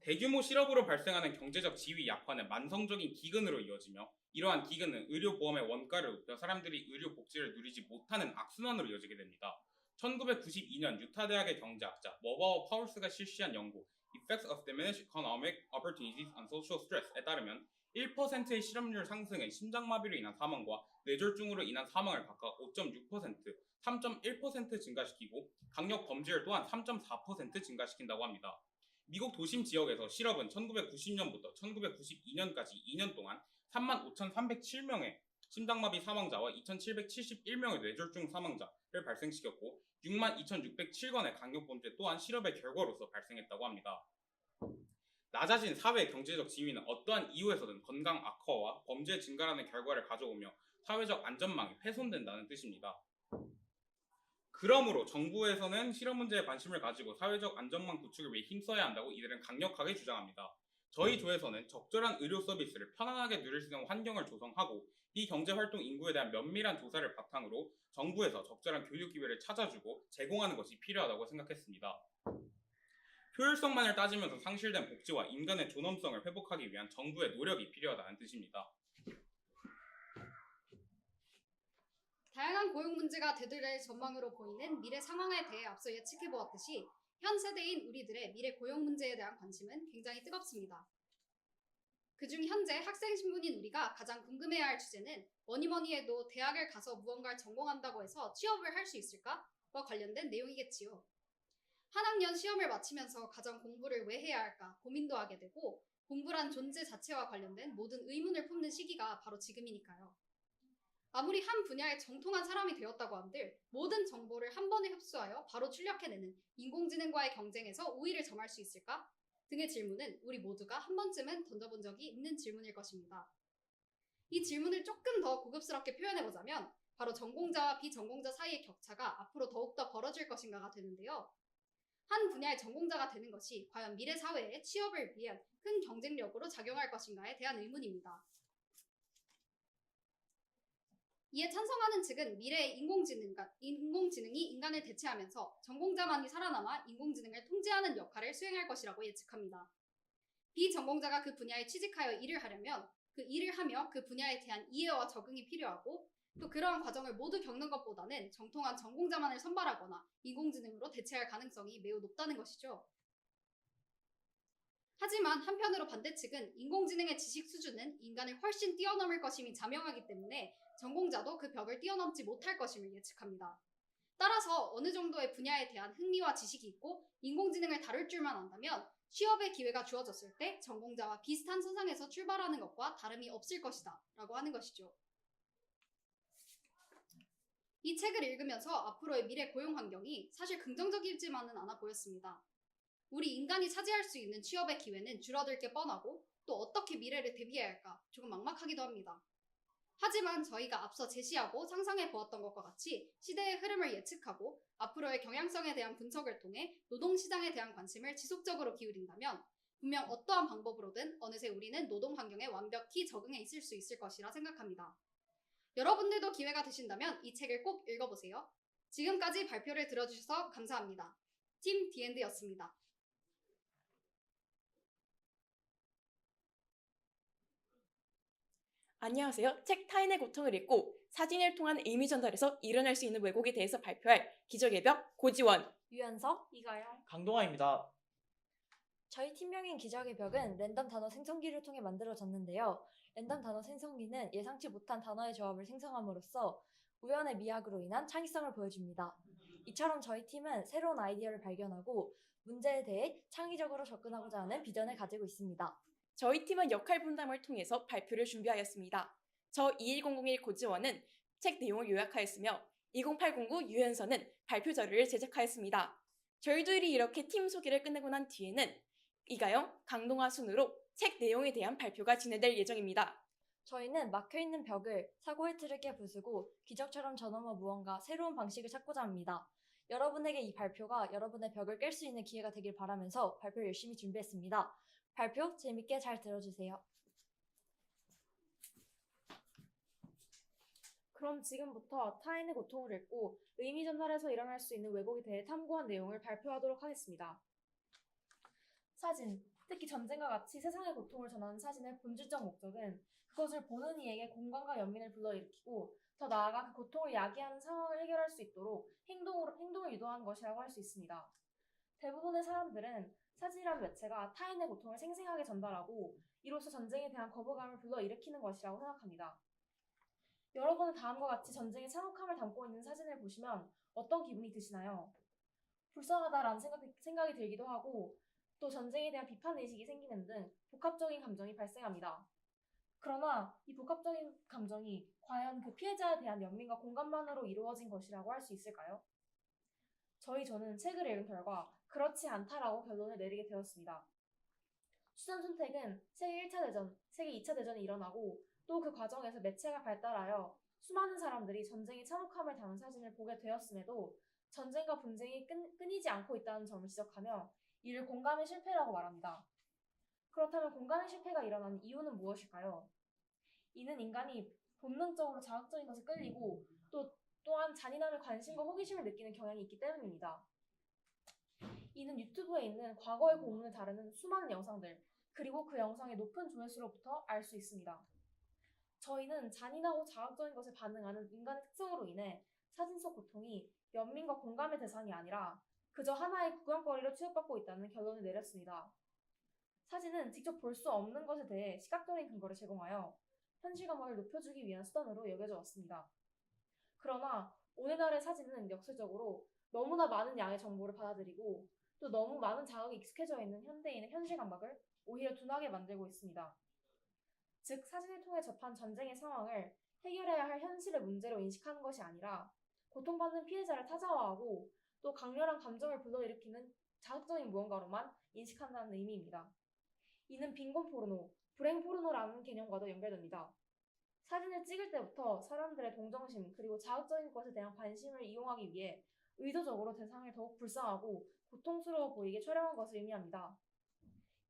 대규모 실업으로 발생하는 경제적 지위 약화는 만성적인 기근으로 이어지며 이러한 기근은 의료보험의 원가를 높여 사람들이 의료 복지를 누리지 못하는 악순환으로 이어지게 됩니다. 1992년 유타 대학의 경제학자 머바워 파울스가 실시한 연구 Effects of Diminished Economic Opportunities on Social Stress에 따르면 1%의 실업률 상승은 심장마비로 인한 사망과 뇌졸중으로 인한 사망을 각각 5.6%, 3.1% 증가시키고 강력 범죄율 또한 3.4% 증가시킨다고 합니다. 미국 도심 지역에서 실업은 1990년부터 1992년까지 2년 동안 35,307명의 심장마비 사망자와 2,771명의 뇌졸중 사망자를 발생시켰고 62,607건의 강력범죄 또한 실업의 결과로서 발생했다고 합니다. 낮아진 사회 경제적 지위는 어떠한 이유에서든 건강 악화와 범죄 증가라는 결과를 가져오며 사회적 안전망이 훼손된다는 뜻입니다. 그러므로 정부에서는 실업 문제에 관심을 가지고 사회적 안전망 구축을 위해 힘써야 한다고 이들은 강력하게 주장합니다. 저희 조에서는 적절한 의료 서비스를 편안하게 누릴 수 있는 환경을 조성하고 비경제활동 인구에 대한 면밀한 조사를 바탕으로 정부에서 적절한 교육 기회를 찾아주고 제공하는 것이 필요하다고 생각했습니다. 효율성만을 따지면서 상실된 복지와 인간의 존엄성을 회복하기 위한 정부의 노력이 필요하다는 뜻입니다. 다양한 고용 문제가 되돌릴 전망으로 보이는 미래 상황에 대해 앞서 예측해보았듯이 현 세대인 우리들의 미래 고용 문제에 대한 관심은 굉장히 뜨겁습니다. 그중 현재 학생 신분인 우리가 가장 궁금해야 할 주제는 뭐니뭐니 해도 대학을 가서 무언가를 전공한다고 해서 취업을 할 수 있을까? 관련된 내용이겠지요. 한 학년 시험을 마치면서 가정 공부를 왜 해야 할까 고민도 하게 되고 공부란 존재 자체와 관련된 모든 의문을 품는 시기가 바로 지금이니까요. 아무리 한 분야에 정통한 사람이 되었다고 한들 모든 정보를 한 번에 흡수하여 바로 출력해내는 인공지능과의 경쟁에서 우위를 점할 수 있을까? 등의 질문은 우리 모두가 한 번쯤은 던져본 적이 있는 질문일 것입니다. 이 질문을 조금 더 고급스럽게 표현해보자면 바로 전공자와 비전공자 사이의 격차가 앞으로 더욱더 벌어질 것인가가 되는데요. 한 분야의 전공자가 되는 것이 과연 미래 사회의 취업을 위한 큰 경쟁력으로 작용할 것인가에 대한 의문입니다. 이에 찬성하는 측은 미래의 인공지능이 인간을 대체하면서 전공자만이 살아남아 인공지능을 통제하는 역할을 수행할 것이라고 예측합니다. 비전공자가 그 분야에 취직하여 일을 하려면 그 일을 하며 그 분야에 대한 이해와 적응이 필요하고 또 그러한 과정을 모두 겪는 것보다는 정통한 전공자만을 선발하거나 인공지능으로 대체할 가능성이 매우 높다는 것이죠. 하지만 한편으로 반대측은 인공지능의 지식 수준은 인간을 훨씬 뛰어넘을 것임이 자명하기 때문에 전공자도 그 벽을 뛰어넘지 못할 것임을 예측합니다. 따라서 어느 정도의 분야에 대한 흥미와 지식이 있고 인공지능을 다룰 줄만 안다면 취업의 기회가 주어졌을 때 전공자와 비슷한 선상에서 출발하는 것과 다름이 없을 것이다 라고 하는 것이죠. 이 책을 읽으면서 앞으로의 미래 고용 환경이 사실 긍정적이지만은 않아 보였습니다. 우리 인간이 차지할 수 있는 취업의 기회는 줄어들 게 뻔하고 또 어떻게 미래를 대비해야 할까 조금 막막하기도 합니다. 하지만 저희가 앞서 제시하고 상상해 보았던 것과 같이 시대의 흐름을 예측하고 앞으로의 경향성에 대한 분석을 통해 노동시장에 대한 관심을 지속적으로 기울인다면 분명 어떠한 방법으로든 어느새 우리는 노동 환경에 완벽히 적응해 있을 수 있을 것이라 생각합니다. 여러분들도 기회가 되신다면 이 책을 꼭 읽어보세요. 지금까지 발표를 들어주셔서 감사합니다. 팀 디엔드였습니다. 안녕하세요. 책 타인의 고통을 읽고 사진을 통한 의미 전달에서 일어날 수 있는 왜곡에 대해서 발표할 기적의 벽 고지원, 유연석, 이가영, 강동아입니다. 저희 팀명인 기적의 벽은 랜덤 단어 생성기를 통해 만들어졌는데요. 랜덤 단어 생성기는 예상치 못한 단어의 조합을 생성함으로써 우연의 미학으로 인한 창의성을 보여줍니다. 이처럼 저희 팀은 새로운 아이디어를 발견하고 문제에 대해 창의적으로 접근하고자 하는 비전을 가지고 있습니다. 저희 팀은 역할 분담을 통해서 발표를 준비하였습니다. 저 21001 고지원은 책 내용을 요약하였으며 20809 유연서는 발표 자료를 제작하였습니다. 저희들이 이렇게 팀 소개를 끝내고 난 뒤에는 이가영, 강동아 순으로 책 내용에 대한 발표가 진행될 예정입니다. 저희는 막혀있는 벽을 사고의 틀을 깨 부수고 기적처럼 저 너머 무언가 새로운 방식을 찾고자 합니다. 여러분에게 이 발표가 여러분의 벽을 깰 수 있는 기회가 되길 바라면서 발표 열심히 준비했습니다. 발표 재밌게 잘 들어주세요. 그럼 지금부터 타인의 고통을 읽고 의미 전달에서 일어날 수 있는 왜곡에 대해 탐구한 내용을 발표하도록 하겠습니다. 사진, 특히 전쟁과 같이 세상의 고통을 전하는 사진의 본질적 목적은 그것을 보는 이에게 공감과 연민을 불러일으키고 더 나아가 그 고통을 야기하는 상황을 해결할 수 있도록 행동을 유도하는 것이라고 할 수 있습니다. 대부분의 사람들은 사진이라는 매체가 타인의 고통을 생생하게 전달하고 이로써 전쟁에 대한 거부감을 불러일으키는 것이라고 생각합니다. 여러분은 다음과 같이 전쟁의 참혹함을 담고 있는 사진을 보시면 어떤 기분이 드시나요? 불쌍하다라는 생각이 들기도 하고 또 전쟁에 대한 비판의식이 생기는 등 복합적인 감정이 발생합니다. 그러나 이 복합적인 감정이 과연 그 피해자에 대한 연민과 공감만으로 이루어진 것이라고 할 수 있을까요? 저는 책을 읽은 결과 그렇지 않다라고 결론을 내리게 되었습니다. 수전 선택은 세계 1차 대전, 세계 2차 대전이 일어나고 또 그 과정에서 매체가 발달하여 수많은 사람들이 전쟁의 참혹함을 담은 사진을 보게 되었음에도 전쟁과 분쟁이 끊이지 않고 있다는 점을 지적하며 이를 공감의 실패라고 말합니다. 그렇다면 공감의 실패가 일어나는 이유는 무엇일까요? 이는 인간이 본능적으로 자극적인 것에 끌리고 또한 잔인함에 관심과 호기심을 느끼는 경향이 있기 때문입니다. 이는 유튜브에 있는 과거의 고문을 다루는 수많은 영상들, 그리고 그 영상의 높은 조회수로부터 알 수 있습니다. 저희는 잔인하고 자극적인 것에 반응하는 인간의 특성으로 인해 사진 속 고통이 연민과 공감의 대상이 아니라 그저 하나의 구경거리로 취급받고 있다는 결론을 내렸습니다. 사진은 직접 볼 수 없는 것에 대해 시각적인 근거를 제공하여 현실감을 높여주기 위한 수단으로 여겨져 왔습니다. 그러나 오늘날의 사진은 역설적으로 너무나 많은 양의 정보를 받아들이고 또 너무 많은 자극에 익숙해져 있는 현대인의 현실 감각을 오히려 둔하게 만들고 있습니다. 즉, 사진을 통해 접한 전쟁의 상황을 해결해야 할 현실의 문제로 인식하는 것이 아니라 고통받는 피해자를 타자화하고 또 강렬한 감정을 불러일으키는 자극적인 무언가로만 인식한다는 의미입니다. 이는 빈곤 포르노, 불행 포르노라는 개념과도 연결됩니다. 사진을 찍을 때부터 사람들의 동정심 그리고 자극적인 것에 대한 관심을 이용하기 위해 의도적으로 대상을 더욱 불쌍하고 고통스러워 보이게 촬영한 것을 의미합니다.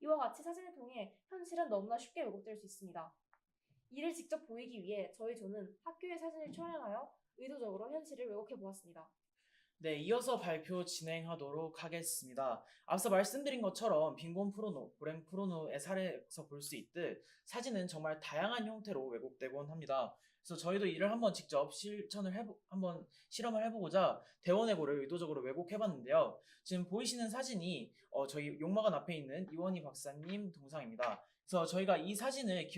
이와 같이 사진을 통해 현실은 너무나 쉽게 왜곡될 수 있습니다. 이를 직접 보이기 위해 저희 조는 학교의 사진을 촬영하여 의도적으로 현실을 왜곡해 보았습니다. 네, 이어서 발표 진행하도록 하겠습니다. 앞서 말씀드린 것처럼 빈곤 포르노, 불행 포르노의 사례에서 볼 수 있듯 사진은 정말 다양한 형태로 왜곡되곤 합니다. 그래서 저희도 이를 한번 직접 한번 실험을 해보고자 대원외고를 의도적으로 왜곡해봤는데요. 지금 보이시는 사진이 저희 용마관 앞에 있는 이원희 박사님 동상입니다. 그래서 저희가 이 사진을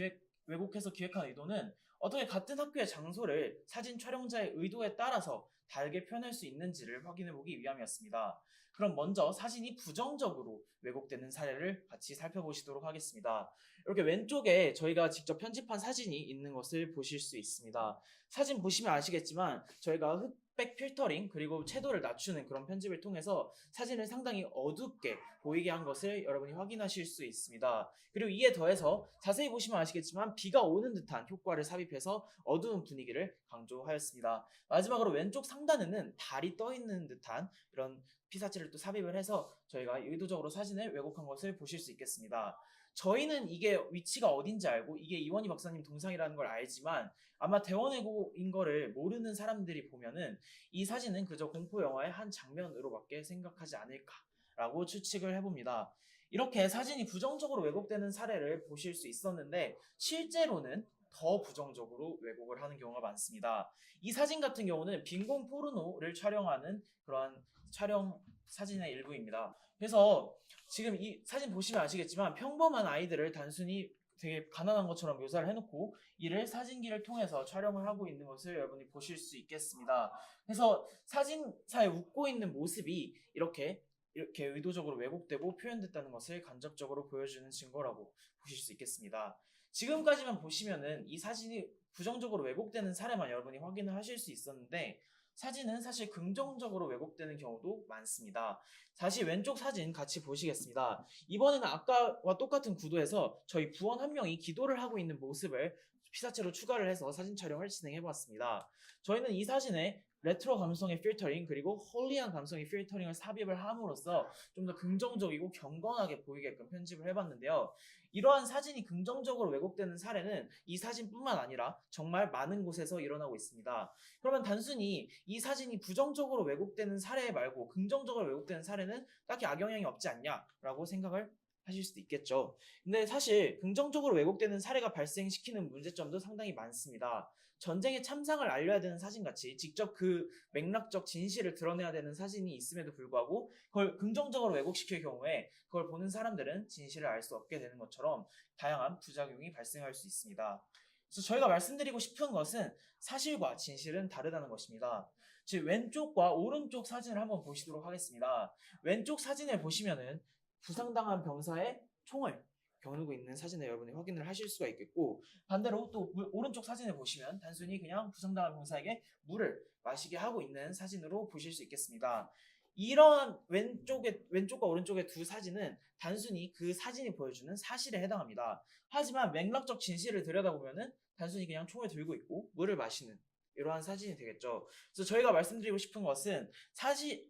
왜곡해서 기획한 의도는 어떻게 같은 학교의 장소를 사진 촬영자의 의도에 따라서 다르게 표현할 수 있는지를 확인해보기 위함이었습니다. 그럼 먼저 사진이 부정적으로 왜곡되는 사례를 같이 살펴보시도록 하겠습니다. 이렇게 왼쪽에 저희가 직접 편집한 사진이 있는 것을 보실 수 있습니다. 사진 보시면 아시겠지만 저희가 흑백 필터링 그리고 채도를 낮추는 그런 편집을 통해서 사진을 상당히 어둡게 보이게 한 것을 여러분이 확인하실 수 있습니다. 그리고 이에 더해서 자세히 보시면 아시겠지만 비가 오는 듯한 효과를 삽입해서 어두운 분위기를 강조하였습니다. 마지막으로 왼쪽 상단에는 달이 떠 있는 듯한 이런 피사체를 또 삽입을 해서 저희가 의도적으로 사진을 왜곡한 것을 보실 수 있겠습니다. 저희는 이게 위치가 어딘지 알고 이게 이원희 박사님 동상이라는 걸 알지만 아마 대원외고인 거를 모르는 사람들이 보면은 이 사진은 그저 공포 영화의 한 장면으로밖에 생각하지 않을까라고 추측을 해봅니다. 이렇게 사진이 부정적으로 왜곡되는 사례를 보실 수 있었는데 실제로는 더 부정적으로 왜곡을 하는 경우가 많습니다. 이 사진 같은 경우는 빈곤 포르노를 촬영하는 그러한 촬영 사진의 일부입니다. 그래서 지금 이 사진 보시면 아시겠지만 평범한 아이들을 단순히 되게 가난한 것처럼 묘사를 해놓고 이를 사진기를 통해서 촬영을 하고 있는 것을 여러분이 보실 수 있겠습니다. 그래서 사진사에 웃고 있는 모습이 이렇게 의도적으로 왜곡되고 표현됐다는 것을 간접적으로 보여주는 증거라고 보실 수 있겠습니다. 지금까지만 보시면은 이 사진이 부정적으로 왜곡되는 사례만 여러분이 확인을 하실 수 있었는데 사진은 사실 긍정적으로 왜곡되는 경우도 많습니다. 다시 왼쪽 사진 같이 보시겠습니다. 이번에는 아까와 똑같은 구도에서 저희 부원 한 명이 기도를 하고 있는 모습을 피사체로 추가를 해서 사진 촬영을 진행해봤습니다. 저희는 이 사진에 레트로 감성의 필터링 그리고 홀리한 감성의 필터링을 삽입을 함으로써 좀 더 긍정적이고 경건하게 보이게끔 편집을 해봤는데요. 이러한 사진이 긍정적으로 왜곡되는 사례는 이 사진뿐만 아니라 정말 많은 곳에서 일어나고 있습니다. 그러면 단순히 이 사진이 부정적으로 왜곡되는 사례 말고 긍정적으로 왜곡되는 사례는 딱히 악영향이 없지 않냐라고 생각을 하실 수도 있겠죠. 근데 사실 긍정적으로 왜곡되는 사례가 발생시키는 문제점도 상당히 많습니다. 전쟁의 참상을 알려야 되는 사진같이 직접 그 맥락적 진실을 드러내야 되는 사진이 있음에도 불구하고 그걸 긍정적으로 왜곡시킬 경우에 그걸 보는 사람들은 진실을 알 수 없게 되는 것처럼 다양한 부작용이 발생할 수 있습니다. 그래서 저희가 말씀드리고 싶은 것은 사실과 진실은 다르다는 것입니다. 즉 왼쪽과 오른쪽 사진을 한번 보시도록 하겠습니다. 왼쪽 사진을 보시면은 부상당한 병사의 총을 겨누고 있는 사진을 여러분이 확인을 하실 수가 있겠고 반대로 또 오른쪽 사진을 보시면 단순히 그냥 부상당한 병사에게 물을 마시게 하고 있는 사진으로 보실 수 있겠습니다. 이러한 왼쪽과 오른쪽의 두 사진은 단순히 그 사진이 보여주는 사실에 해당합니다. 하지만 맥락적 진실을 들여다보면은 단순히 그냥 총을 들고 있고 물을 마시는 이러한 사진이 되겠죠. 그래서 저희가 말씀드리고 싶은 것은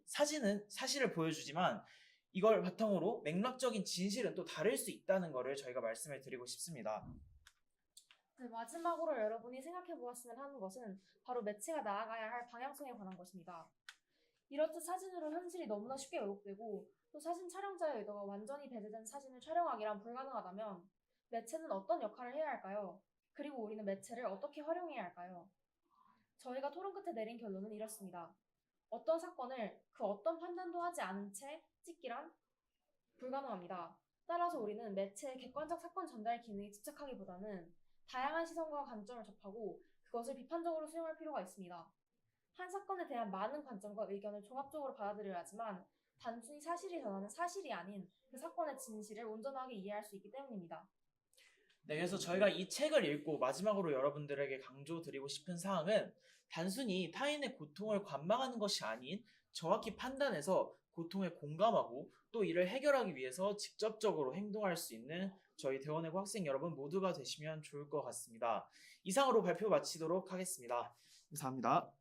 사진은 사실을 보여주지만 이걸 바탕으로 맥락적인 진실은 또 다를 수 있다는 것을 저희가 말씀을 드리고 싶습니다. 네, 마지막으로 여러분이 생각해 보았으면 하는 것은 바로 매체가 나아가야 할 방향성에 관한 것입니다. 이렇듯 사진으로 현실이 너무나 쉽게 왜곡되고 또 사진 촬영자의 의도가 완전히 배제된 사진을 촬영하기란 불가능하다면 매체는 어떤 역할을 해야 할까요? 그리고 우리는 매체를 어떻게 활용해야 할까요? 저희가 토론 끝에 내린 결론은 이렇습니다. 어떤 사건을 그 어떤 판단도 하지 않은 채 찍기란 불가능합니다. 따라서 우리는 매체의 객관적 사건 전달 기능에 집착하기보다는 다양한 시선과 관점을 접하고 그것을 비판적으로 수용할 필요가 있습니다. 한 사건에 대한 많은 관점과 의견을 종합적으로 받아들여야 하지만 단순히 사실이 전하는 사실이 아닌 그 사건의 진실을 온전하게 이해할 수 있기 때문입니다. 네, 그래서 저희가 이 책을 읽고 마지막으로 여러분들에게 강조드리고 싶은 사항은 단순히 타인의 고통을 관망하는 것이 아닌 정확히 판단해서 고통에 공감하고 또 이를 해결하기 위해서 직접적으로 행동할 수 있는 저희 대원외고 학생 여러분 모두가 되시면 좋을 것 같습니다. 이상으로 발표 마치도록 하겠습니다. 감사합니다.